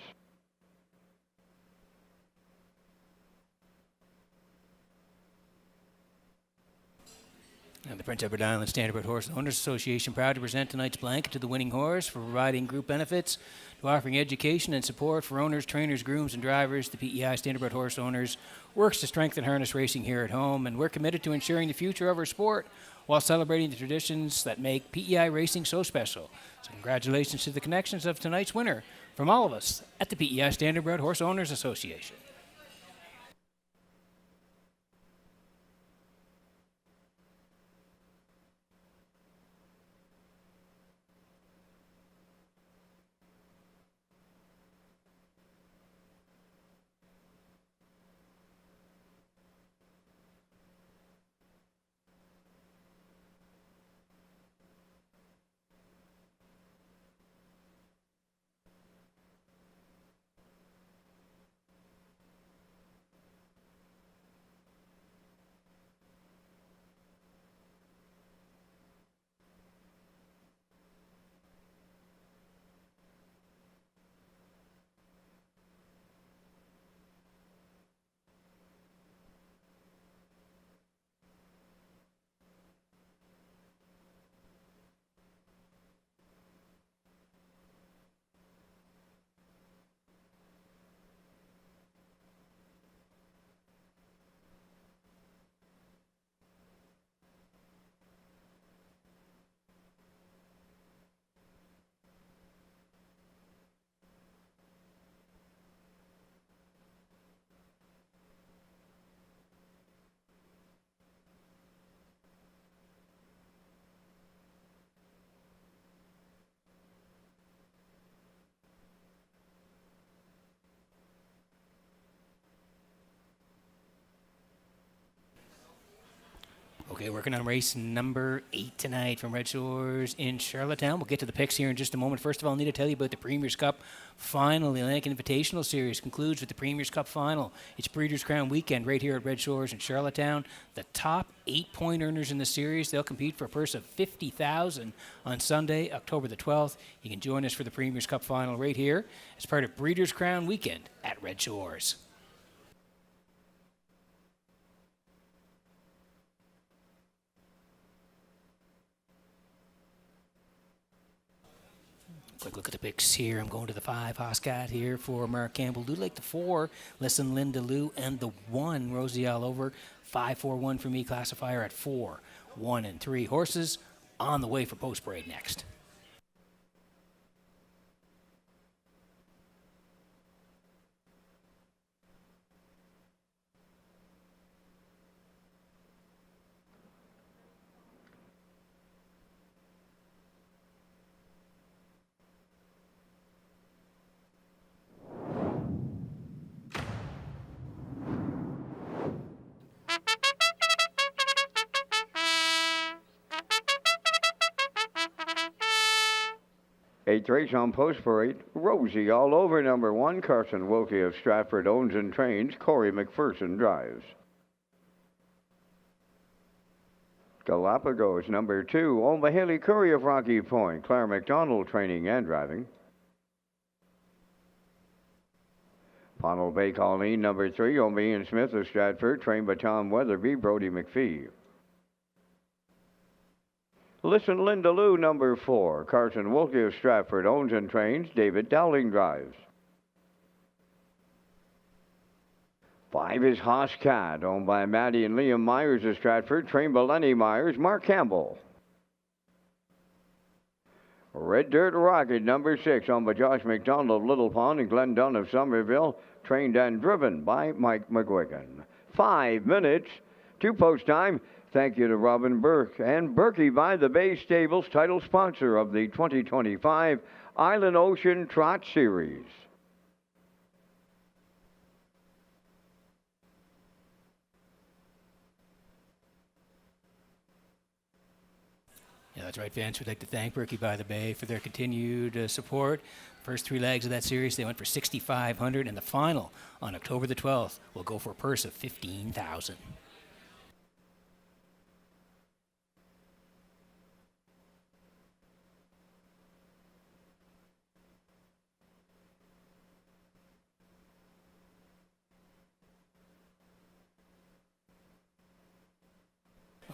And the Prince Edward Island Standardbred Horse Owners Association proud to present tonight's blanket to the winning horse for providing group benefits, to offering education and support for owners, trainers, grooms, and drivers. The PEI Standardbred Horse Owners works to strengthen harness racing here at home, and we're committed to ensuring the future of our sport while celebrating the traditions that make PEI racing so special. So congratulations to the connections of tonight's winner from all of us at the PEI Standardbred Horse Owners Association. Okay, working on race number 8 tonight from Red Shores in Charlottetown. We'll get to the picks here in just a moment. First of all, I need to tell you about the Premier's Cup Final. The Atlantic Invitational Series concludes with the Premier's Cup Final. It's Breeders' Crown weekend right here at Red Shores in Charlottetown. The top 8-point earners in the series, they'll compete for a purse of $50,000 on Sunday, October the 12th. You can join us for the Premier's Cup Final right here as part of Breeders' Crown weekend at Red Shores. Quick look at the picks here. I'm going to the 5 Hoscat here for Mark Campbell. Do like the 4, Listen Linda Lou, and the 1, Rosie All Over. 5-4-1 for me, classifier at 4, 1, and 3 horses on the way for post parade next. Eighth race on post parade. Rosie All Over, number 1. Carson Wilkie of Stratford owns and trains. Corey McPherson drives. Galapagos, number 2. Owned by Haley Curry of Rocky Point. Claire McDonald training and driving. Pownell Bay Colleen, number 3. Owned by Ian Smith of Stratford. Trained by Tom Weatherby, Brody McPhee. Listen Linda Lou, number 4. Carson Wilkie of Stratford owns and trains. David Dowling drives. 5 is Haas Cat, owned by Maddie and Liam Myers of Stratford, trained by Lenny Myers, Mark Campbell. Red Dirt Rocket, number 6, owned by Josh McDonald of Little Pond and Glenn Dunn of Somerville, trained and driven by Mike McGuigan. 5 minutes to post time. Thank you to Robin Burke and Berkey by the Bay Stables, title sponsor of the 2025 Island Ocean Trot Series. Yeah, that's right, fans. We'd like to thank Berkey by the Bay for their continued support. First 3 legs of that series, they went for $6,500, and the final on October the 12th will go for a purse of $15,000.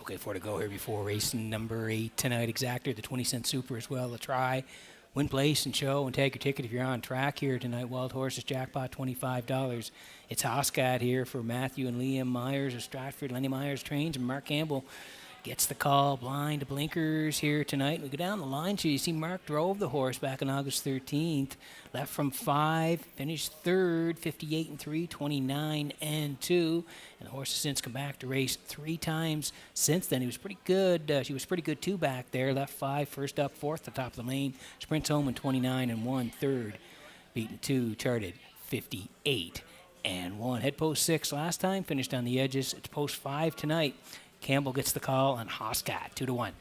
Okay, 4 to go here before race number 8 tonight. Exactor, the 20-cent super as well. A try. Win, place, and show, and tag your ticket if you're on track here tonight. Wild Horses jackpot, $25. It's Hoscat here for Matthew and Liam Myers of Stratford. Lenny Myers trains, and Mark Campbell gets the call. Blind blinkers here tonight. We go down the line, so you see Mark drove the horse back on August 13th. Left from 5, finished 3rd, 58-3, 29-2. And the horse has since come back to race 3 times since then. He was pretty good. She was pretty good too back there. Left 5, first up, 4th, the top of the lane. Sprints home in 29-1, 3rd. Beaten 2, charted 58-1. Head post 6 last time, finished on the edges. It's post 5 tonight. Campbell gets the call on Hoscat, 2-1.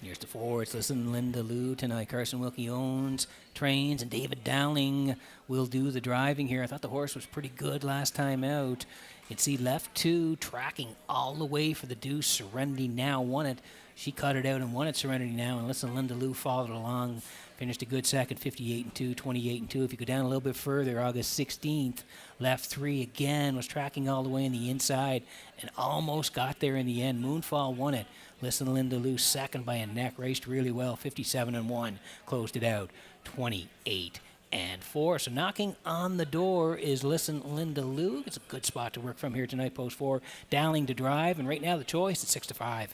Here's the 4. It's Listen Linda Lou tonight. Carson Wilkie owns, trains, and David Dowling will do the driving here. I thought the horse was pretty good last time out. You can see left 2, tracking all the way for the deuce. Serenity Now won it. She cut it out and won it, Serenity Now. And Listen Linda Lou followed along, finished a good second, 58-2, 28-2. If you go down a little bit further, August 16th, left 3 again, was tracking all the way in the inside and almost got there in the end. Moonfall won it. Listen Linda Lou second by a neck, raced really well, 57-1, closed it out, 28-4. So knocking on the door is Listen Linda Lou. It's a good spot to work from here tonight, post 4. Dowling to drive, and right now the choice is 6-5.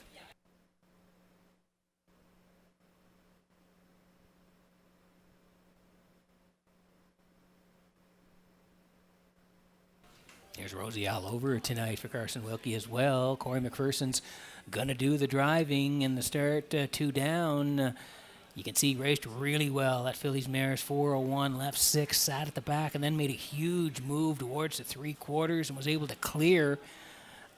Here's Rosie all over tonight for Carson Wilkie as well. Corey McPherson's going to do the driving in the start, 2 down. You can see raced really well. That Phillies mare's 401, left 6, sat at the back, and then made a huge move towards the 3/4 and was able to clear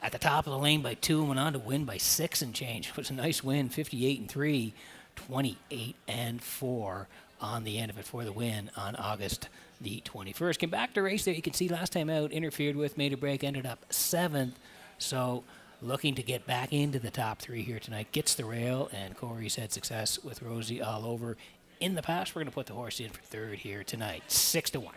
at the top of the lane by 2 and went on to win by 6 and change. It was a nice win, 58-3, 28-4 on the end of it for the win on August the 21st. Came back to race there. You can see last time out, interfered with, made a break, ended up 7th. So looking to get back into the top 3 here tonight. Gets the rail, and Corey's had success with Rosie all over. In the past, we're going to put the horse in for 3rd here tonight, 6-1.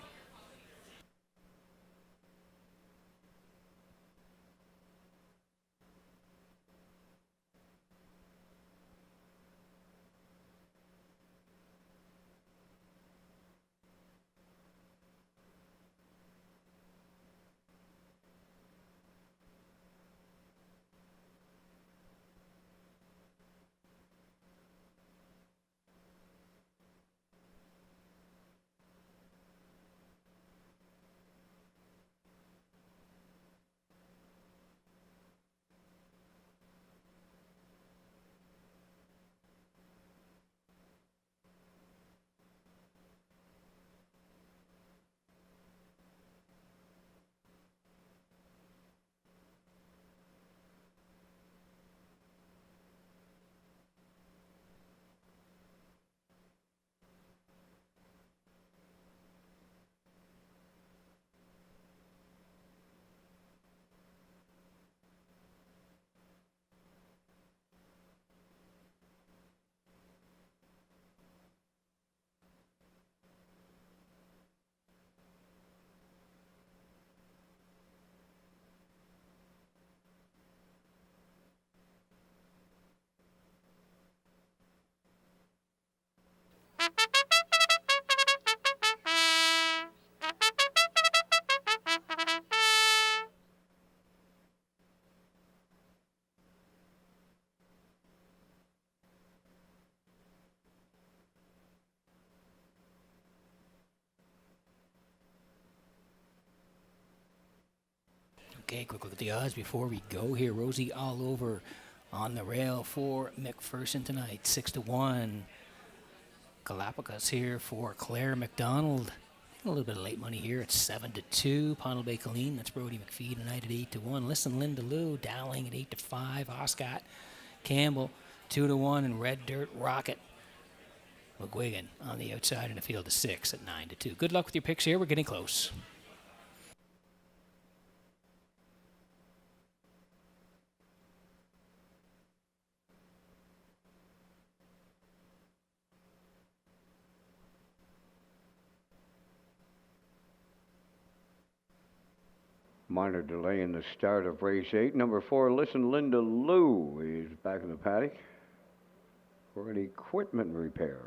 Okay, quick look at the odds before we go here. Rosie all over on the rail for McPherson tonight, 6-1. Galapagos here for Claire McDonald. A little bit of late money here at 7-2. Pondle Bay Colleen, that's Brody McPhee tonight at 8-1. Listen, Linda Lou, Dowling at 8-5. Oscott Campbell, 2-1. And Red Dirt Rocket McGuigan on the outside in a field of 6 at 9-2. Good luck with your picks here. We're getting close. Minor delay in the start of race 8. Number 4, Listen Linda Lou is back in the paddock for an equipment repair.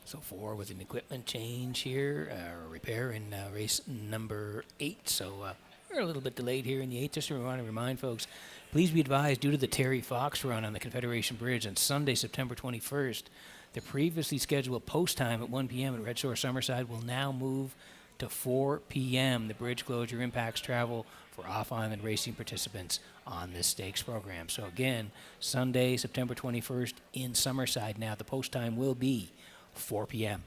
So 4 with an equipment change here, repair in race number 8. So we're a little bit delayed here in the 8th. Just to remind folks, please be advised, due to the Terry Fox run on the Confederation Bridge on Sunday, September 21st, the previously scheduled post time at 1 p.m. at Red Shore Summerside will now move to 4 p.m. The bridge closure impacts travel for off-island racing participants on this stakes program. So again, Sunday, September 21st in Summerside. Now the post time will be 4 p.m.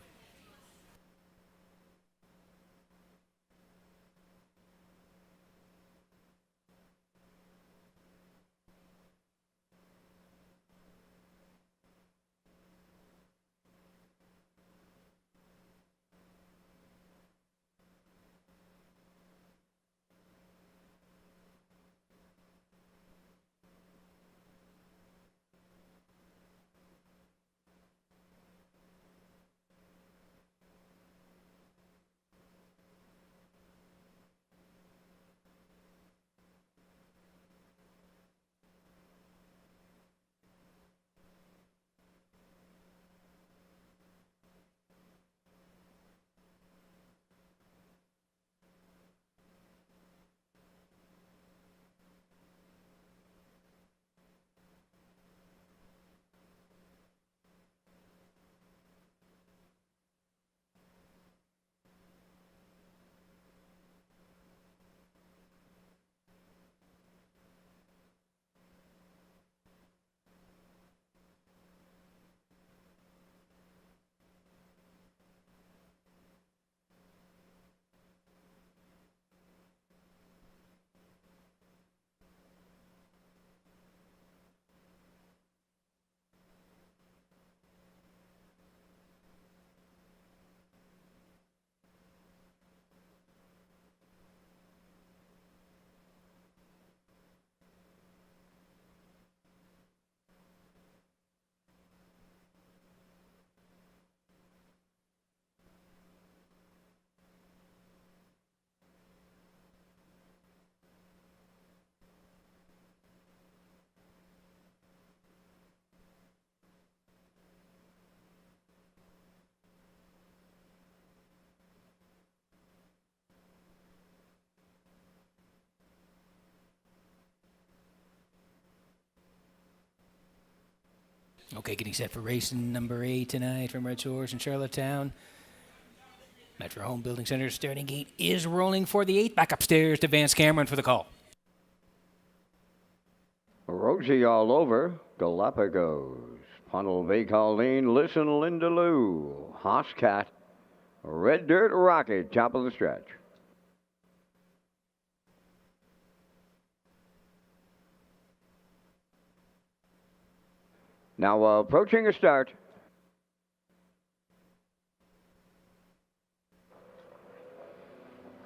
Okay, getting set for racing number 8 tonight from Red Shores in Charlottetown. Metro Home Building Center starting gate is rolling for the 8th. Back upstairs to Vance Cameron for the call. Rosie all over, Galapagos. Punnel Bay Colleen, Listen Linda Lou. Hoscat, Red Dirt Rocket, top of the stretch. Now approaching a start.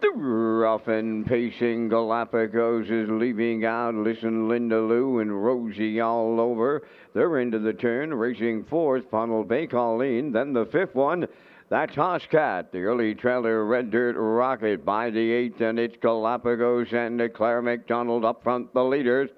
The rough and pacing Galapagos is leaving out. Listen, Linda Lou and Rosie all over. They're into the turn, racing fourth. Punnel Bay Colleen. Then the fifth one. That's Hoscat, the early trailer Red Dirt Rocket by the 8th, and it's Galapagos and Claire McDonald up front, the leaders.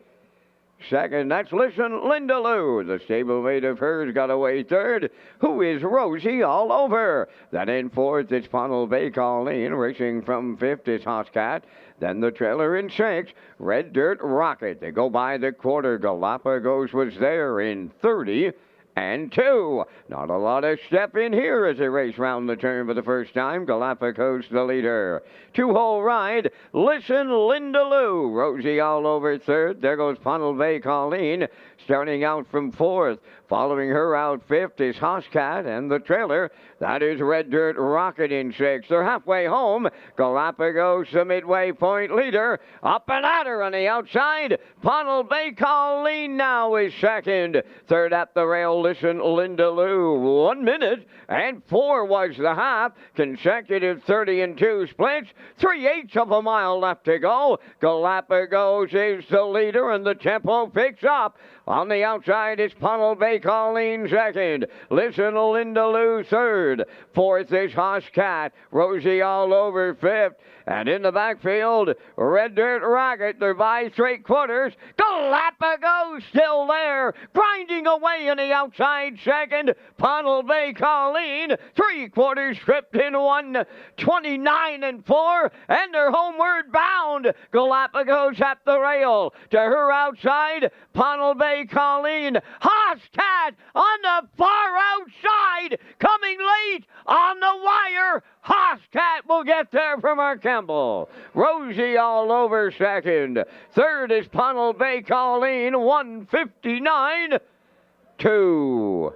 Second, that's Listen, Linda Lou. The stablemate of hers got away third, who is Rosie all over. Then in fourth, it's Punnel Bay Colleen. Racing from fifth is Hoscat. Then the trailer in sixth, Red Dirt Rocket. They go by the quarter. Galapagos was there in 30. And 2. Not a lot of step in here as they race round the turn for the first time. Galapagos the leader. 2-hole ride. Listen, Linda Lou. Rosie all over third. There goes Punnel Bay Colleen. Starting out from fourth. Following her out fifth is Hoscat. And the trailer, that is Red Dirt Rocket in sixth. They're halfway home. Galapagos, the midway point leader. Up and at her on the outside. Punnel Bay Colleen now is second. Third at the rail. Listen, Linda Lou. 1 minute and 4 was the half. Consecutive 30 and 2 splits. 3/8 of a mile left to go. Galapagos is the leader and the tempo picks up. On the outside is Punnel Bay Colleen second. Listen, Linda Lou third. Fourth is Hoscat. Rosie all over fifth. And in the backfield, Red Dirt Rocket. They're by straight quarters. Galapagos still there. Grinding away on the outside second. Punnel Bay Colleen. 3/4 stripped in 1:29 and 4. And they're homeward bound. Galapagos at the rail. To her outside, Punnel Bay Colleen. Hoscat on the far outside. Coming late on the wire. Hoscat will get there from Mark Campbell. Rosie all over second. Third is Punnel Bay Colleen, 1:59.2.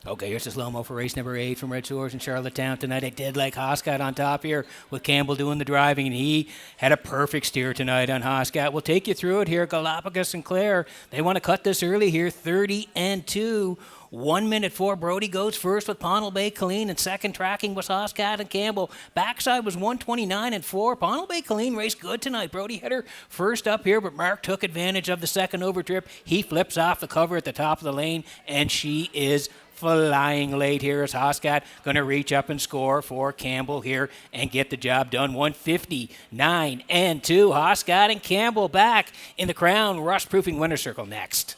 Okay, here's the slow-mo for race number 8 from Red Shores in Charlottetown tonight. I did like Hoscat on top here with Campbell doing the driving, and he had a perfect steer tonight on Hoscat. We'll take you through it here. Galapagos and Claire, they want to cut this early here, 30 and 2. 1 minute 4. Brody goes first with Punnel Bay Colleen, and second tracking was Hoscat and Campbell. Backside was 1:29 and 4. Punnel Bay Colleen raced good tonight. Brody had her first up here, but Mark took advantage of the second overtrip. He flips off the cover at the top of the lane, and she is flying late here as Hoscat going to reach up and score for Campbell here and get the job done. 1:59 and 2. Hoscat and Campbell back in the Crown Rust-Proofing Winner Circle next.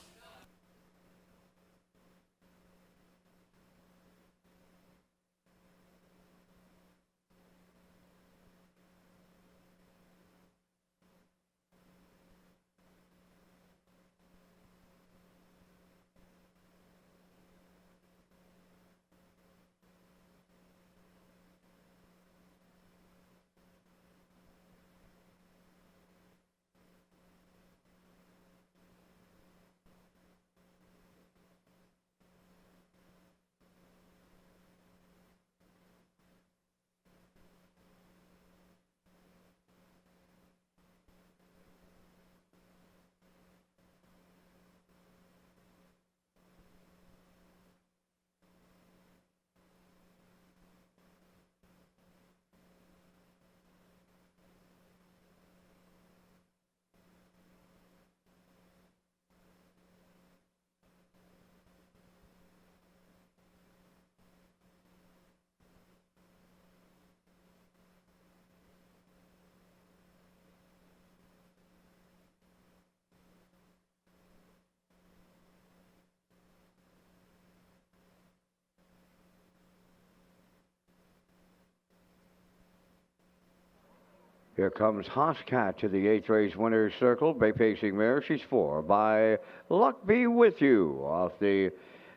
Here comes Hoscat to the 8th race winner's circle. Bay pacing mare. She's 4 by Luck Be With You off the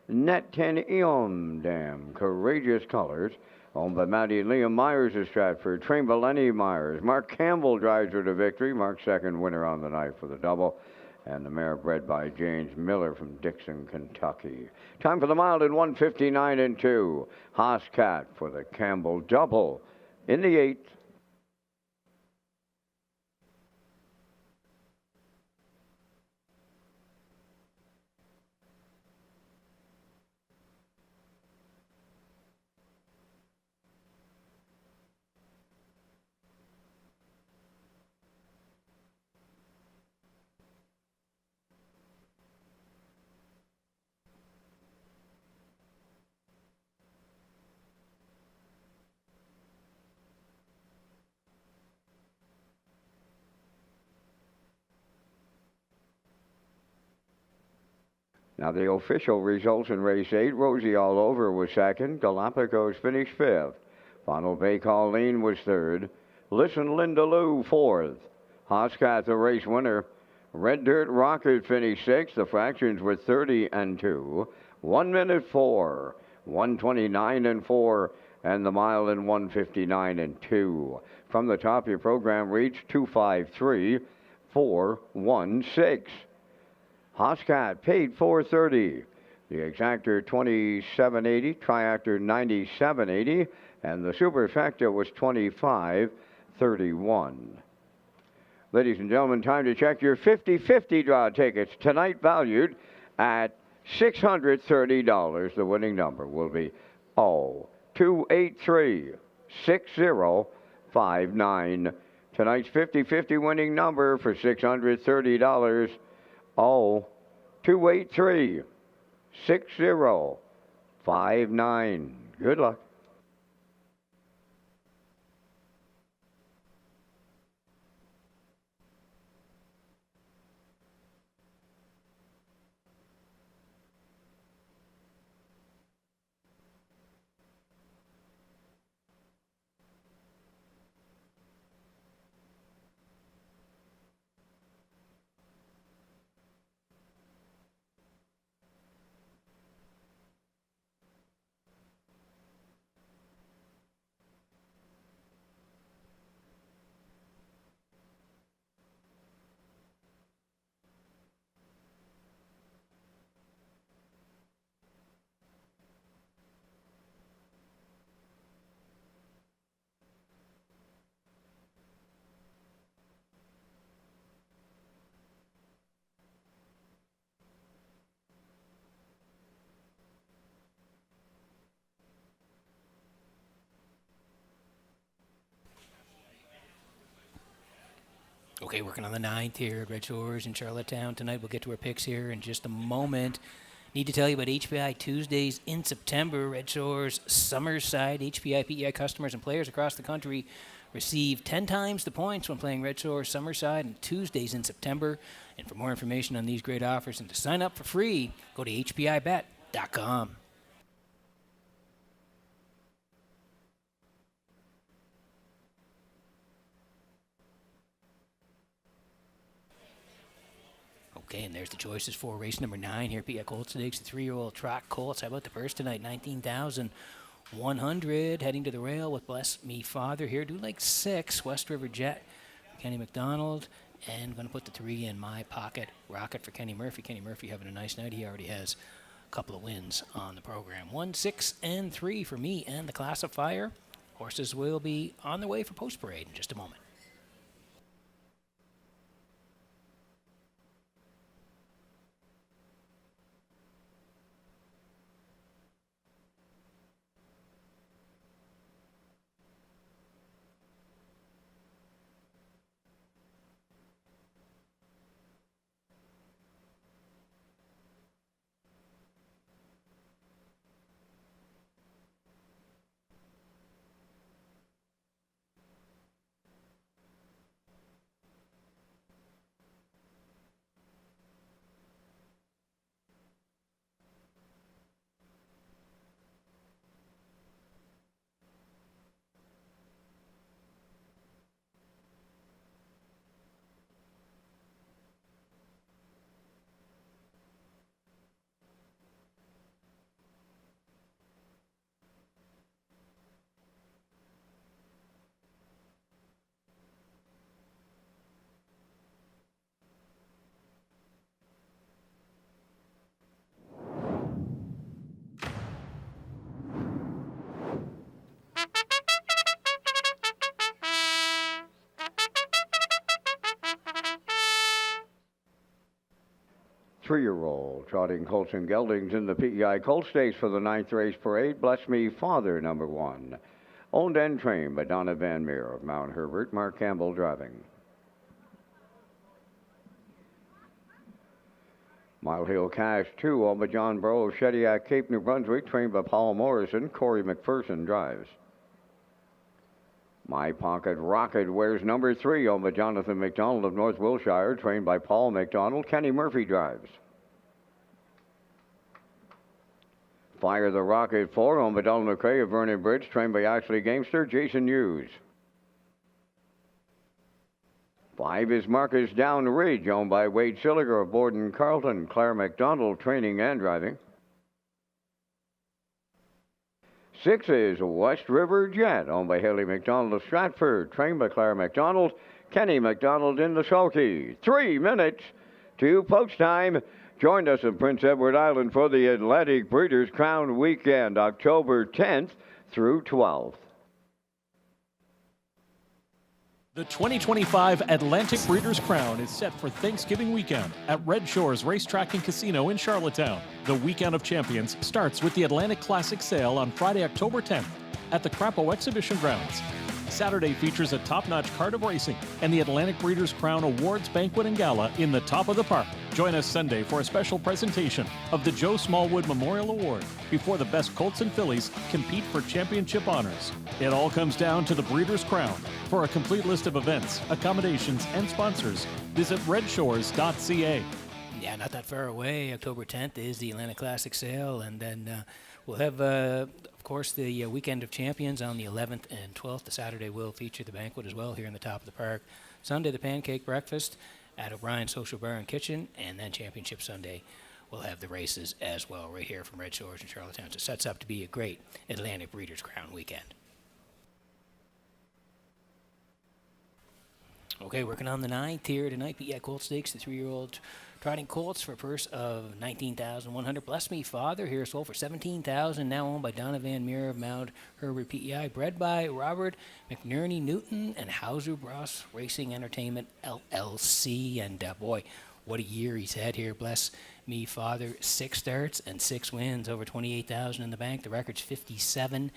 Net 10 Eon Dam. Courageous Colors. Owned by Matty and Liam Myers of Stratford. Trained by Lenny Myers. Mark Campbell drives her to victory. Mark's second winner on the night for the double. And the mare bred by James Miller from Dixon, Kentucky. Time for the mile in 1:59 and 2. Hoscat for the Campbell double in the 8th. Now the official results in race 8. Rosie All Over was second. Galapagos finished 5th. Final Bay Colleen was 3rd. Listen Linda Lou 4th. Hoscat the race winner. Red Dirt Rocket finished 6th. The fractions were 30 and 2. 1 minute 4. 129 and 4. And the mile in 1:59 and 2. From the top, your program reached 253-416. Hoscat paid $430. The exactor $27.80, triactor $97.80, and the superfecta was $25.31. Ladies and gentlemen, time to check your 50-50 draw tickets. Tonight valued at $630. The winning number will be 0283-6059. Tonight's 50-50 winning number for $630. 0283-6059. Good luck. Okay, working on the 9th here at Red Shores in Charlottetown tonight. We'll get to our picks here in just a moment. Need to tell you about HPI Tuesdays in September. Red Shores Summerside. HPI PEI customers and players across the country receive 10 times the points when playing Red Shores Summerside on Tuesdays in September. And for more information on these great offers and to sign up for free, go to hpibet.com. Okay, and there's the choices for race number 9 here. PEI Colts Stakes, the 3-year-old track Colts. How about the purse tonight? $19,100. Heading to the rail with Bless Me Father here. Do like 6. West River Jet, Kenny McDonald. And going to put the 3 in My Pocket Rocket for Kenny Murphy. Kenny Murphy having a nice night. He already has a couple of wins on the program. 1, 6, and 3 for me and the classifier. Horses will be on their way for post parade in just a moment. 3-year-old. Trotting colts and geldings in the PEI Colt Stakes for the 9th race parade. Bless Me Father, number 1. Owned and trained by Donna Van Meer of Mount Herbert. Mark Campbell driving. Mile Hill Cash 2 owned by John Burrow of Shediac, Cape, New Brunswick, trained by Paul Morrison. Corey McPherson drives. My Pocket Rocket wears number 3 owned by Jonathan McDonald of North Wilshire, trained by Paul McDonald. Kenny Murphy drives. Fire the Rocket 4 owned by Donald McCray of Vernon Bridge, trained by Ashley Gamester. Jason Hughes. 5 is Marcus Down Ridge, owned by Wade Silliger of Borden Carlton. Claire McDonald training and driving. 6 is West River Jet, owned by Haley McDonald of Stratford, trained by Claire McDonald. Kenny McDonald in the sulky. 3 minutes to post time. Join us in Prince Edward Island for the Atlantic Breeders' Crown Weekend, October 10th through 12th. The 2025 Atlantic Breeders' Crown is set for Thanksgiving weekend at Red Shores Racetrack and Casino in Charlottetown. The Weekend of Champions starts with the Atlantic Classic Sale on Friday, October 10th at the Crapo Exhibition Grounds. Saturday features a top-notch card of racing and the Atlantic Breeders' Crown Awards Banquet and Gala in the top of the park. Join us Sunday for a special presentation of the Joe Smallwood Memorial Award before the best colts and fillies compete for championship honors. It all comes down to the Breeders' Crown. For a complete list of events, accommodations, and sponsors, visit Redshores.ca. Yeah, not that far away. October 10th is the Atlantic Classic Sale, and then we'll have, of course, the Weekend of Champions on the 11th and 12th. The Saturday will feature the banquet as well here in the top of the park. Sunday, the pancake breakfast at O'Brien's Social Bar and Kitchen, and then Championship Sunday we'll have the races as well right here from Red Shores in Charlottetown. So it sets up to be a great Atlantic Breeders' Crown weekend. Okay, working on the 9th here tonight. PEI Colt Stakes, the 3-year-old trotting colts for a purse of $19,100. Bless Me Father here sold for $17,000. Now owned by Donna Van Meer of Mount Herbert PEI. Bred by Robert McNerney Newton and Hauser Bros Racing Entertainment LLC. And boy, what a year he's had here. Bless Me Father, 6 starts and 6 wins, over $28,000 in the bank. The record's 57-1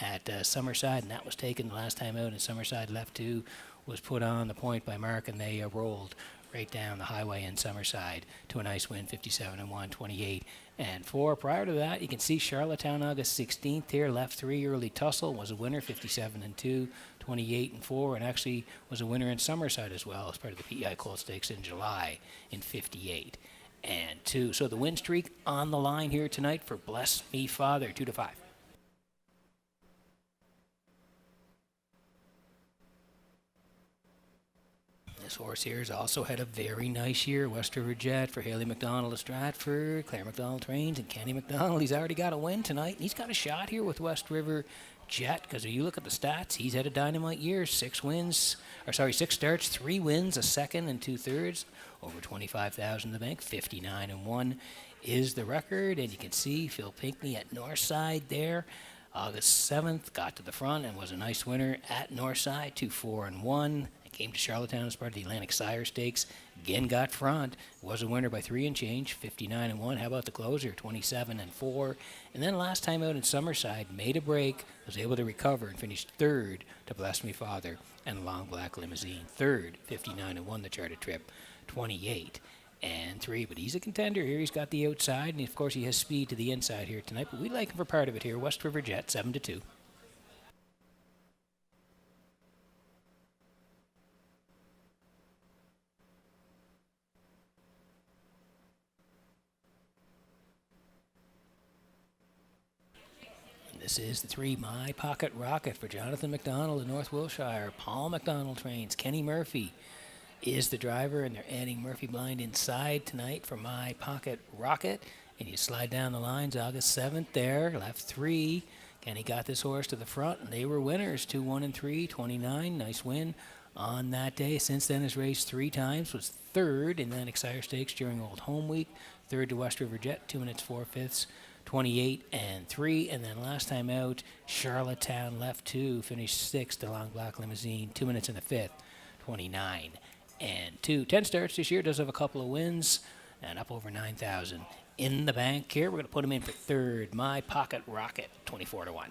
at Summerside, and that was taken the last time out. And Summerside left 2. Was put on the point by Mark, and they rolled right down the highway in Summerside to a nice win, 57-1, 28-4. Prior to that, you can see Charlottetown August 16th here, left 3 early tussle, was a winner, 57-2, 28-4, and actually was a winner in Summerside as well as part of the PEI Colt Stakes in July in 58-2. So the win streak on the line here tonight for Bless Me Father, 2-5. This horse here has also had a very nice year. West River Jet for Haley McDonald of Stratford. Claire McDonald trains, and Kenny McDonald. He's already got a win tonight. He's got a shot here with West River Jet, because if you look at the stats, he's had a dynamite year. 6 starts, 3 wins, a second and 2/3. Over $25,000 in the bank. 59-1 is the record. And you can see Phil Pinckney at Northside there. August 7th, got to the front and was a nice winner at Northside, 2-4-1. Came to Charlottetown as part of the Atlantic Sire Stakes. Again got front. Was a winner by 3 and change, 59-1. How about the closer, 27-4. And then last time out in Summerside, made a break, was able to recover and finished 3rd to Bless Me Father and Long Black Limousine. 3rd, 59-1, the charted trip, 28-3. But he's a contender here. He's got the outside, and of course he has speed to the inside here tonight. But we like him for part of it here. West River Jet, 7-2. This is the 3 My Pocket Rocket for Jonathan McDonald in North Wilshire. Paul McDonald trains. Kenny Murphy is the driver, and they're adding Murphy Blind inside tonight for My Pocket Rocket. And you slide down the lines, August 7th there, left 3. Kenny got this horse to the front, and they were winners, 2-1-3, 29. Nice win on that day. Since then has raced 3 times, was 3rd in the Atlantic Sire Stakes during Old Home Week. 3rd to West River Jet, 2 minutes 4/5. 28-3, and then last time out, Charlottetown left 2, finished 6th to Long Black Limousine, 2 minutes in the 5th, 29-2. 10 starts this year, does have a couple of wins. and up over 9,000 in the bank here. We're going to put him in for third. My Pocket Rocket, 24-1.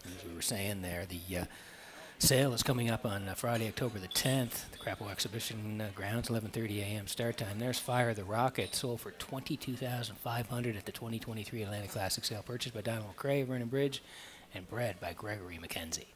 As we were saying there, the sale is coming up on Friday, October the 10th. The Crapo Exhibition Grounds, 11:30 a.m. start time. There's Fire the Rocket, sold for $22,500 at the 2023 Atlantic Classic sale, purchased by Donald McCrae, Vernon Bridge, and bred by Gregory McKenzie.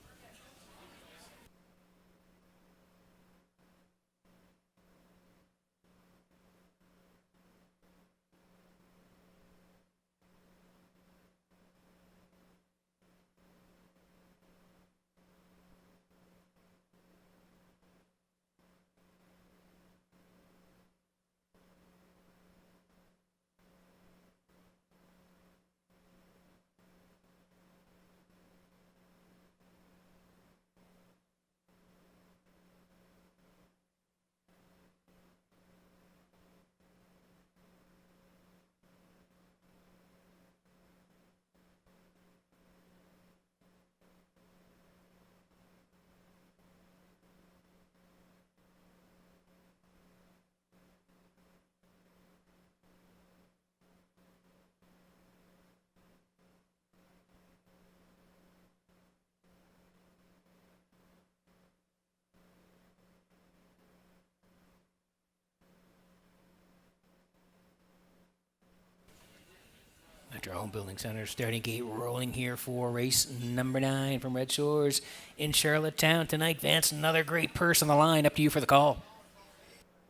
Metro Home Building Center starting gate rolling here for race number 9 from Red Shores in Charlottetown tonight. Vance, another great purse on the line. Up to you for the call.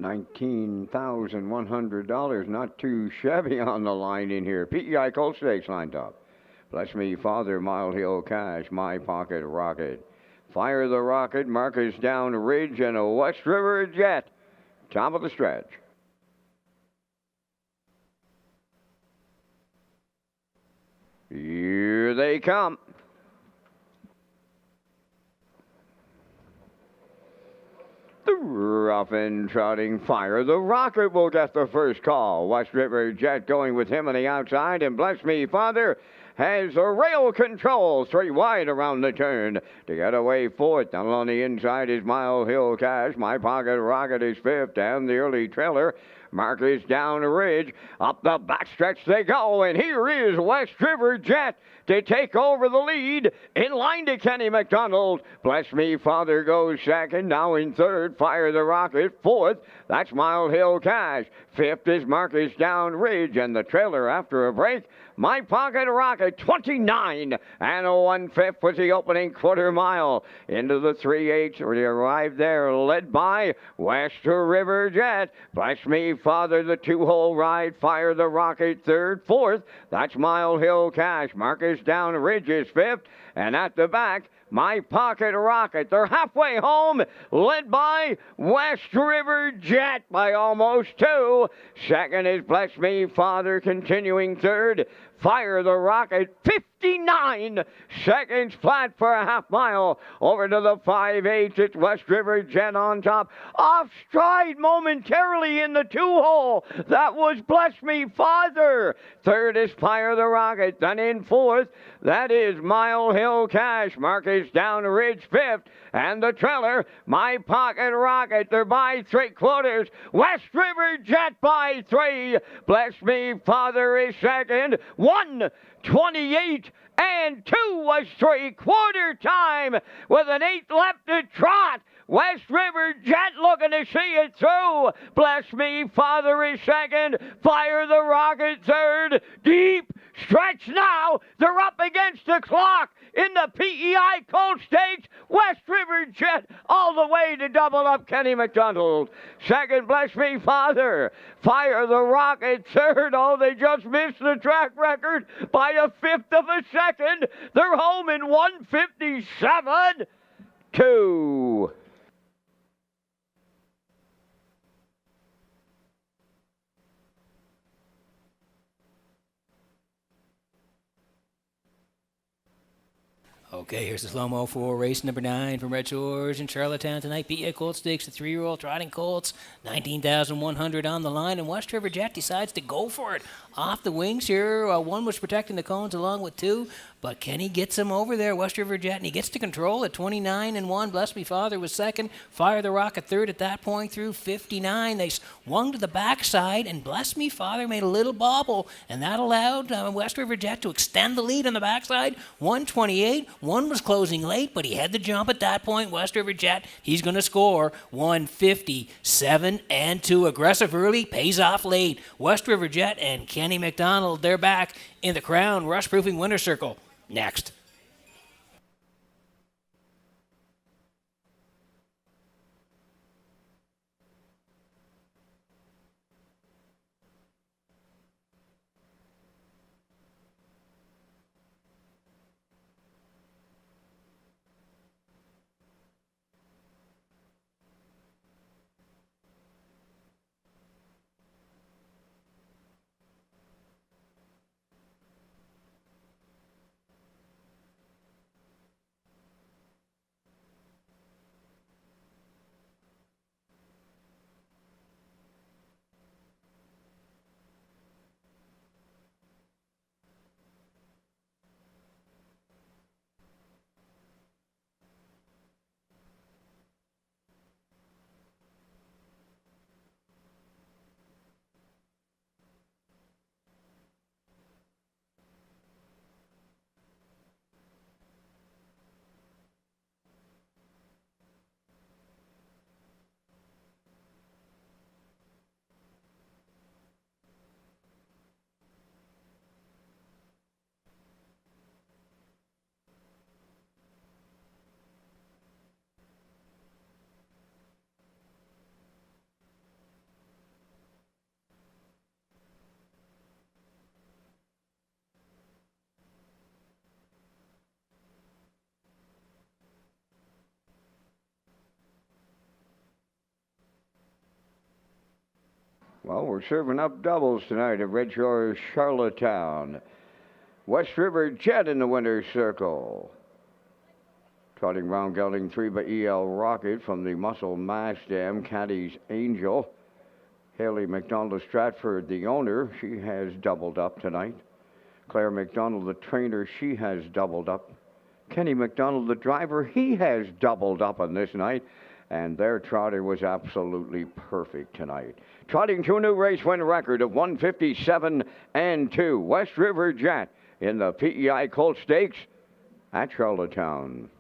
$19,100, not too shabby on the line in here. PEI Colt Stakes lined up. Bless Me Father, Mile Hill Cash, My Pocket Rocket. Fire the Rocket, Marcus Down Ridge, and a West River Jet. Top of the stretch. Here they come. The rough and trotting Fire the Rocket will get the first call. West River Jet going with him on the outside, and Bless Me Father has a rail control straight wide around the turn to get away fourth. Down on the inside is Mile Hill Cash. My Pocket Rocket is fifth, and the early trailer Marcus Down Ridge. Up the backstretch they go, and here is West River Jet to take over the lead. In line to Kenny McDonald. Bless Me Father goes second. Now in third, Fire the Rocket. Fourth, that's Mile Hill Cash. Fifth is Marcus Down Ridge, and the trailer after a break, My Pocket Rocket, 29 and a 1/5 was the opening quarter mile. Into the 3/8, they arrived there, led by West River Jet. Bless Me Father, the 2-hole ride. Fire the Rocket, third. Fourth, that's Mile Hill Cash. Marcus Down Ridge is fifth, and at the back, My Pocket Rocket. They're halfway home, led by West River Jet by almost 2. Second is Bless Me Father, continuing third. Fire the Rocket, 59 seconds flat for a half mile. Over to the 5/8, it's West River Jet on top. Off stride momentarily in the 2-hole. That was Bless Me Father. Third is Fire the Rocket. Then in fourth, that is Mile Hill Cash. Marcus Down Ridge, fifth. And the trailer, My Pocket Rocket. They're by 3/4. West River Jet by 3. Bless Me Father is second. 1:28 and 2 was 3/4 time with an 8 left to trot. West River Jet looking to see it through. Bless Me Father is second. Fire the Rocket third. Deep stretch now. They're up against the clock in the PEI Colt Stakes. West River Jet all the way to double up Kenny McDonald. Second, Bless Me Father. Fire the Rocket third. Oh, they just missed the track record by a fifth of a second. They're home in 1:57.2. Okay, here's the slow-mo for race number 9 from Red Shores in Charlottetown tonight. PEI Colt Stakes, the 3-year-old trotting colts, 19,100 on the line, and West River Jet decides to go for it. Off the wings here, one was protecting the cones along with 2, but Kenny gets him over there, West River Jet, and he gets to control at 29-1. Bless Me Father was second. Fire the Rocket third at that point through 59. They swung to the backside, and Bless Me Father made a little bobble, and that allowed West River Jet to extend the lead on the backside, 128. One was closing late, but he had the jump at that point. West River Jet, he's going to score 157-2. Aggressive early, pays off late. West River Jet and Kenny McDonald, they're back in the Crown Rush-Proofing Winner's Circle. Next. Well, we're serving up doubles tonight at Red Shores, Charlottetown. West River Jet in the winner's circle. Trotting round gelding 3 by E.L. Rocket from the Muscle Mass Dam, Caddy's Angel. Haley McDonald Stratford, the owner, she has doubled up tonight. Claire McDonald, the trainer, she has doubled up. Kenny McDonald, the driver, he has doubled up on this night. And their trotter was absolutely perfect tonight. Trotting to a new race win record of 157-2. West River Jet in the PEI Colt Stakes at Charlottetown.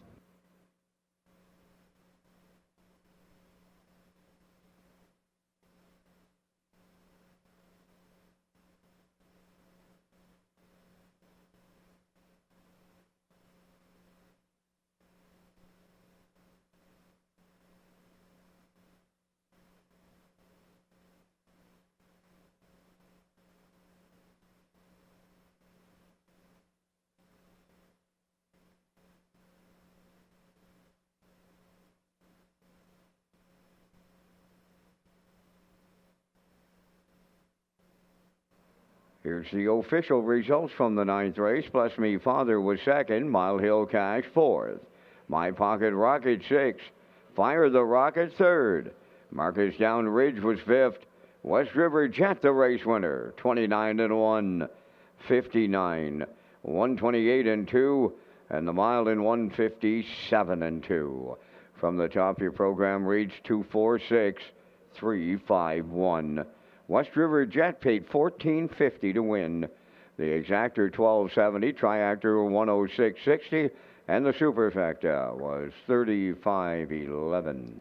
Here's the official results from the 9th race. Bless Me Father was second. Mile Hill Cash fourth. My Pocket Rocket sixth. Fire the Rocket third. Marcus Down Ridge was fifth. West River Jet the race winner. 29-1. 59. 128-2. And the mile in 157-2. From the top, your program reads 246-351. West River Jet paid $14.50 to win. The Exactor 1270, Triactor 106.60, and the Superfecta was 35.11.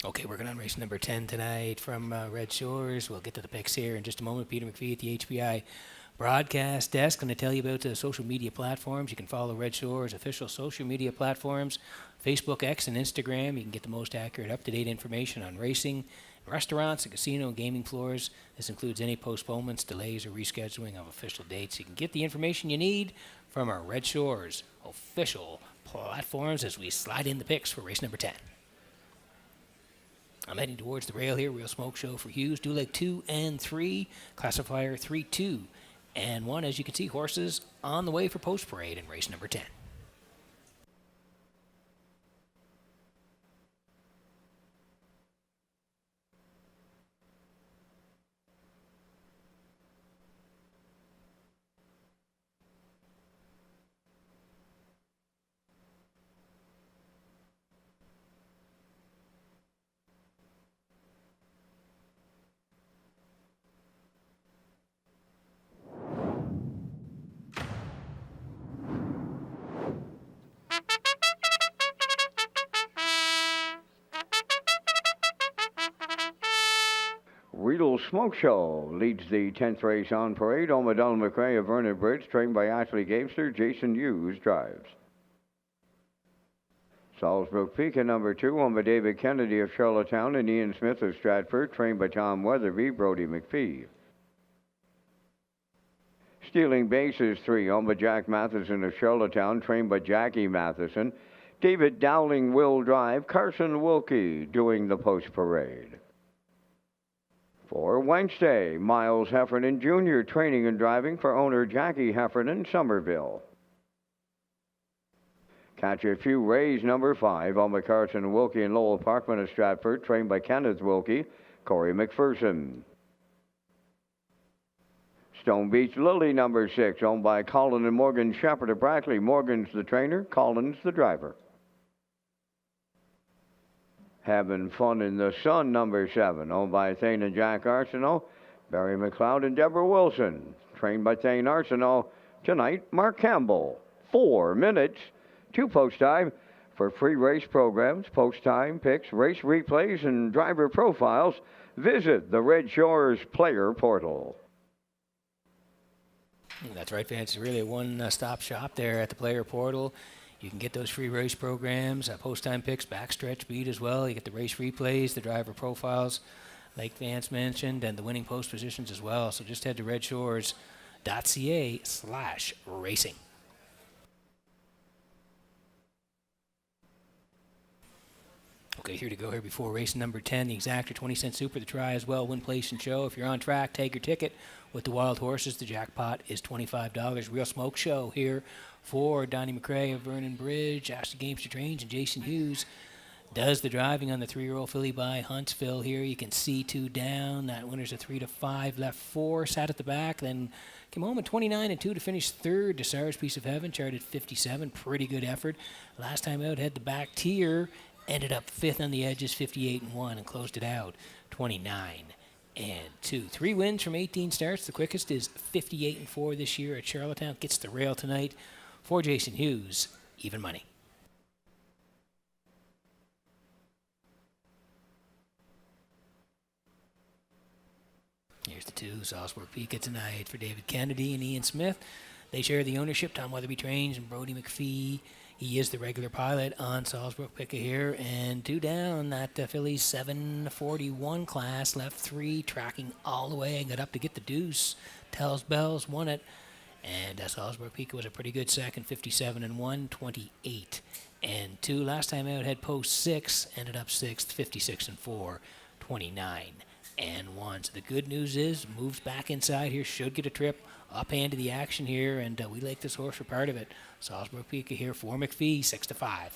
Okay, working on race number 10 tonight from Red Shores. We'll get to the picks here in just a moment. Peter McPhee at the HPI broadcast desk. Going to tell you about the social media platforms. You can follow Red Shores' official social media platforms, Facebook, X, and Instagram. You can get the most accurate, up-to-date information on racing, restaurants, and casino and gaming floors. This includes any postponements, delays, or rescheduling of official dates. You can get the information you need from our Red Shores official platforms as we slide in the picks for race number 10. I'm heading towards the rail here. Real Smoke Show for Hughes. Do leg 2 and 3. Classifier 3, 2, and 1. As you can see, horses on the way for post parade in race number 10. Real Smoke Show leads the 10th race on parade. O'Madonna McRae of Vernon Bridge, trained by Ashley Gamester. Jason Hughes drives. Salisbrook Peak at number 2, owned by David Kennedy of Charlottetown and Ian Smith of Stratford, trained by Tom Weatherby, Brody McPhee. Stealing Bases 3, owned by Jack Matheson of Charlottetown, trained by Jackie Matheson. David Dowling will drive. Carson Wilkie doing the post parade. For Wednesday, Miles Heffernan Jr. training and driving for owner Jackie Heffernan, Somerville. Catch a Few Rays, number 5, on by Carson Wilkie and Lowell Parkman of Stratford, trained by Kenneth Wilkie, Corey McPherson. Stone Beach Lily, number 6, owned by Colin and Morgan Shepherd of Brackley. Morgan's the trainer, Colin's the driver. Having Fun in the Sun, number 7, owned by Thane and Jack Arsenault, Barry McLeod and Deborah Wilson. Trained by Thane Arsenault. Tonight, Mark Campbell. 4 minutes to post time. For free race programs, post time picks, race replays, and driver profiles, visit the Red Shores Player Portal. That's right, fans. It's really a one-stop shop there at the Player Portal. You can get those free race programs, post-time picks, backstretch beat as well. You get the race replays, the driver profiles, like Vance mentioned, and the winning post positions as well. So just head to redshores.ca/racing. Okay, here to go here before race number 10, the Exactor 20-cent Super, the try as well, win, place, and show. If you're on track, take your ticket. With the Wild Horses, the jackpot is $25. Real Smoke Show here for Donnie McRae of Vernon Bridge. Ashley Gamester trains, and Jason Hughes does the driving on the 3-year-old filly by Huntsville here. You can see 2 down. That winner's a 3-5, left 4, sat at the back, then came home at 29-2 to finish third. Desires Piece of Heaven charted 57. Pretty good effort. Last time out, had the back tier. Ended up 5th on the edges, 58-1, and closed it out 29-8. and 2. 3 wins from 18 starts. The quickest is 58-4 this year at Charlottetown. Gets the rail tonight for Jason Hughes. Even money. Here's the 2. Salzburg Pika tonight for David Kennedy and Ian Smith. They share the ownership. Tom Weatherby trains and Brody McPhee. He is the regular pilot on Salzburg Pika here. And 2 down. That Phillies 741 class left 3, tracking all the way and got up to get the deuce. Tells Bells won it. And Salzburg Pika was a pretty good second, 57-1, 28-2. Last time out had post 6, ended up 6th, 56-4, 29-1. So the good news is, moves back inside here, should get a trip up-hand to the action here, and we like this horse for part of it. Salzburg Pika here for McPhee, 6-5.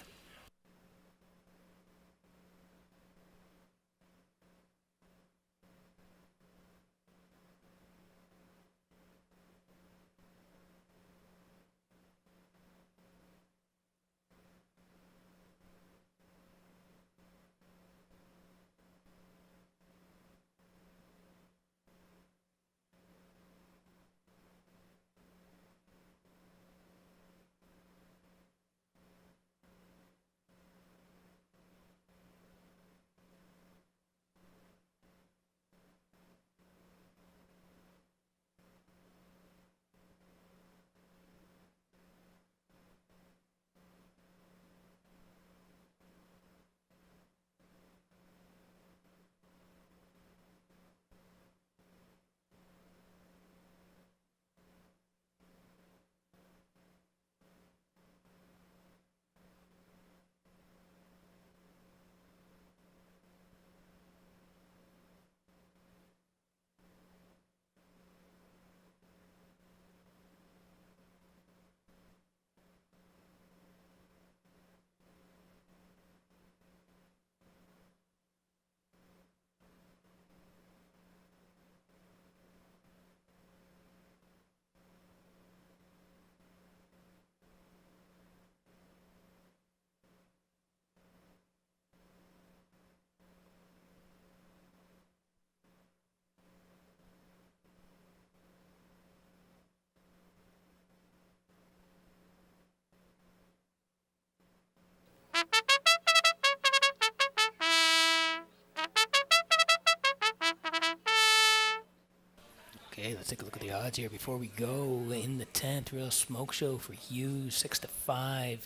Okay, let's take a look at the odds here before we go. In the 10th, real smoke show for Hughes, 6-5.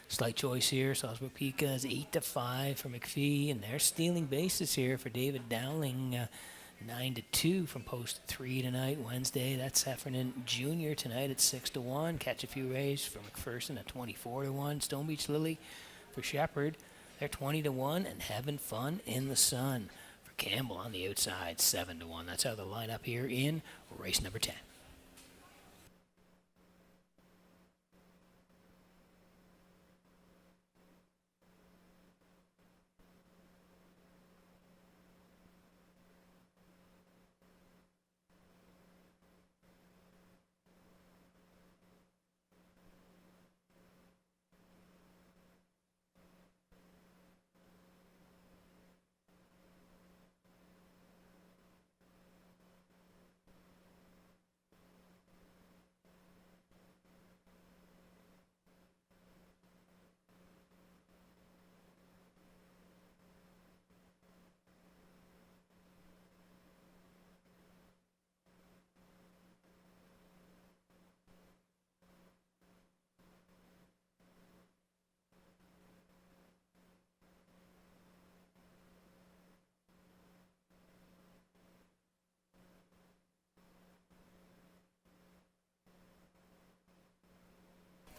Slight choice here. Salzburg Pika is 8-5 for McPhee, and they're stealing bases here for David Dowling. 9-2 from post 3 tonight, Wednesday. That's Heffernan Jr. tonight at 6-1. Catch a Few Rays for McPherson at 24-1. Stone Beach Lily for Shepherd, they're 20-1, and Having Fun in the Sun for Campbell on the outside, 7-1. That's how they line up here in race number 10.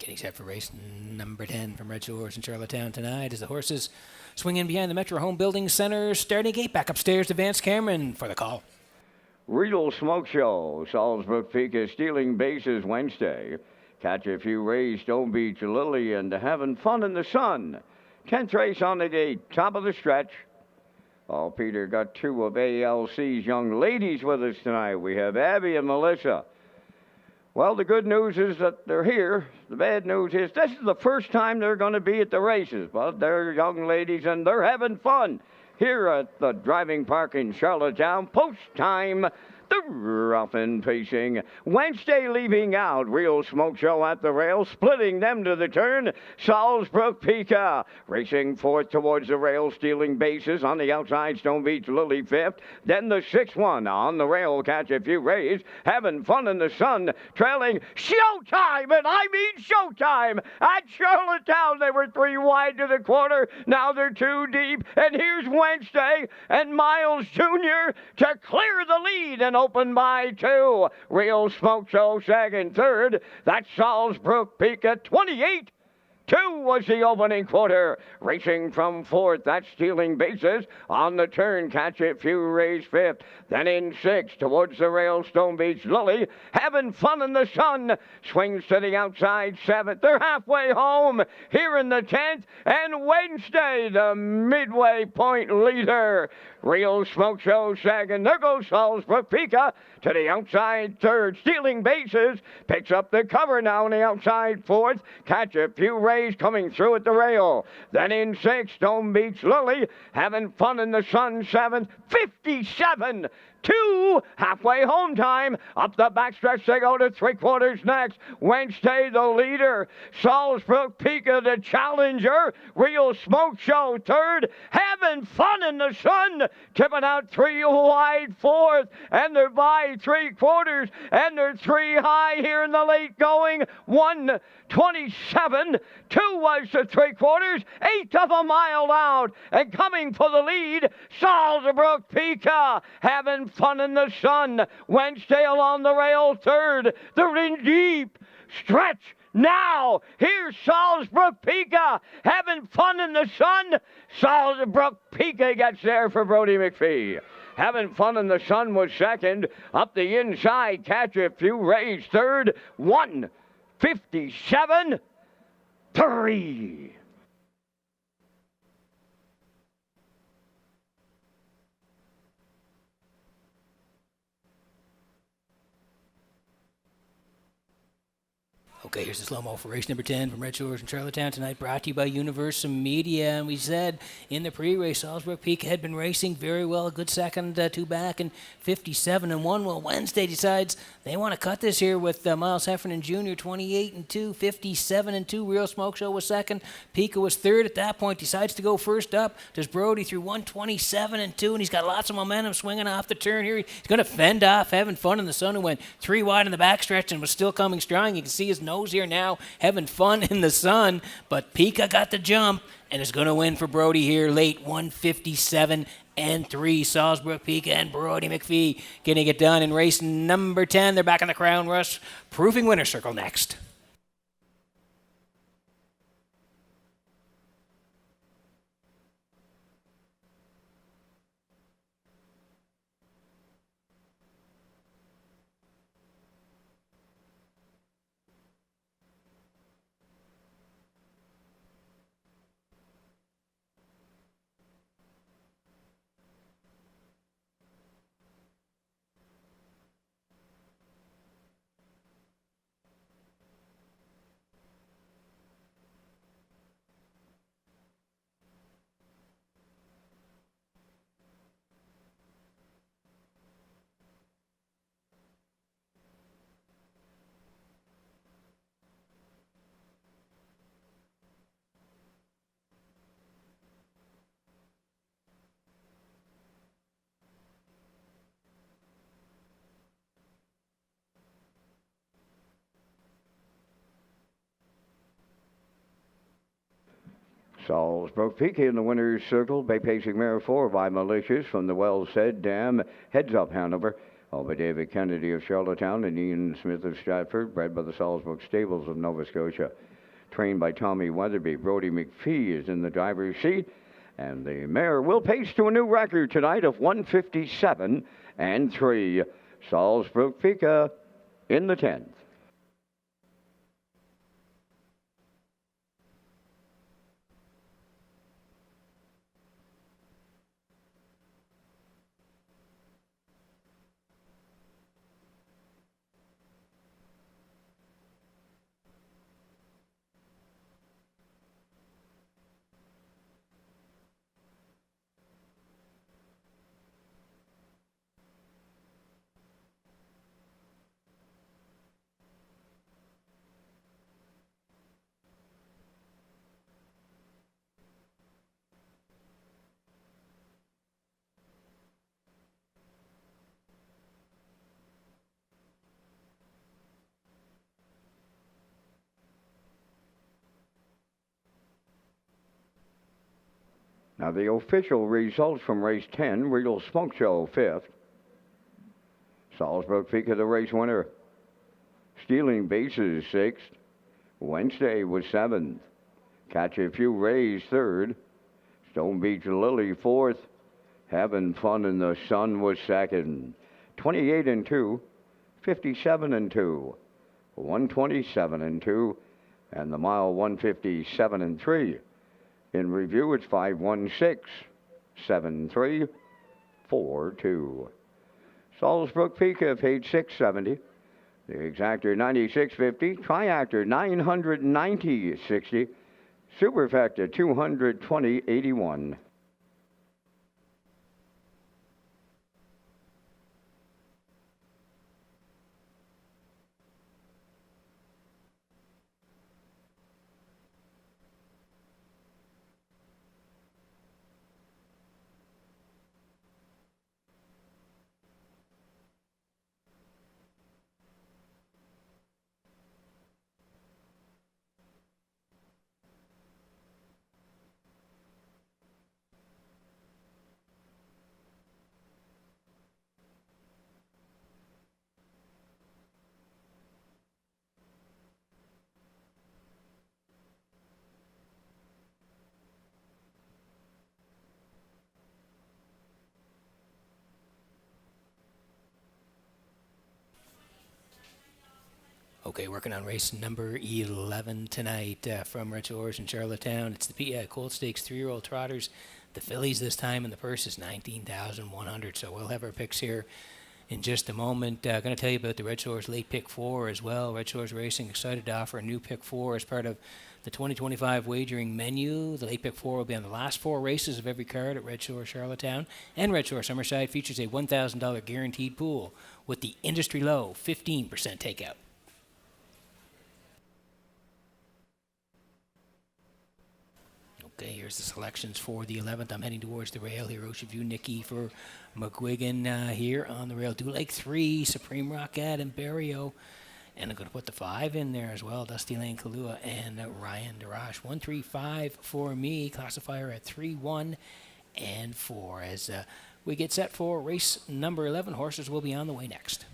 Getting set for race number 10 from Redshores in Charlottetown tonight as the horses swing in behind the Metro Home Building Center starting gate. Back upstairs to Vance Cameron for the call. Regal Smoke Show, Salzburg Pika stealing bases Wednesday. Catch a Few Rays, Stone Beach Lily, and Having Fun in the Sun. 10th race on the gate, top of the stretch. Oh, Peter, got 2 of ALC's young ladies with us tonight. We have Abby and Melissa. Well, the good news is that they're here. The bad news is this is the first time they're going to be at the races. But they're young ladies and they're having fun. here at the driving park in Charlottetown. Post time. The Ruffin Pacing. Wednesday leaving out. Real Smoke Show at the rail. Splitting them to the turn. Salzbrook Pika. Racing fourth towards the rail. Stealing bases on the outside. Stone Beach Lily fifth. Then the 6-1 on the rail. Catch a few rays. Having fun in the sun. Trailing Showtime. And I mean Showtime. At Charlottetown they were 3 wide to the quarter. Now they're 2 deep. And here's Wednesday and Miles Jr. to clear the lead and open by 2. Real Smoke Show second, third. That's Salzbrook Peak at 28. 2 was the opening quarter. Racing from fourth, that's stealing bases. On the turn, catch it, few rays fifth. Then in sixth, towards the rail, Stone Beach Lily. Having fun in the sun. Swings to the outside, seventh. They're halfway home here in the 10th. And Wednesday, the midway point leader. Real Smoke Show second. There goes Salzbrook Pika to the outside third. Stealing bases. Picks up the cover now on the outside fourth. Catch a few rays coming through at the rail. Then in sixth, Stone Beach Lily. Having fun in the sun seventh. 57. 2, halfway home time. Up the backstretch they go to 3/4 next. Wednesday the leader. Salzbrook Pika the challenger. Real Smoke Show third. Having fun in the sun. Tipping out 3 wide fourth. And they're by 3/4. And they're 3 high here in the late going. 1:27. 2 was the 3/4. 1/8 of a mile out. And coming for the lead, Salzbrook Pika. Having fun in the sun. Wednesday along the rail third. They're in deep stretch now. Here's Salzbrook Pika having fun in the sun. Salzbrook Pika gets there for Brody McPhee. Having fun in the sun was second. Up the inside, catch a few rays third. 1:57. 3. Okay, here's the slow-mo for race number 10 from Red Shores in Charlottetown tonight, brought to you by Universal Media. And we said in the pre-race, Salzbrook Peak had been racing very well, a good second, 2 back, and 57-1. Well, Wednesday decides they want to cut this here with Miles Heffernan Jr., 28-2, 57-2. Real Smoke Show was second. Pika was third at that point, decides to go first up. Does Brody through 127-2, and he's got lots of momentum swinging off the turn here. He's going to fend off, having fun in the sun, and went 3 wide in the backstretch and was still coming strong. You can see his nose here now, having fun in the sun, but Pika got the jump and is going to win for Brody here late. 1:57-3. Salzbrook Pika and Brody McPhee getting it done in race number 10. They're back in the Crown Rush Proving Winner Circle next. Salzbrook Peak in the winner's circle. Bay Pacing Mare 4 by Malicious from the Well Said Dam. Heads Up Hanover. All by David Kennedy of Charlottetown and Ian Smith of Stratford. Bred by the Salzbrook Stables of Nova Scotia. Trained by Tommy Weatherby. Brody McPhee is in the driver's seat. And the mare will pace to a new record tonight of 1:57-3. Salzbrook Pika in the 10th. Now the official results from race 10, Regal Smoke Show 5th. Salzburg Peak of the race winner. Stealing Bases 6th. Wednesday was 7th. Catch a Few Rays 3rd. Stone Beach Lily 4th. Having Fun in the Sun was 2nd. 28 and 2. 57 and 2. 127 and 2. And the mile 157 and 3. In review, it's 516, 73, 42. Salzburg Peak paid 670. The exactor 96.50. Triactor 990.60. Superfecta 220.81. Okay, working on race number 11 tonight from Redshores in Charlottetown. It's the PEI Colt Stakes 3-year-old trotters. The fillies this time, and the purse is $19,100. So we'll have our picks here in just a moment. Going to tell you about the Redshores late pick 4 as well. Redshores Racing excited to offer a new pick 4 as part of the 2025 wagering menu. The late pick 4 will be on the last 4 races of every card at Redshore Charlottetown, and Redshore Summerside features a $1,000 guaranteed pool with the industry low 15% takeout. Okay, here's the selections for the 11th. I'm heading towards the rail here. Ocean View, Nicky for McGuigan here on the rail. Do Lake 3, Supreme Rocket, and Barrio. And I'm going to put the 5 in there as well. Dusty Lane, Kahlua, and Ryan Darash. 1, 3, 5 for me. Classifier at 3, 1, and 4. As we get set for race number 11, horses will be on the way next.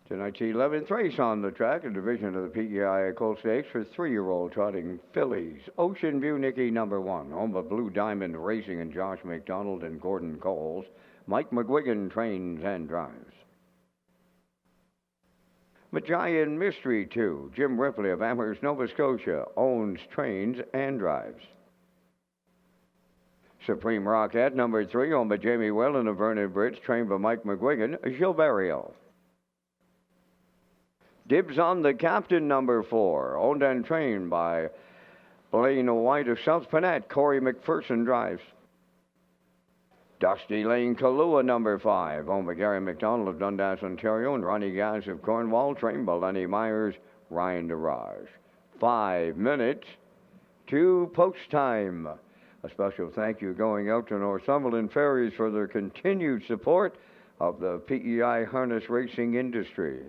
Tonight's 11th race on the track, a division of the PEI Colt Stakes for 3-year-old trotting fillies. Ocean View Nicky number 1, home of Blue Diamond Racing and Josh McDonald and Gordon Coles. Mike McGuigan trains and drives. Magian Mystery 2, Jim Ripley of Amherst, Nova Scotia, owns, trains, and drives. Supreme Rocket number 3, owned by Jamie Whelan of Vernon Bridge, trained by Mike McGuigan, Gilberto. Dibs on the Captain number 4, owned and trained by Blaine White of South Panett, Corey McPherson drives. Dusty Lane Kahlua number 5, owned by Gary McDonald of Dundas, Ontario, and Ronnie Gass of Cornwall, trained by Lenny Myers, Ryan Daraj. 5 minutes to post time. A special thank you going out to Northumberland Ferries for their continued support of the PEI harness racing industry.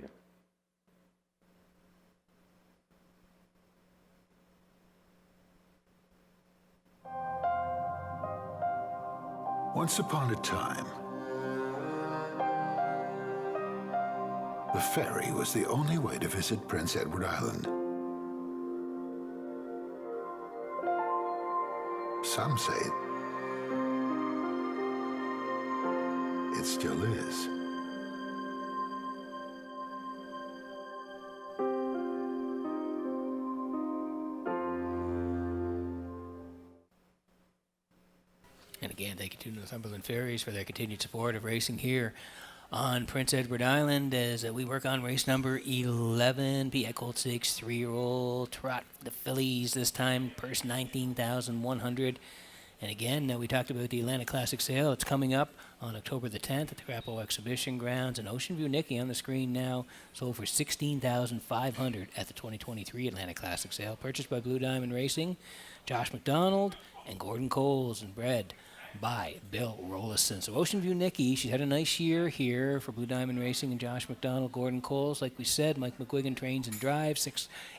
Once upon a time, The ferry was the only way to visit Prince Edward Island. Some say it still is. And again, thank you to Northumberland Ferries for their continued support of racing here on Prince Edward Island as we work on race number 11. PI Colt 6 3-year-old trot the fillies this time, purse 19,100. And again, we talked about the Atlantic Classic sale. It's coming up on October the 10th at the Crapo Exhibition Grounds. And Ocean View Nicky on the screen now sold for $16,500 at the 2023 Atlantic Classic sale. Purchased by Blue Diamond Racing, Josh McDonald, and Gordon Coles, and bred by Bill Rollison. So Ocean View Nicky, she's had a nice year here for Blue Diamond Racing and Josh McDonald, Gordon Coles. Like we said, Mike McGuigan trains and drives.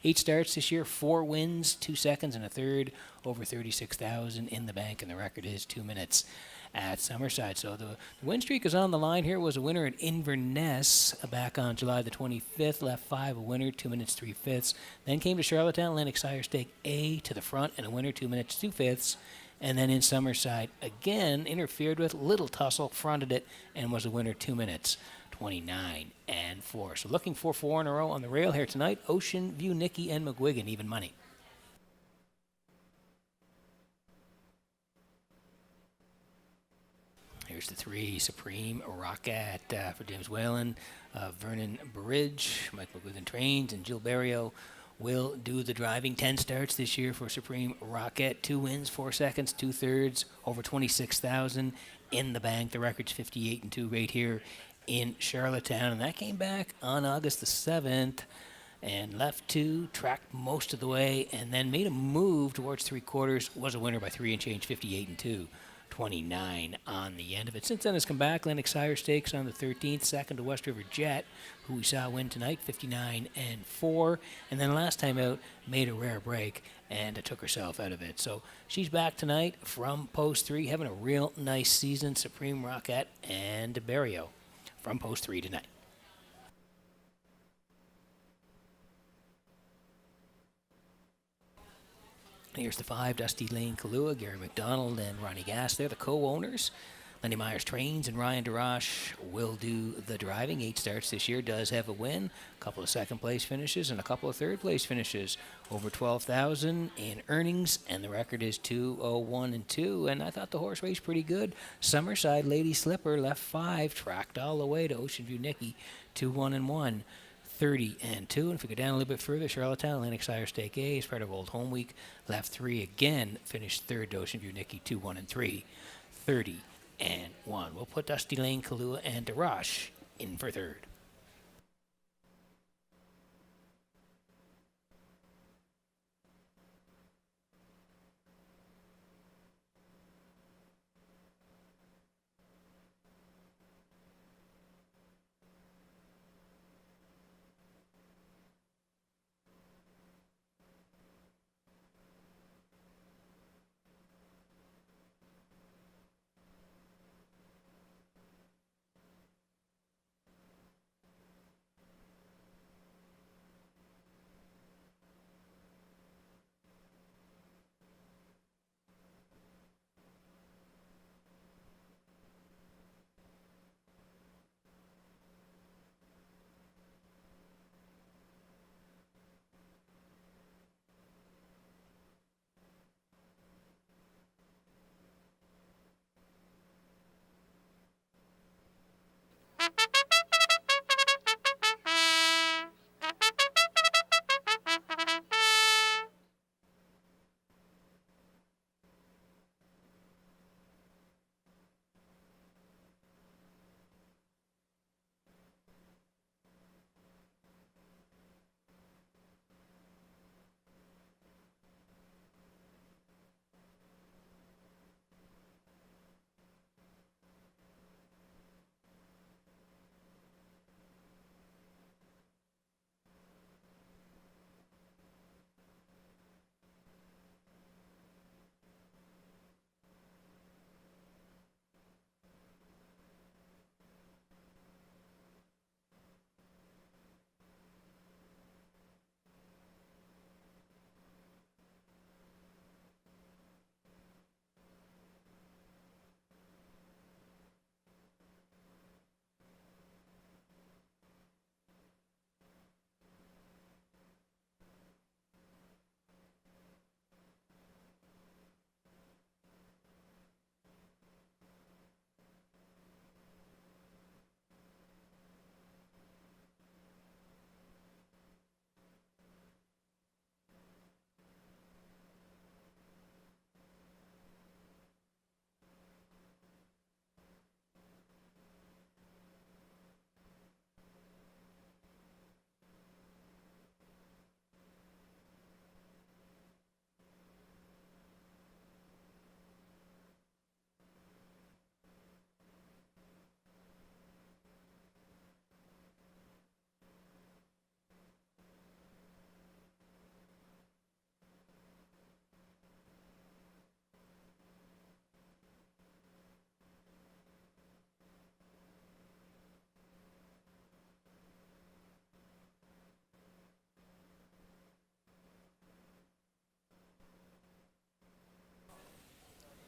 8 starts this year, 4 wins, 2 seconds, and a third. Over 36,000 in the bank, and the record is 2 minutes at Summerside. So the win streak is on the line here. Was a winner at Inverness back on July the 25th. Left 5, a winner, 2 minutes, 3 fifths. Then came to Charlottetown, Atlantic Sire Stake A to the front, and a winner, 2 minutes, 2 fifths. And then in Summerside, again, interfered with, little tussle, fronted it, and was a winner, 2 minutes, 29 and 4. So looking for 4 in a row on the rail here tonight. Ocean View Nicky and McGuigan, even money. Here's the 3, Supreme Rocket for James Whalen, Vernon Bridge, Mike McGuigan trains, and Jill Barrio will do the driving. 10 starts this year for Supreme Rocket, 2 wins, 4 seconds, 2 thirds, over 26,000 in the bank. The record's 58-2 right here in Charlottetown, and that came back on August the 7th. And left 2, tracked most of the way, and then made a move towards 3/4. Was a winner by 3 and change, 58-2. 29 on the end of it. Since then, has come back. Atlantic Sire Stakes on the 13th, second to West River Jet, who we saw win tonight, 59-4. And then last time out, made a rare break and took herself out of it. So she's back tonight from Post 3, having a real nice season. Supreme Rocket and Barrio from Post 3 tonight. Here's the 5, Dusty Lane Kahlua, Gary McDonald, and Ronnie Gass. They're the co-owners. Lenny Myers trains, and Ryan DeRoche will do the driving. 8 starts this year, does have a win, a couple of second-place finishes, and a couple of third-place finishes. Over 12,000 in earnings, and the record is 2-0-1-2. And I thought the horse raced pretty good. Summerside Lady Slipper left 5, tracked all the way to Ocean View Nicky, 2-1-1. 30-2, and if we go down a little bit further, Charlottetown, Atlantic Sire Stake A is part of Old Home Week. Left 3 again, finished third to Ocean View Nicky, 2-1-3, 30-1. We'll put Dusty Lane, Kahlua, and DeRoche in for third.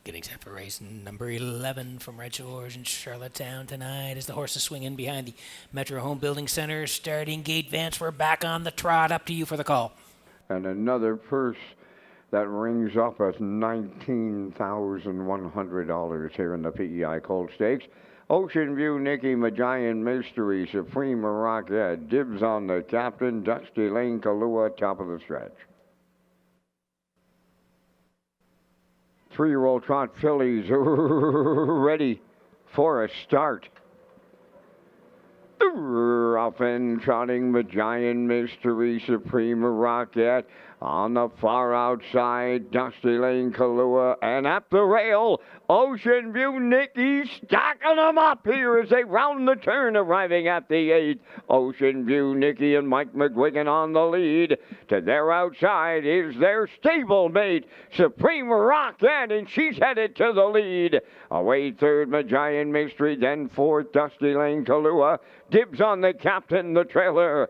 Getting set for race number 11 from Red Shores in Charlottetown tonight as the horses swing in behind the Metro Home Building Center. Starting gate, Vance, we're back on the trot. Up to you for the call. And another purse that rings up at $19,100 here in the PEI Colt Stakes. Ocean View Nicky, Magian Mystery, Supreme Rocket, dibs on the captain, Dusty Lane Kalua, top of the stretch. 3-year-old trot fillies ready for a start. Off and trotting Magian Mystery, Supreme Rocket. On the far outside, Dusty Lane Kalua, and at the rail, Ocean View Nicky stacking them up here as they round the turn, arriving at the 8th. Ocean View Nicky and Mike McGuigan on the lead. To their outside is their stablemate, Supreme Rocket, and she's headed to the lead. Away third, Magian Mystery, then fourth, Dusty Lane Kalua. Dibs on the captain, the trailer.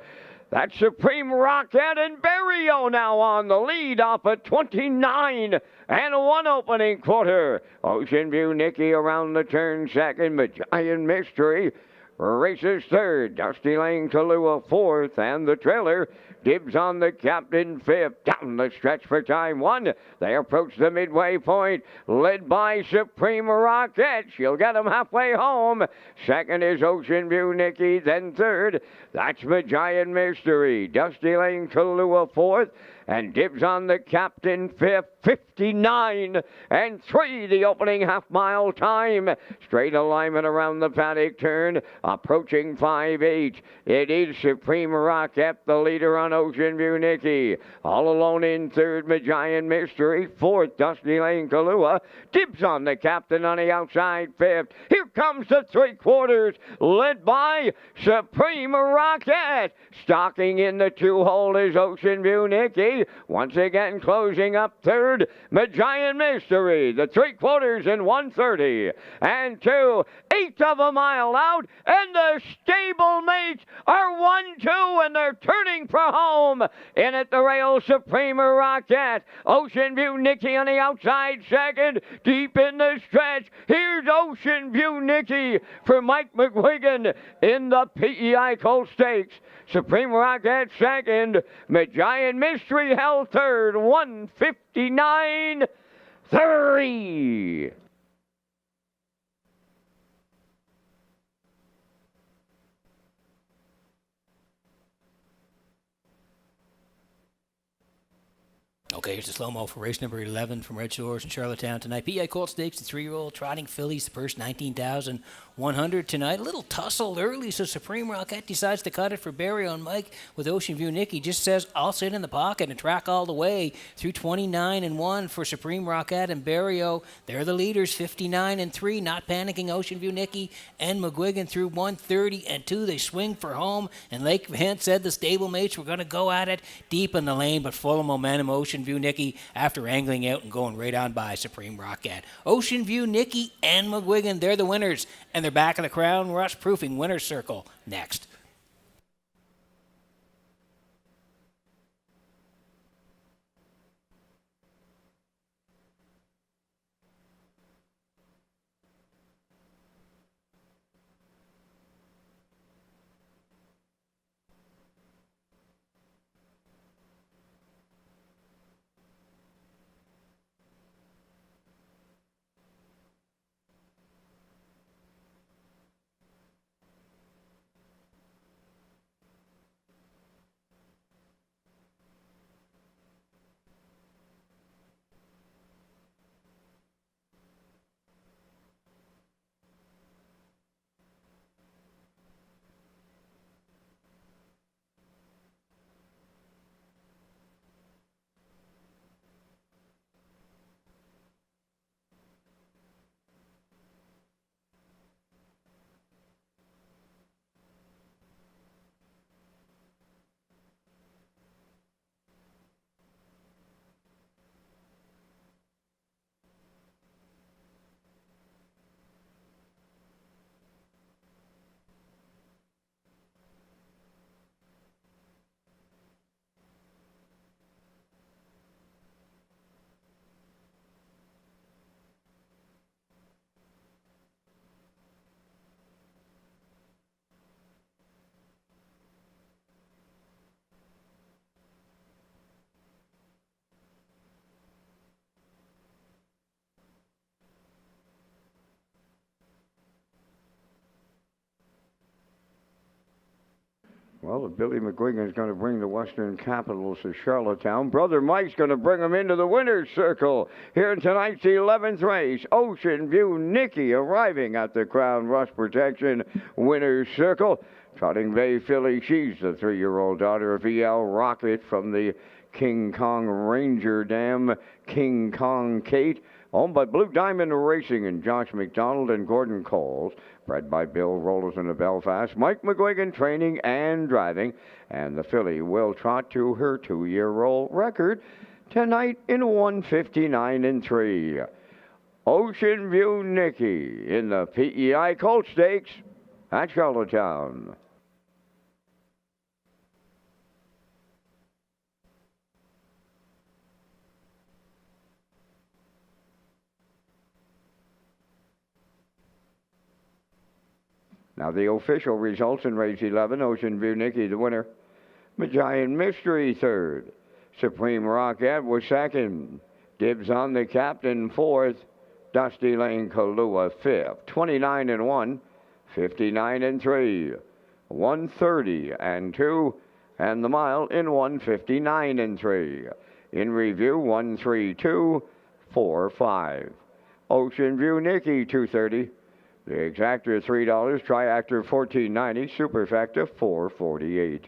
That's Supreme Rocket and Barrio now on the lead off at 29 and 1 opening quarter. Ocean View Nicky around the turn second. Magian Mystery races third. Dusty Lane Kalua fourth, and the trailer dibs on the captain fifth. Down the stretch for time 1. They approach the midway point, led by Supreme Rocket. She'll get them halfway home. Second is Ocean View Nicky, then third. That's Magian Mystery. Dusty Lane Kalua fourth, and dibs on the captain fifth. 59 and 3 the opening half-mile time. Straight alignment around the paddock turn, approaching 5-8. It is Supreme Rocket, the leader on Ocean View Nicky. All alone in third, Magian Mystery. Fourth, Dusty Lane Kalua. Dibs on the captain on the outside fifth. Here comes the 3/4, led by Supreme Rocket. Stocking in the 2-hole is Ocean View Nicky. Once again closing up third, Magian Mystery. The 3/4 in 1:30 and 2/8 of a mile out, and the stablemates are 1-2, and they're turning for home. In at the rail, Supreme Rocket. Ocean View Nicky on the outside second, deep in the stretch. Here's Ocean View Nicky for Mike McGuigan in the PEI Colt Stakes. Supreme Rocket second. Magian Mystery held third. 1:59.3. Okay, here's the slow-mo for race number 11 from Red Shores in Charlottetown tonight. PEI Colt Stakes, the 3-year-old trotting fillies, the purse 19,100 tonight. A little tussle early, so Supreme Rocket decides to cut it for Barry on Mike with Ocean View Nicky. Just says, I'll sit in the pocket and track all the way through 29 and 1 for Supreme Rocket and Barrio. They're the leaders, 59 and 3. Not panicking, Ocean View Nicky and McGuigan through 1:30 and 2. They swing for home, and Lake Vance said the stablemates were going to go at it deep in the lane, but full of momentum. Ocean View Nicky after angling out and going right on by Supreme Rocket. Ocean View Nicky and McGuigan, they're the winners, and they're back in the Crown Rush Proofing Winner's Circle next. Well, if Billy McGuigan's going to bring the Western Capitals to Charlottetown, Brother Mike's going to bring them into the winner's circle. Here in tonight's 11th race, Ocean View Nikki arriving at the Crown Rush Protection winner's circle. Trotting Bay filly, she's the 3-year-old daughter of E.L. Rocket from the King Kong Ranger Dam, King Kong Kate. Owned by Blue Diamond Racing and Josh McDonald and Gordon Coles. Bred by Bill Rollerson of Belfast. Mike McGuigan training and driving. And the filly will trot to her 2-year-old record tonight in 159 3. Ocean View Nikki in the PEI Colt Stakes at Charlottetown. Now the official results in race 11, Ocean View Nikki the winner, Magian Mystery third, Supreme Rocket was second, Dibs on the Captain fourth, Dusty Lane Kahlua fifth, 29-1, 59-3, 130-2, and the mile in 159-3. In review 132-4-5. Ocean View Nikki 230. The exactor $3, triactor $14.90, superfecta $4.48.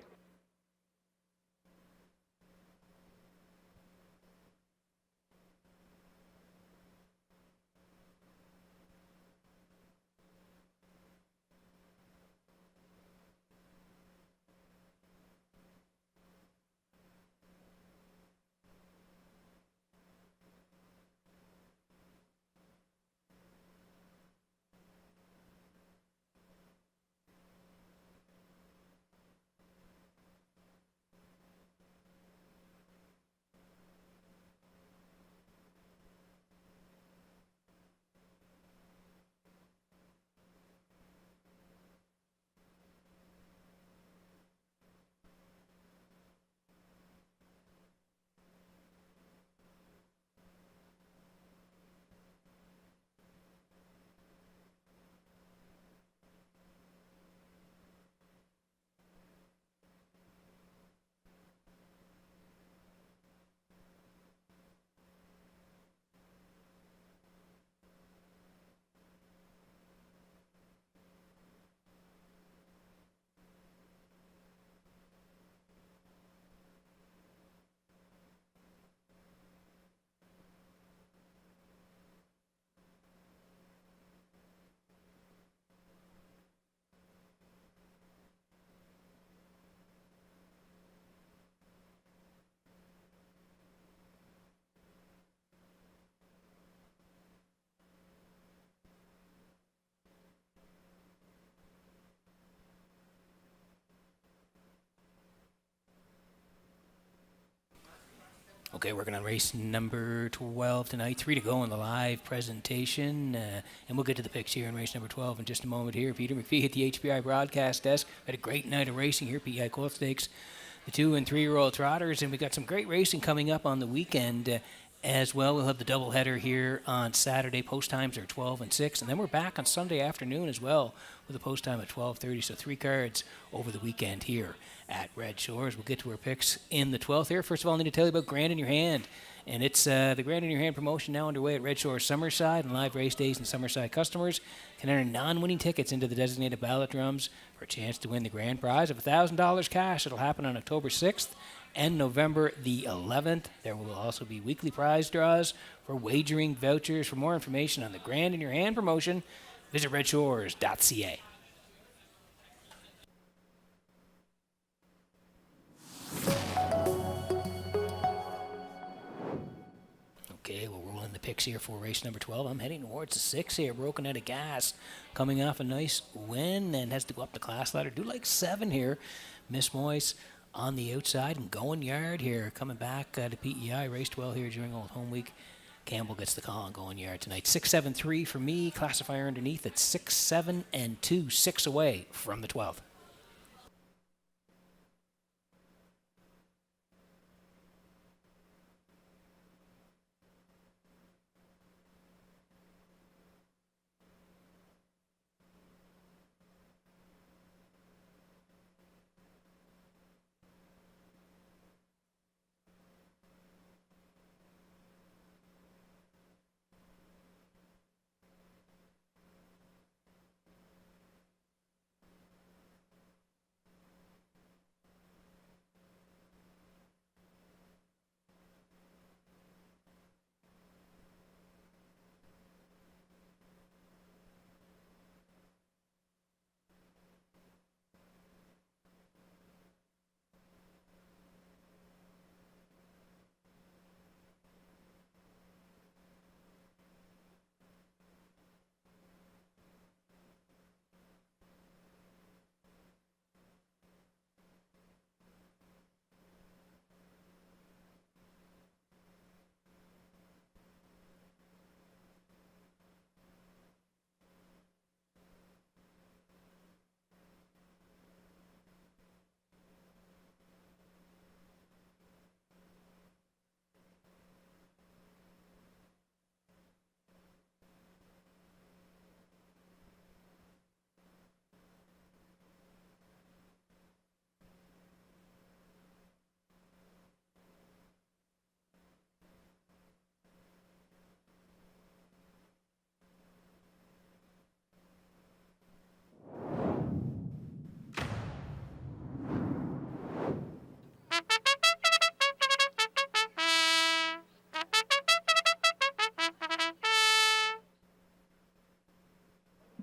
Okay, working on race number 12 tonight. 3 to go in the live presentation. And we'll get to the picks here in race number 12 in just a moment here. Peter McPhee at the HPI broadcast desk. Had a great night of racing here, PEI Colt Stakes. The 2- and 3-year-old trotters. And we got some great racing coming up on the weekend as well. We'll have the doubleheader here on Saturday. Post times are 12 and 6. And then we're back on Sunday afternoon as well with a post time at 12:30. So 3 cards over the weekend here at Red Shores. We'll get to our picks in the 12th here. First of all, I need to tell you about Grand in Your Hand. And it's the Grand in Your Hand promotion now underway at Red Shores Summerside, and live race days and Summerside customers can enter non-winning tickets into the designated ballot drums for a chance to win the grand prize of $1,000 cash. It'll happen on October 6th and November the 11th. There will also be weekly prize draws for wagering vouchers. For more information on the Grand in Your Hand promotion, visit Redshores.ca. Okay, we'll roll in the picks here for race number 12. I'm heading towards the 6 here, broken out of gas, coming off a nice win and has to go up the class ladder. Do like 7 here. Miss Moise on the outside and going yard here, coming back to PEI. Raced well here during Old Home Week. Campbell gets the call on going yard tonight. 6-7-3 for me. Classifier underneath at 6-7-2, 6 away from the 12th.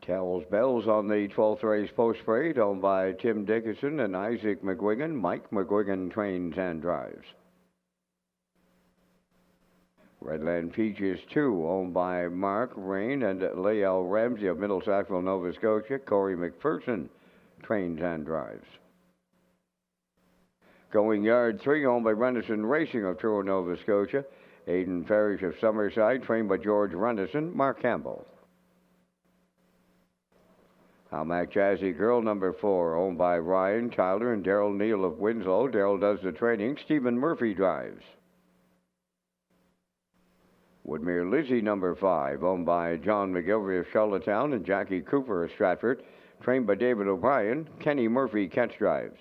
Tells bells on the 12th race post parade, owned by Tim Dickinson and Isaac McGuigan. Mike McGuigan trains and drives. Redland Peaches 2, owned by Mark Rain and Lael Ramsey of Middle Sackville, Nova Scotia. Corey McPherson trains and drives. Going Yard 3, owned by Renison Racing of Truro, Nova Scotia. Aidan Farish of Summerside, trained by George Renison. Mark Campbell. Almac Jazzy Girl number 4, owned by Ryan Tyler and Daryl Neal of Winslow. Daryl does the training. Stephen Murphy drives. Woodmere Lizzie number 5, owned by John McGilvery of Charlottetown and Jackie Cooper of Stratford, trained by David O'Brien. Kenny Murphy catch drives.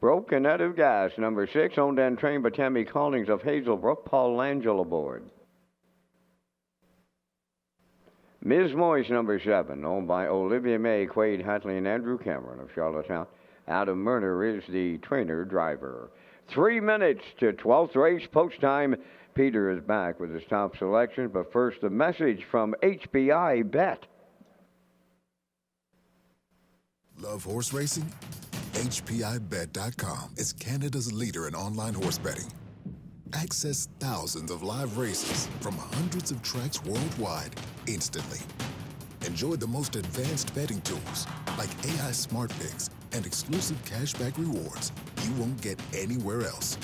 Broken Out of Gas number 6, owned and trained by Tammy Collins of Hazelbrook. Paul Langell aboard. Ms. Moyes number 7, owned by Olivia May, Quaid Hatley, and Andrew Cameron of Charlottetown. Adam Murner is the trainer driver. 3 minutes to 12th race post time. Peter is back with his top selection, but first a message from HPI Bet. Love horse racing? HPIBet.com is Canada's leader in online horse betting. Access thousands of live races from hundreds of tracks worldwide instantly. Enjoy the most advanced betting tools like AI Smart Picks and exclusive cashback rewards you won't get anywhere else.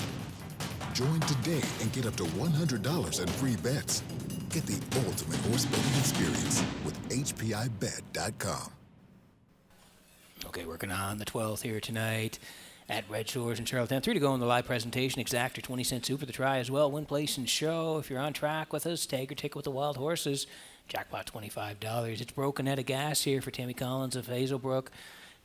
Join today and get up to $100 in free bets. Get the ultimate horse betting experience with HPIBet.com. Okay, working on the 12th here tonight at Red Shores in Charlottetown. 3 to go in the live presentation. Exactor 20-cent super the try as well. Win, place, and show. If you're on track with us, tag your ticket with the Wild Horses. Jackpot $25. It's Broken Out of Gas here for Tammy Collins of Hazelbrook.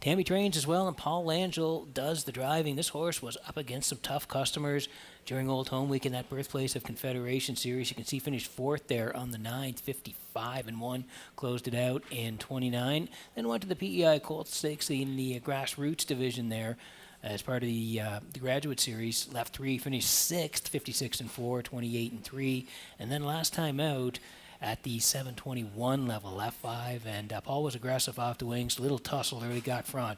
Tammy trains as well, and Paul Langell does the driving. This horse was up against some tough customers during Old Home Week in that Birthplace of Confederation series. You can see finished 4th there on the 9th, 55-1. Closed it out in 29. Then went to the PEI Colt Stakes in the grassroots division there as part of the graduate series. Left 3, finished 6th, 56-4, 28-3. And then last time out, at the 721 level, left 5, and Paul was aggressive off the wings, little tussle early, got front,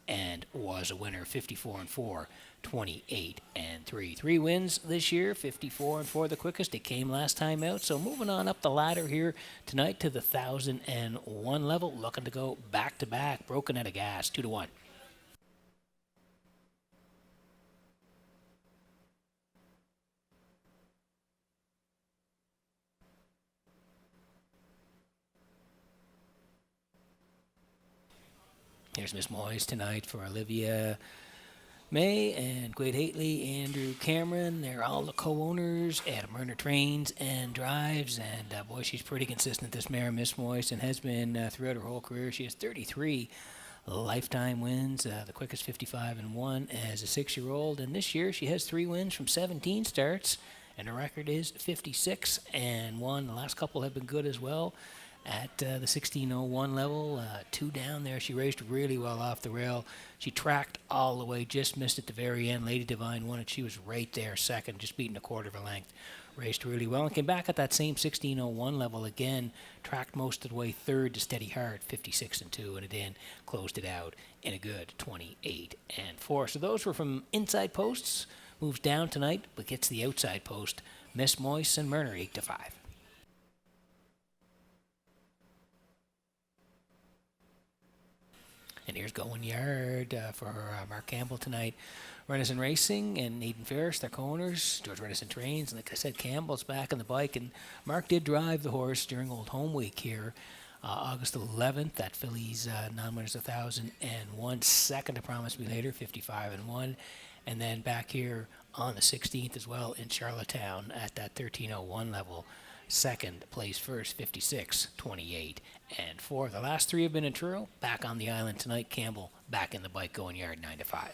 and was a winner, 54-4, 28-3. 3 wins this year, 54-4 the quickest. It came last time out, so moving on up the ladder here tonight to the 1001 level, looking to go back-to-back, Broken Out of Gas, 2-1. Here's Miss Moyes tonight for Olivia May and Quaid Haitley, Andrew Cameron. They're all the co-owners. Adam Murner trains and drives. And, boy, she's pretty consistent, this mare, Miss Moyes, and has been throughout her whole career. She has 33 lifetime wins, the quickest 55-1 as a 6-year-old. And this year she has 3 wins from 17 starts, and her record is 56-1. The last couple have been good as well. At the 1601 level, 2 down there. She raced really well off the rail. She tracked all the way, just missed at the very end. Lady Divine won it. She was right there second, just beating a quarter of a length. Raced really well and came back at that same 1601 level again. Tracked most of the way third to Steady Heart, 56-2, and then closed it out in a good 28-4. So those were from inside posts. Moves down tonight, but gets the outside post. Miss Moyes and Murner, 8-5. And here's Going Yard for Mark Campbell tonight. Renison Racing and Aidan Ferris, their co-owners. George Renison trains. And like I said, Campbell's back on the bike. And Mark did drive the horse during Old Home Week here. August 11th, that filly's non-winners 1,001. Second to Promise Me Later, 55-1. And then back here on the 16th as well in Charlottetown at that 1301 level. Second place first, 56-28-4. The last 3 have been in Truro. Back on the island tonight. Campbell back in the bike Going Yard, 9-5.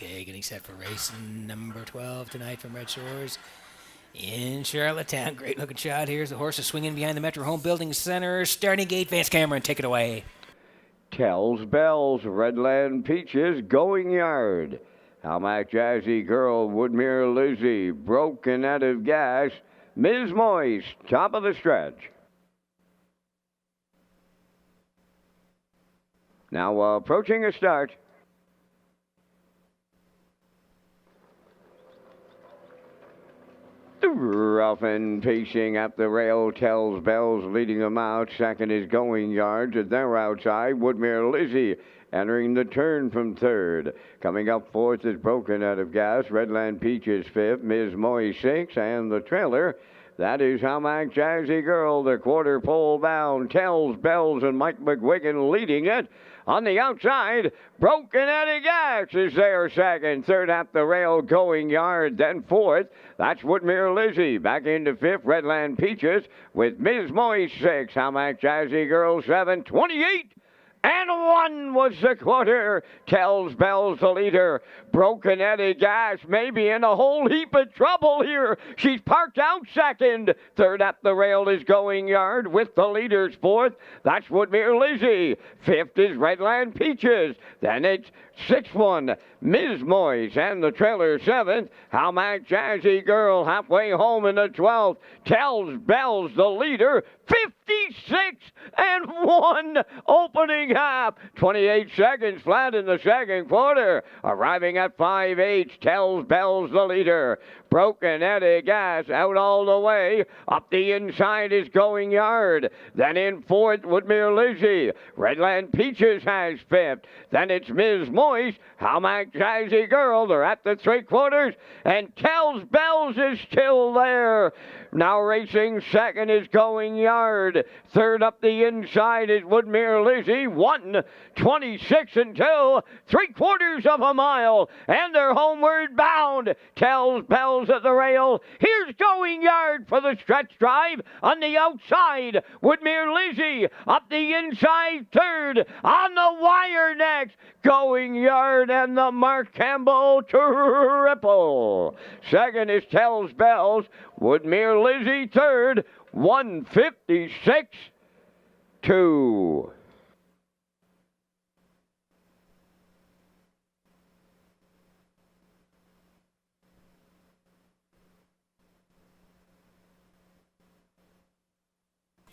Okay, getting set for race number 12 tonight from Red Shores in Charlottetown. Great looking shot. Here's the horses swinging behind the Metro Home Building Center. Starting gate, Vance Cameron, take it away. Tells Bells, Redland Peaches, Going Yard. Almac Jazzy Girl, Woodmere Lizzie, Broken Out of Gas. Ms. Moist, top of the stretch. Now approaching a start. Ruffin pacing at the rail, Tells Bells leading them out. Second is Going Yards, and they're outside. Woodmere Lizzie entering the turn from third. Coming up fourth is Broken Out of Gas. Redland Peaches fifth. Ms. Moy sixth, and the trailer. That is Almac Jazzy Girl, the quarter pole bound. Tells Bells and Mike McGuigan leading it. On the outside, Broken Out of Gas is there second. Third at the rail, Going Yard. Then fourth, that's Woodmere Lizzie. Back into fifth, Redland Peaches with Ms. Moy six. Almac Jazzy Girl 7:28. And one was the quarter. Tells Bells the leader. Broken Out of Gas may be in a whole heap of trouble here. She's parked out second. Third at the rail is Going Yard with the leaders fourth. That's Woodmere Lizzie. Fifth is Redland Peaches. Then it's sixth one, Ms. Moyes, and the trailer seventh. Almac Jazzy Girl halfway home in the 12th. Tells Bells the leader. 56-1 opening half. 28 seconds flat in the second quarter. Arriving at 5/8. Tells Bells the leader. Broken Out of Gas out all the way. Up the inside is Going Yard. Then in fourth, Woodmere Lizzie. Redland Peaches has fifth. Then it's Ms. Moist. Almac Jazzy Girl. They're at the three quarters. And Tells Bells is still there. Now racing second is Going Yard. Third up the inside is Woodmere Lizzie. 1:26 3/4 of a mile. And they're homeward bound. Tells Bells at the rail. Here's Going Yard for the stretch drive. On the outside, Woodmere Lizzie. Up the inside third. On the wire next, Going Yard and the Mark Campbell triple. Second is Tells Bells. Woodmere Lizzie third. 1:56.2.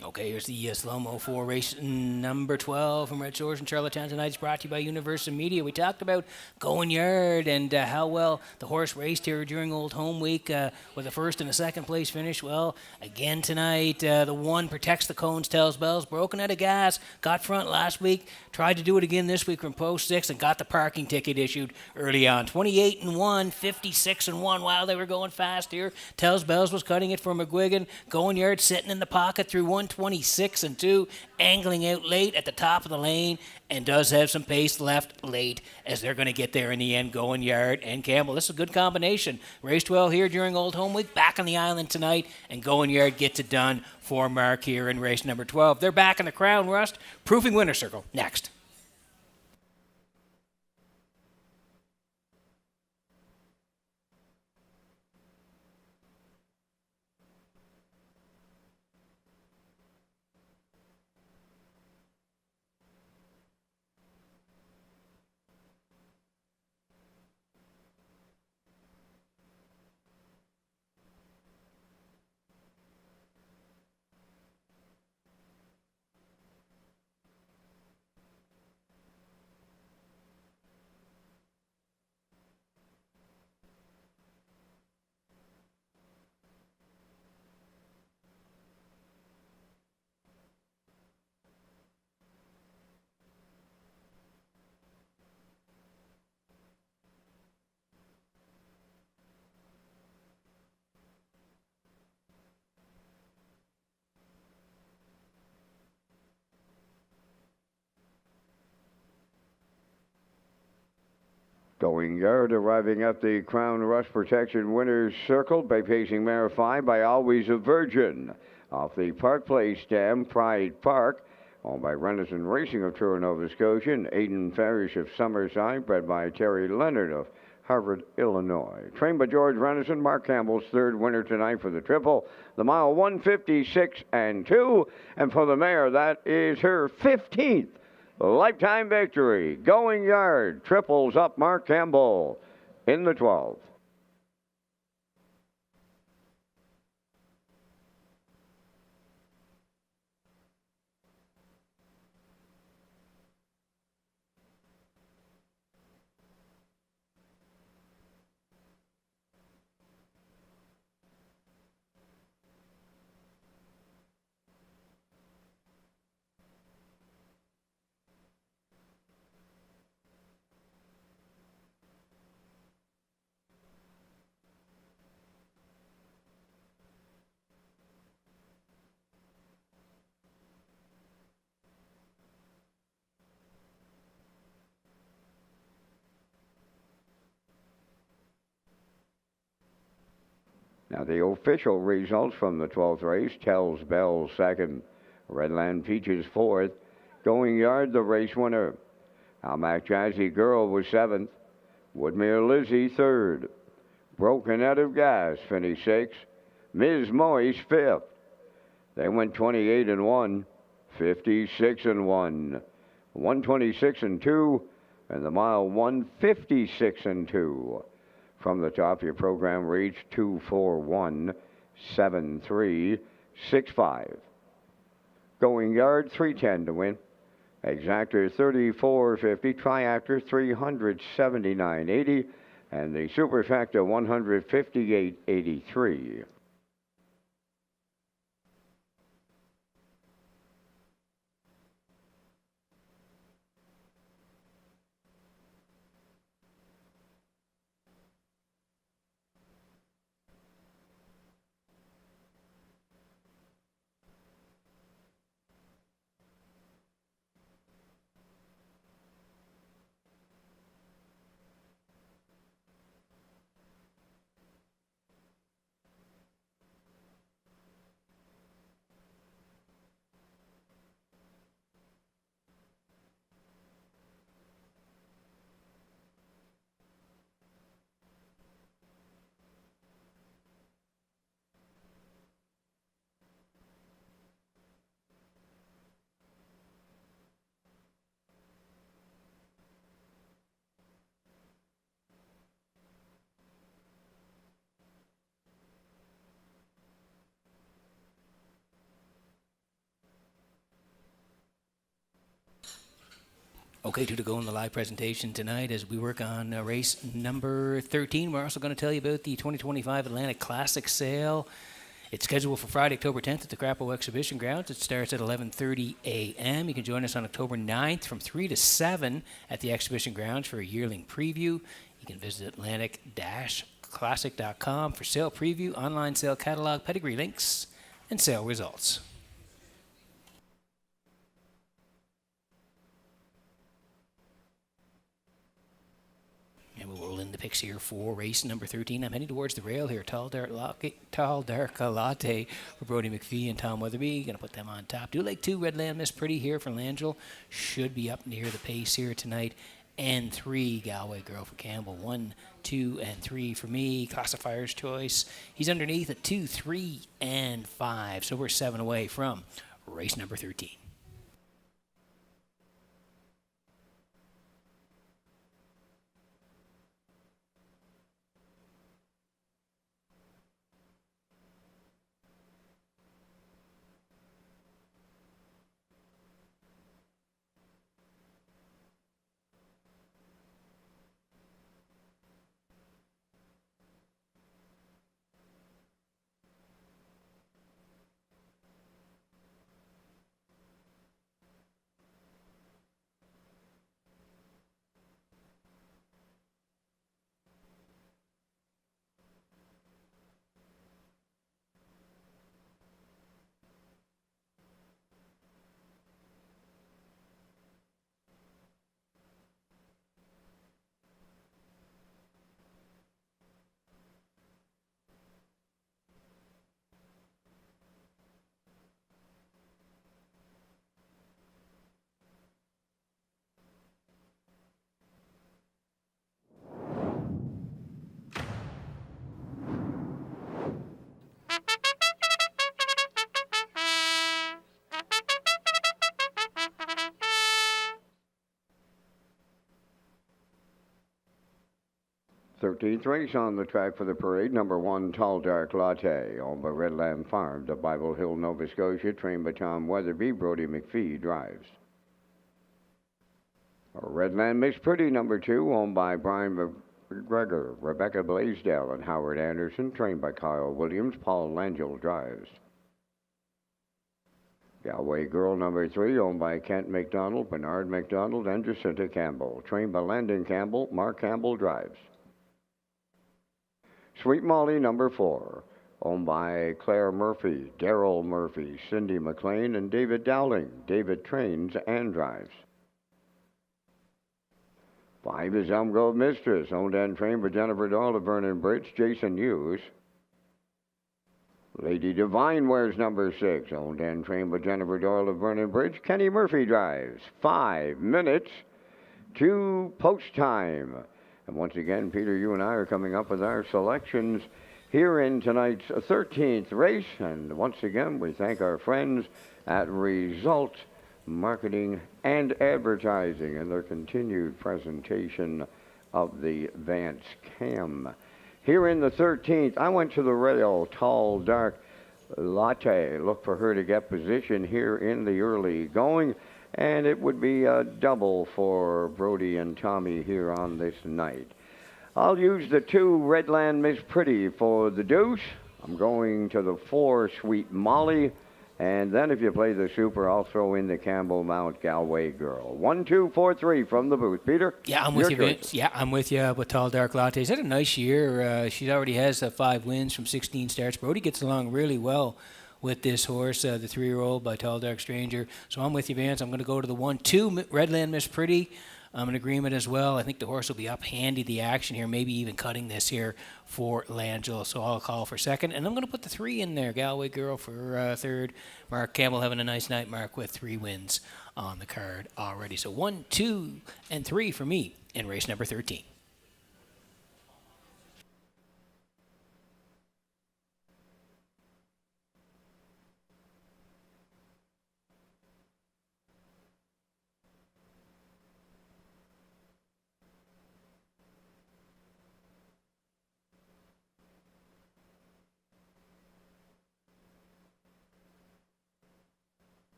Okay, here's the slow-mo for race number 12 from Red Shores and Charlottetown tonight. It's brought to you by Universal Media. We talked about Going Yard and how well the horse raced here during Old Home Week with a first and a second place finish. Well, again tonight, the one protects the cones, Tells Bells. Broken Out of Gas, got front last week, tried to do it again this week from post 6 and got the parking ticket issued early on. 28-1, 56-1 while they were going fast here. Tells Bells was cutting it for McGuigan. Going Yard sitting in the pocket through 1:26-2, angling out late at the top of the lane, and does have some pace left late as they're going to get there in the end. Going Yard and Campbell. This is a good combination. Raced well here during Old Home Week, back on the island tonight, and Going Yard gets it done for Mark here in race number 12. They're back in the Crown Rust Proving Winner Circle next. Going Yard arriving at the Crown Rust Protection Winners Circle by pacing mare 5 by Always a Virgin. Off the Park Place Dam, Pride Park, owned by Renison Racing of Truro, Nova Scotia, and Aidan Farish of Summerside, bred by Terry Leonard of Harvard, Illinois. Trained by George Renison, Mark Campbell's third winner tonight for the triple. The mile 156 and 2. And for the mare, that is her 15th lifetime victory. Going Yard triples up Mark Campbell in the 12th. Now the official results from the 12th race: Tells Bell second, Redland Peaches fourth, Going Yard the race winner. Almac Jazzy Girl was seventh, Woodmere Lizzie third, Broken Out of Gas finished sixth, Ms. Moyes fifth. They went 28 and 1, 56 and 1, 126 and 2, and the mile 156 and 2. From the top, your program reached 2417365. Going Yard 310 to win. Exactor 3450, Triactor 379.80, and the Superfecta 158.83. Okay, two to go in the live presentation tonight as we work on race number 13. We're also going to tell you about the 2025 Atlantic Classic Sale. It's scheduled for Friday, October 10th at the Crapo Exhibition Grounds. It starts at 11:30 a.m. You can join us on October 9th from 3 to 7 at the Exhibition Grounds for a yearling preview. You can visit Atlantic-Classic.com for sale preview, online sale catalog, pedigree links, and sale results. And we'll roll in the picks here for race number 13. I'm heading towards the rail here. Tall Dark Latte for Brody McPhee and Tom Weatherby. Going to put them on top. Do like 2 Redland Miss Pretty here for Langell. Should be up near the pace here tonight. And 3 Galway Girl for Campbell. 1, 2, and 3 for me. Classifier's choice. He's underneath at 2, 3, and 5. So we're 7 away from race number 13. 13th race on the track for the parade, number 1, Tall Dark Latte, owned by Redland Farms of Bible Hill, Nova Scotia, trained by Tom Weatherby. Brody McPhee drives. Redland Miss Pretty, number 2, owned by Brian McGregor, Rebecca Blaisdell, and Howard Anderson, trained by Kyle Williams. Paul Langell drives. Galway Girl, number 3, owned by Kent McDonald, Bernard McDonald, and Jacinta Campbell, trained by Landon Campbell. Mark Campbell drives. Sweet Molly, number 4, owned by Claire Murphy, Daryl Murphy, Cindy McLean, and David Dowling. David trains and drives. 5 is Elm Grove Mistress, owned and trained by Jennifer Doyle of Vernon Bridge, Jason Hughes. Lady Divine wears number 6, owned and trained by Jennifer Doyle of Vernon Bridge. Kenny Murphy drives. 5 minutes to post time. And once again, Peter, you and I are coming up with our selections here in tonight's 13th race. And once again, we thank our friends at Result Marketing and Advertising and their continued presentation of the Vance Cam. Here in the 13th, I went to the rail, Tall Dark Latte. Look for her to get position here in the early going, and it would be a double for Brody and Tommy here on this night. I'll use the 2 Redland Miss Pretty for the deuce. I'm going to the 4 Sweet Molly. And then if you play the super, I'll throw in the Campbell Mount Galway Girl. 1, 2, 4, 3 from the booth. Peter? Yeah, I'm with you, Vince. Yeah, I'm with you with Tall Dark Latte. She's had a nice year. She already has 5 wins from 16 starts. Brody gets along really well with this horse, the 3-year-old by Tall Dark Stranger. So I'm with you, Vance. I'm going to go to the 1, 2 Redland Miss Pretty. I'm in agreement as well. I think the horse will be up handy the action here, maybe even cutting this here for Langell. So I'll call for second. And I'm going to put the 3 in there, Galway Girl for third. Mark Campbell having a nice night, Mark, with 3 wins on the card already. So 1, 2, and 3 for me in race number 13.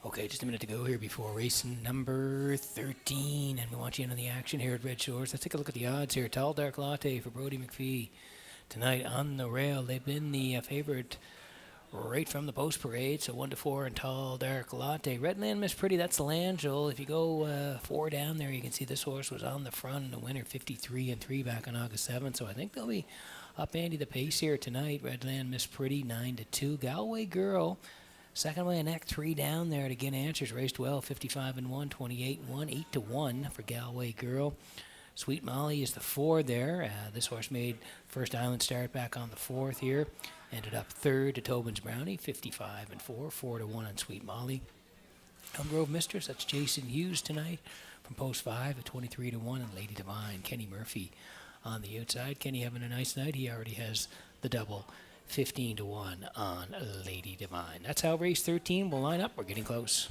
Okay, just a minute to go here before race number 13, and we want you in on the action here at Red Shores. Let's take a look at the odds here. Tall Dark Latte for Brody McPhee tonight on the rail. They've been the favorite right from the post parade, so 1-4 and Tall Dark Latte. Redland Miss Pretty, that's Langell. If you go 4 down there, you can see this horse was on the front in the winner 53-3 back on August 7th, so I think they'll be up Andy the pace here tonight. Redland Miss Pretty 9-2. Galway Girl, second way and neck, 3 down there to get answers. Raced well, 55-1, 28-1, 8-1 for Galway Girl. Sweet Molly is the 4 there. This horse made first island start back on the 4th here. Ended up 3rd to Tobin's Brownie, 55-4, 4-1 on Sweet Molly. Elm Grove Mistress, that's Jason Hughes tonight from post 5 at 23-1, and Lady Divine, Kenny Murphy on the outside. Kenny having a nice night. He already has the double, 15-1 on Lady Divine. That's how race 13 will line up. We're getting close.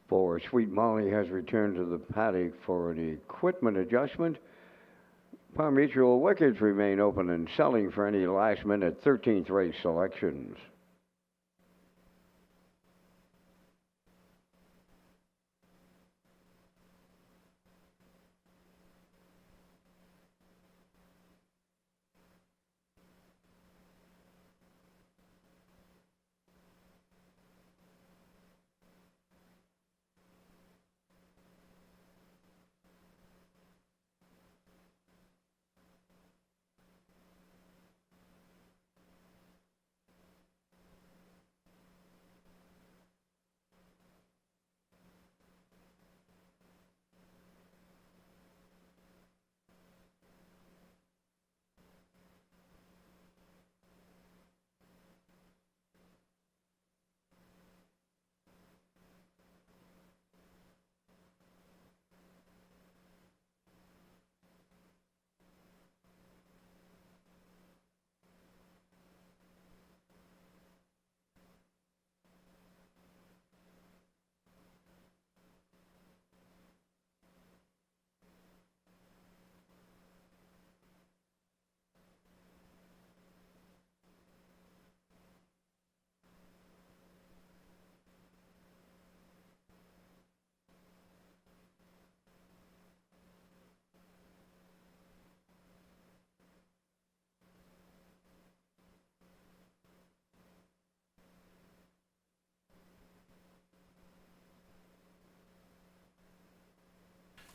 For Sweet Molly has returned to the paddock for an equipment adjustment. Par-mutual wickets remain open and selling for any last-minute 13th race selections.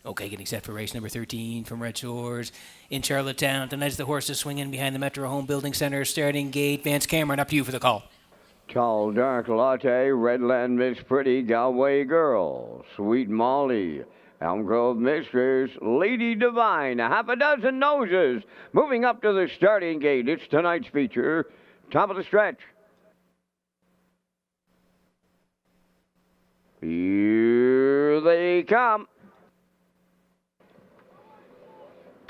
Okay, getting set for race number 13 from Red Shores in Charlottetown. Tonight's the horses swinging behind the Metro Home Building Center starting gate. Vance Cameron, up to you for the call. Tall Dark Latte, Redland Miss Pretty, Galway Girl, Sweet Molly, Elm Grove Mistress, Lady Divine, a half a dozen noses. Moving up to the starting gate, it's tonight's feature, top of the stretch. Here they come.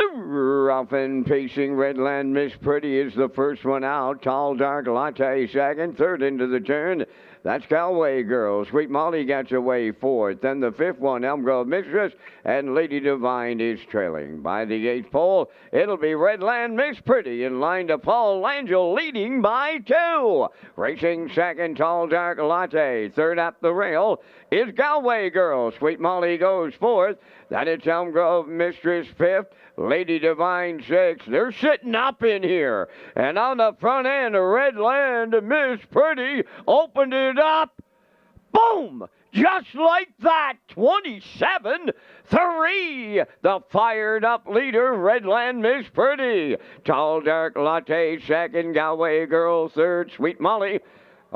Off and pacing, Redland Miss Pretty is the first one out. Tall Dark Latte second, third into the turn. That's Galway Girl. Sweet Molly gets away fourth. Then the fifth one, Elm Grove Mistress, and Lady Divine is trailing. By the eighth pole, it'll be Redland Miss Pretty in line to Paul Langell, leading by 2. Racing second, Tall Dark Latte. Third at the rail is Galway Girl. Sweet Molly goes fourth. Then it's Elm Grove Mistress fifth. Lady Divine 6. They're sitting up in here. And on the front end, Redland Miss Pretty opened it up. Boom! Just like that, 27-3. The fired up leader, Redland Miss Pretty. Tall Dark Latte second, Galway Girl third, Sweet Molly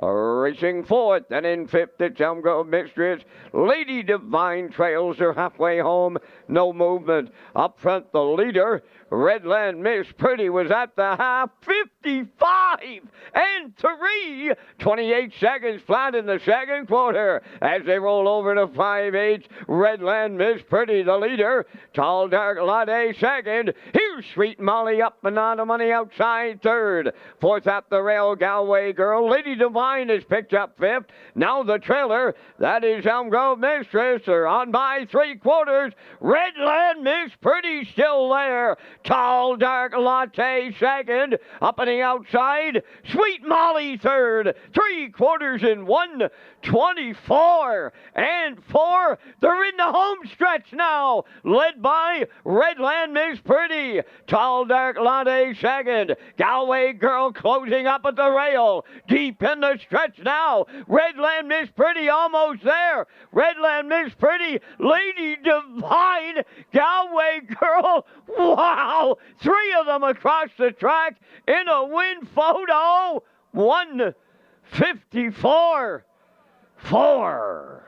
racing fourth, and in fifth, it's Elm Grove Mistress. Lady Divine trails her halfway home. No movement. Up front, the leader, Redland Miss Pretty, was at the half. 55-3. 28 seconds flat in the second quarter. As they roll over to 5/8, Redland Miss Pretty, the leader. Tall Dark Latte second. Here's Sweet Molly up and on the money outside third. Fourth at the rail, Galway Girl. Lady Divine is picked up fifth. Now the trailer, that is Elm Grove Mistress. They're on by 3/4. Redland Miss Pretty still there. Tall Dark Latte second. Up on the outside, Sweet Molly third. 3/4 in 1:24 and 4. They're in the home stretch now, led by Redland Miss Pretty. Tall Dark Latte second. Galway Girl closing up at the rail. Deep in the stretch now. Redland Miss Pretty almost there. Redland Miss Pretty, Lady Divine, Galway Girl. Wow! 3 of them across the track in a win photo. 1:54.4.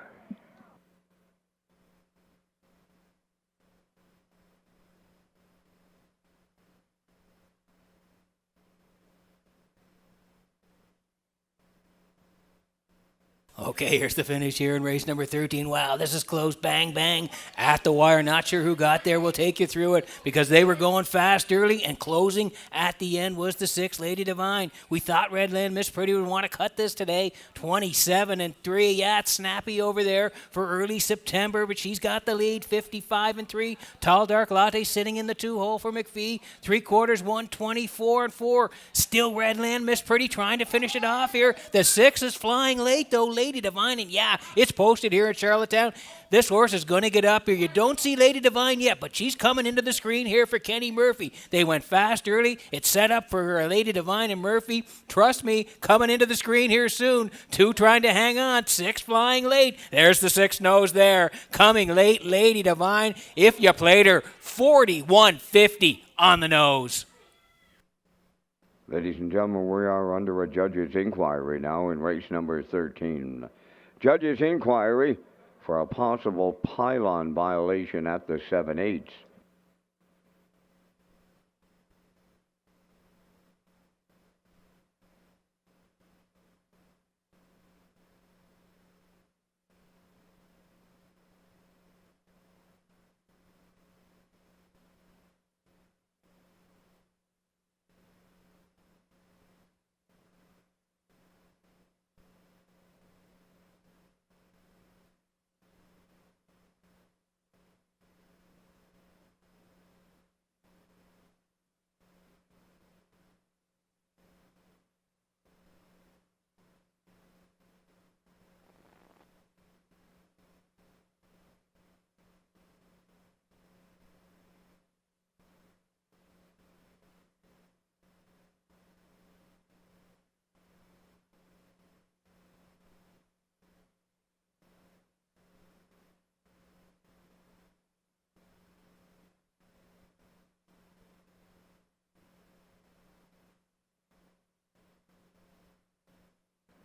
Okay, here's the finish here in race number 13. Wow, this is close. Bang, bang, at the wire. Not sure who got there. We'll take you through it because they were going fast early, and closing at the end was the 6, Lady Divine. We thought Redland Miss Pretty would want to cut this today. 27-3. Yeah, it's snappy over there for early September, but she's got the lead. 55-3. Tall Dark Latte sitting in the 2-hole for McPhee. 3/4, 1:24.4. Still Redland Miss Pretty trying to finish it off here. The 6 is flying late, though. Lady Divine, and yeah, it's posted here in Charlottetown. This horse is going to get up here. You don't see Lady Divine yet, but she's coming into the screen here for Kenny Murphy. They went fast early. It's set up for Lady Divine and Murphy. Trust me, coming into the screen here soon. 2 trying to hang on. 6 flying late. There's the 6 nose there. Coming late, Lady Divine. If you played her, 41.50 on the nose. Ladies and gentlemen, we are under a judge's inquiry now in race number 13. Judge's inquiry for a possible pylon violation at the 7/8.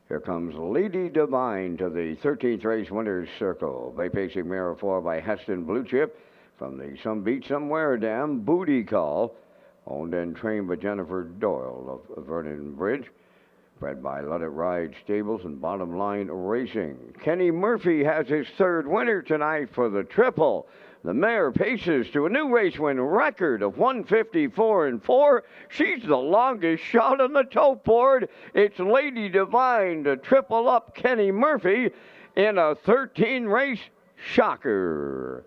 Here comes Lady Divine to the 13th race winner's circle. Bay Pacing Mirror 4 by Heston Blue Chip from the Some Beat Somewhere Dam Booty Call, owned and trained by Jennifer Doyle of Vernon Bridge. Bred by Let It Ride Stables and Bottom Line Racing. Kenny Murphy has his third winner tonight for the Triple. The mare paces to a new race win record of 154-4. She's the longest shot on the tote board. It's Lady Divine to triple up Kenny Murphy in a 13-race shocker.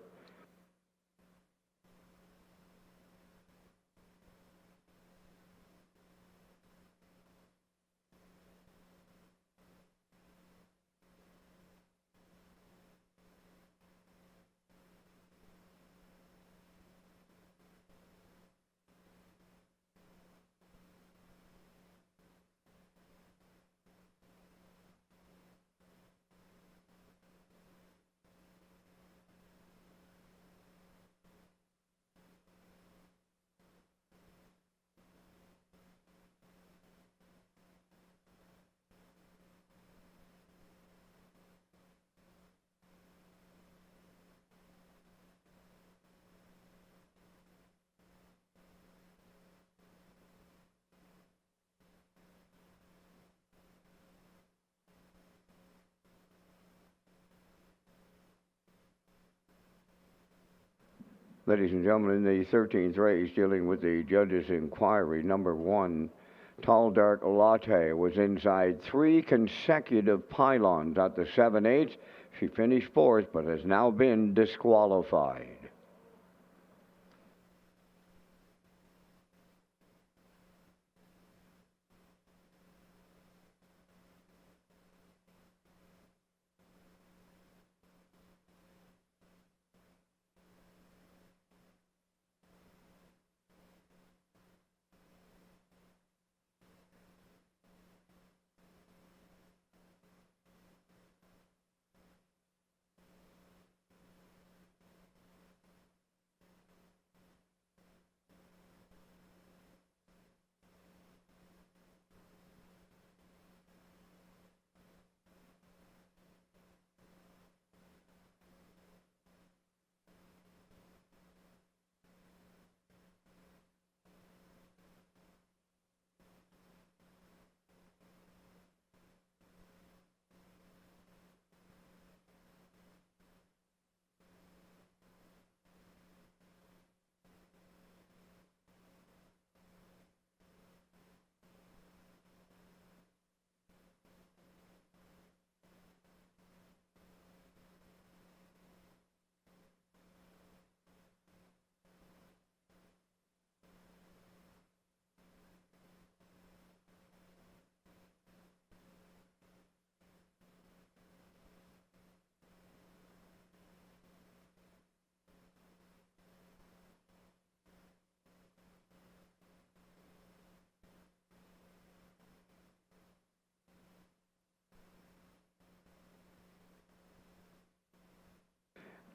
Ladies and gentlemen, in the 13th race, dealing with the judges' inquiry, number 1, Tall Dark Latte was inside 3 consecutive pylons at the 7/8. She finished 4th, but has now been disqualified.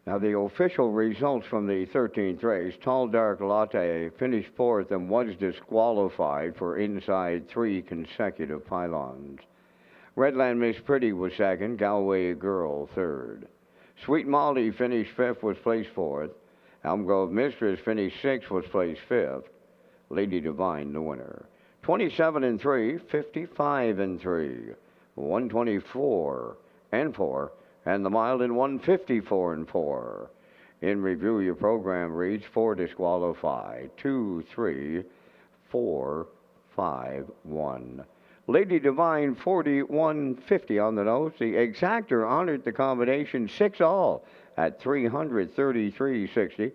Now, the official results from the 13th race, Tall Dark Latte finished 4th and was disqualified for inside 3 consecutive pylons. Redland Miss Pretty was 2nd, Galway Girl 3rd. Sweet Molly finished 5th, was placed 4th. Elm Grove Mistress finished 6th, was placed 5th. Lady Divine the winner. 27-3, 55-3, 124-4, and the mile in 154-4. In review, your program reads 4 disqualified, 2, 3, 4, 5, 1. Lady Divine 41.50 on the nose. The exactor honored the combination 6 all at 333.60.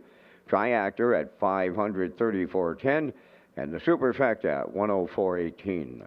Triactor at 534.10, and the Superfecta at 104.18.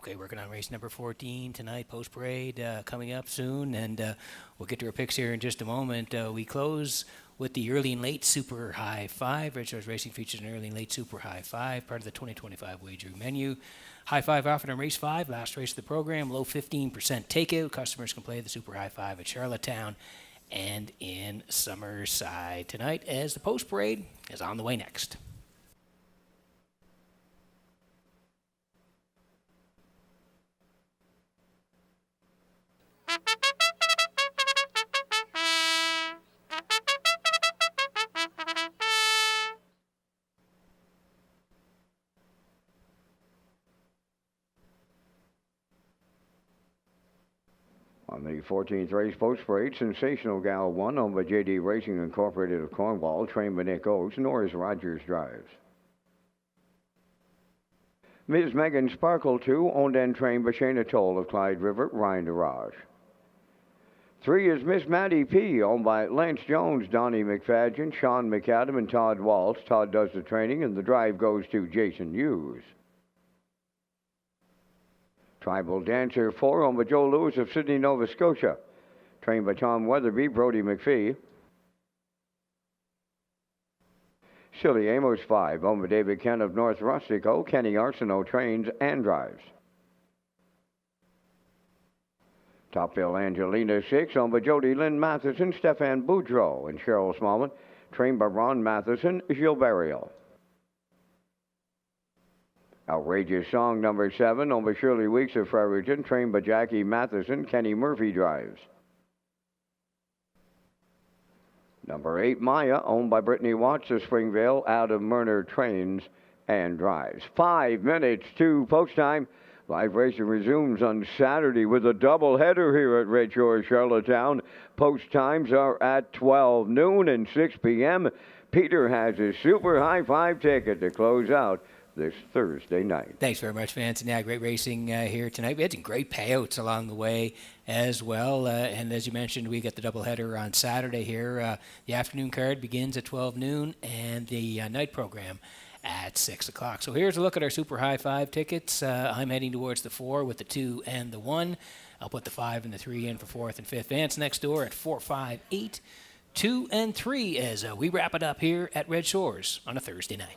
Okay, working on race number 14 tonight, post parade coming up soon, and we'll get to our picks here in just a moment. We close with the early and late Super High Five. Red Shores Racing features an early and late Super High Five, part of the 2025 wagering menu. High Five offered on race 5, last race of the program, low 15% takeout. Customers can play the Super High Five at Charlottetown and in Summerside tonight, as the post parade is on the way next. On the 14th race post parade, Sensational Gal 1 owned by JD Racing Incorporated of Cornwall, trained by Nick Oakes. Norris Rogers drives. Ms. Megan Sparkle 2 owned and trained by Shayna Toll of Clyde River, Ryan DeRage. 3 is Miss Maddie P, owned by Lance Jones, Donnie McFadgen, Sean McAdam, and Todd Waltz. Todd does the training, and the drive goes to Jason Hughes. Tribal Dancer 4, owned by Joe Lewis of Sydney, Nova Scotia. Trained by Tom Weatherby, Brody McPhee. Silly Amos 5, owned by David Kent of North Rustico. Kenny Arsenault trains and drives. Top Bill Angelina 6, owned by Jody Lynn Matheson, Stefan Boudreau, and Cheryl Smallman. Trained by Ron Matheson, Gilles Barriel. Outrageous Song number 7, owned by Shirley Weeks of Fredericton, trained by Jackie Matheson. Kenny Murphy drives. Number 8, Maya, owned by Brittany Watts of Springvale. Adam Murner trains and drives. 5 minutes to post time. Live racing resumes on Saturday with a doubleheader here at Red Shores, Charlottetown. Post times are at 12 noon and 6 p.m. Peter has his Super High Five ticket to close out this Thursday night. Thanks very much, Vance. And yeah, great racing here tonight. We had some great payouts along the way as well. And as you mentioned, we got the doubleheader on Saturday here. The afternoon card begins at 12 noon and the night program at 6 o'clock. So here's a look at our Super High Five tickets. I'm heading towards the 4 with the 2 and the 1. I'll put the 5 and the 3 in for 4th and 5th. Vance next door at 4, 5, 8, 2, and 3 as we wrap it up here at Red Shores on a Thursday night.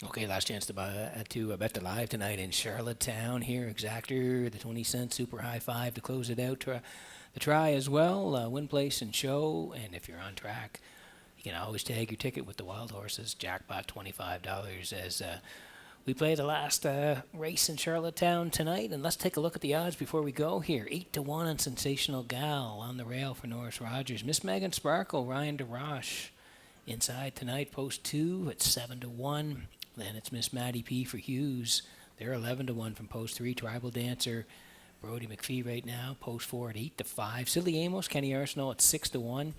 Okay, last chance to bet the live tonight in Charlottetown here. Exactor, the 20-cent super high five to close it out. The try as well, win, place, and show. And if you're on track, you can always tag your ticket with the wild horses. Jackpot $25 as we play the last race in Charlottetown tonight. And let's take a look at the odds before we go here. 8-1 on Sensational Gal on the rail for Norris Rogers. Miss Megan Sparkle, Ryan DeRoche. Inside tonight, post 2 at 7-1. Then it's Miss Maddie P for Hughes. They're 11-1 from post 3. Tribal Dancer, Brody McPhee right now. Post 4 at 8-5. Silly Amos, Kenny Arsenal at 6-1.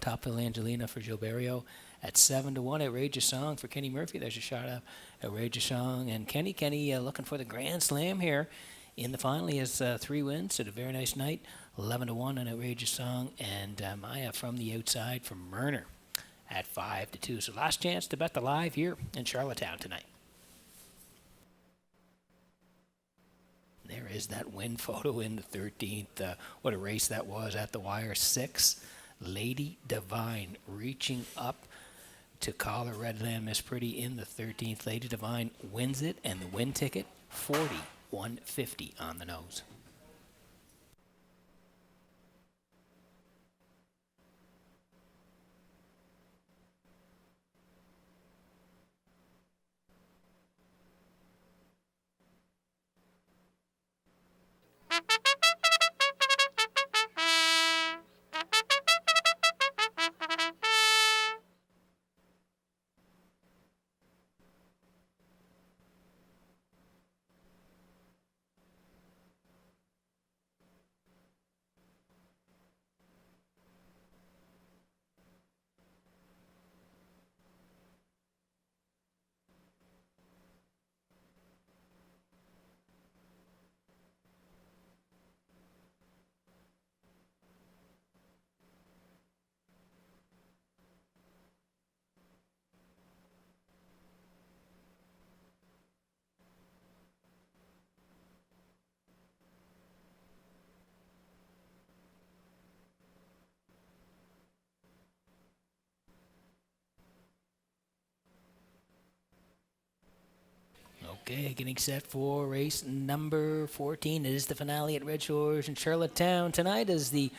Topville Angelina for Gilberto at 7-1. Outrageous Song for Kenny Murphy. There's a shot up. Outrageous Song and Kenny looking for the Grand Slam here in the final. He has 3 wins at a very nice night. 11-1 on Outrageous Song, and Maya from the outside from Murner at 5-2. So last chance to bet the live here in Charlottetown tonight. There is that win photo in the 13th. What a race that was at the wire. 6, Lady Divine reaching up to collar Redland Miss Pretty in the 13th. Lady Divine wins it, and the win ticket, 40-150 on the nose. Okay, getting set for race number 14. It is the finale at Red Shores in Charlottetown. Tonight as the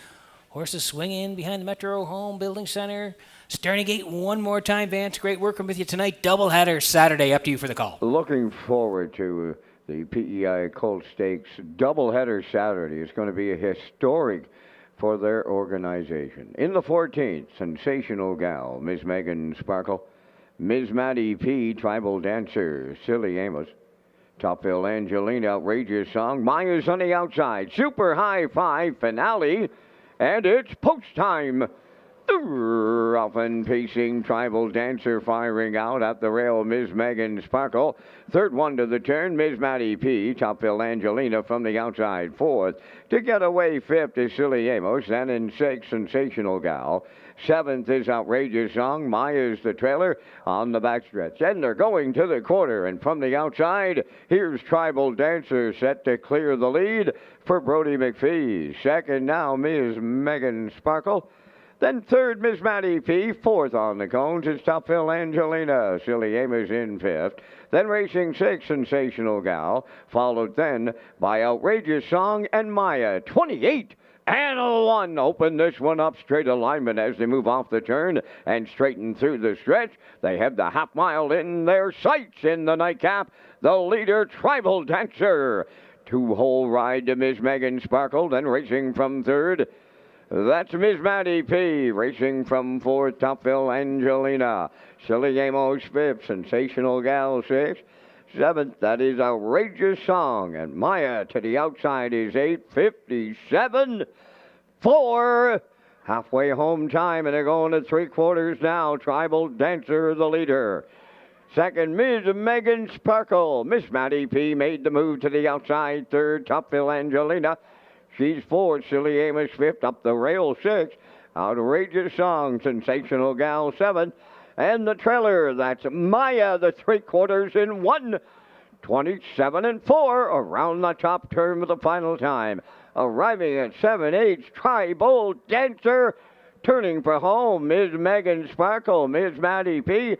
horses swing in behind the Metro Home Building Center. Starting gate one more time, Vance. Great working with you tonight. Doubleheader Saturday. Up to you for the call. Looking forward to the PEI Colt Stakes doubleheader Saturday. It's going to be a historic for their organization. In the 14th, Sensational Gal, Ms. Megan Sparkle, Ms. Maddie P, Tribal Dancer, Silly Amos, Topville Angelina, Outrageous Song, Maya's on the outside, Super High Five Finale, and it's post time. Often pacing Tribal Dancer firing out at the rail, Ms. Megan Sparkle. Third one to the turn, Ms. Maddie P. Topville Angelina from the outside. Fourth to get away, fifth is Silly Amos. Then in sixth, Sensational Gal. Seventh is Outrageous Song. Maya's the trailer on the backstretch. And they're going to the quarter. And from the outside, here's Tribal Dancer set to clear the lead for Brody McPhee. Second now, Ms. Megan Sparkle. Then third, Miss Maddie P. Fourth on the cones is Topville Angelina. Silly Amos in fifth. Then racing sixth, Sensational Gal. Followed then by Outrageous Song and Maya. 28 and a 1. Open this one up straight alignment as they move off the turn and straighten through the stretch. They have the half mile in their sights in the nightcap. The leader, Tribal Dancer. 2-hole ride to Miss Megan Sparkle. Then racing from third. That's Miss Maddie P. Racing from fourth, Topville Angelina. Silly Amos fifth, Sensational Gal sixth. Seventh, that is Outrageous Song. And Maya to the outside is 8:57. 4. Halfway home time, and they're going to 3/4 now. Tribal Dancer, the leader. Second, Ms. Megan Sparkle. Miss Maddie P. made the move to the outside. Third, Topville Angelina. She's fourth, Silly Amos fifth, up the rail sixth. Outrageous Song, Sensational Gal seventh. And the trailer, that's Maya, the 3/4 in 1. 27-4 around the top turn of the final time. Arriving at 7/8, Tribal Dancer. Turning for home, Ms. Megan Sparkle, Ms. Maddie P.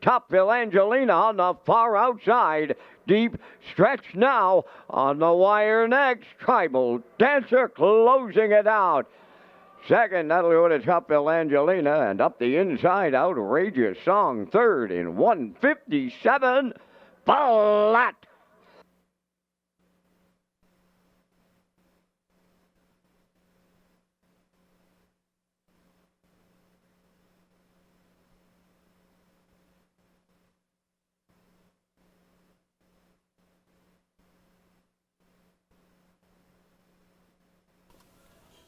Topville Angelina on the far outside. Deep stretch now on the wire next. Tribal Dancer closing it out. Second, that'll go to Topville Angelina, and up the inside, Outrageous Song. Third in 157, flat.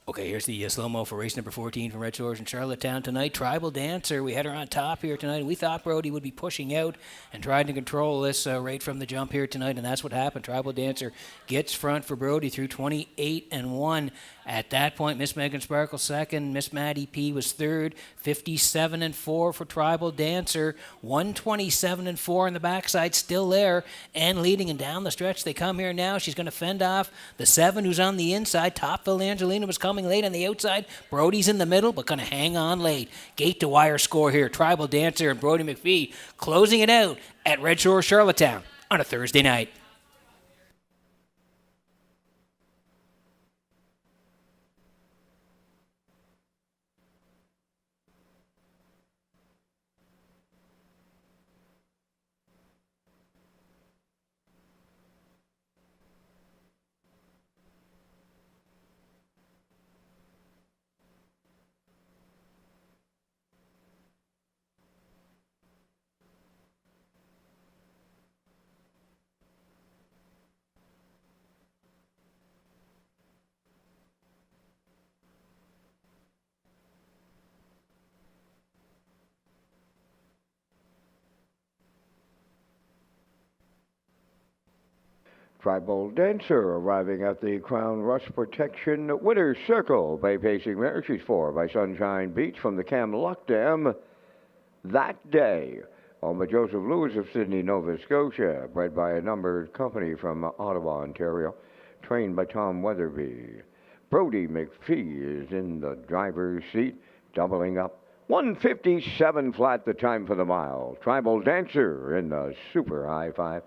Okay, here's the slow-mo for race number 14 from Red Shores in Charlottetown tonight. Tribal Dancer, we had her on top here tonight. We thought Brody would be pushing out and trying to control this right from the jump here tonight, and that's what happened. Tribal Dancer gets front for Brody through 28 and 1. At that point, Miss Megan Sparkle second, Miss Maddie P was third, 57 and 4 for Tribal Dancer, 127 and 4 on the backside, still there and leading, and down the stretch they come here now. She's going to fend off the 7 who's on the inside. Topville Angelina was coming late on the outside. Brody's in the middle, but going to hang on late. Gate to wire score here. Tribal Dancer and Brody McPhee closing it out at Red Shore, Charlottetown on a Thursday night. Tribal Dancer arriving at the Crown Rust Protection Winner's Circle by pacing there. She's 4 by Sunshine Beach from the Cam Luck Dam. That day, owned by Joseph Lewis of Sydney, Nova Scotia, bred by a numbered company from Ottawa, Ontario, trained by Tom Weatherby. Brody McPhee is in the driver's seat, doubling up. 157 flat the time for the mile. Tribal Dancer in the super high 5.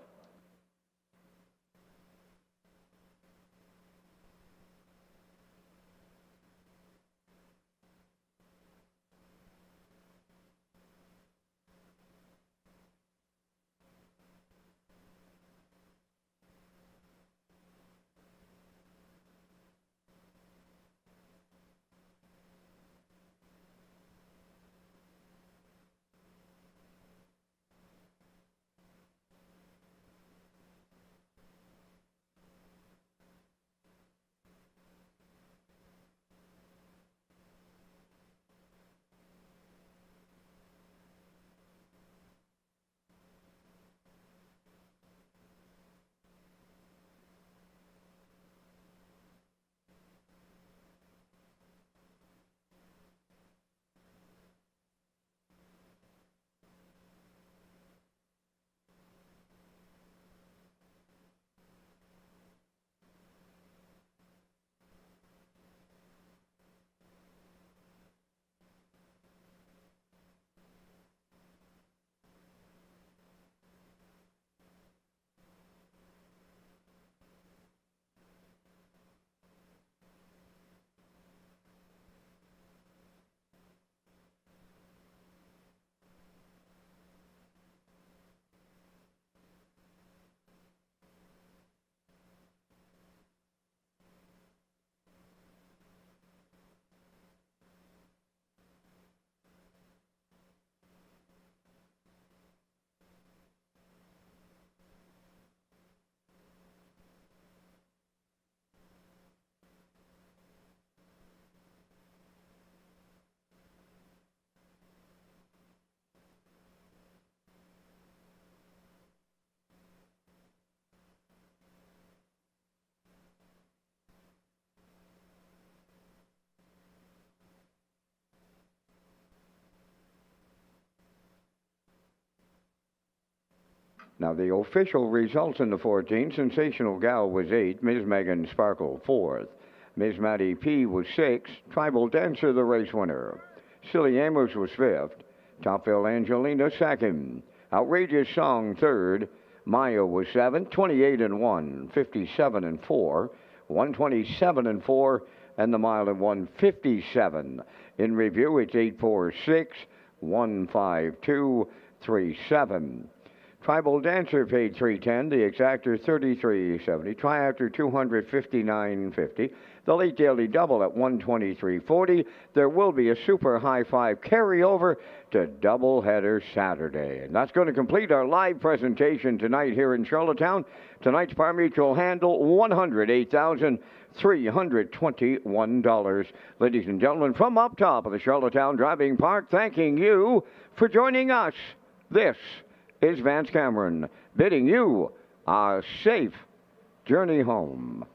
Now, the official results in the 14, Sensational Gal was 8, Ms. Megan Sparkle 4th, Ms. Maddie P was 6th, Tribal Dancer the race winner. Silly Amos was 5th, Topville Angelina 2nd, Outrageous Song third. Maya was 7, 28 and 1, 57 and 4, 127 and 4, and the mile at 157. In review, it's 846, 152, 37. Tribal Dancer paid 310, the Exactor 33.70, Triactor 259.50, the Late Daily Double at 123.40. There will be a Super High Five carryover to Doubleheader Saturday. And that's going to complete our live presentation tonight here in Charlottetown. Tonight's par mutual handle, $108,321. Ladies and gentlemen, from up top of the Charlottetown Driving Park, thanking you for joining us. This is Vance Cameron bidding you a safe journey home.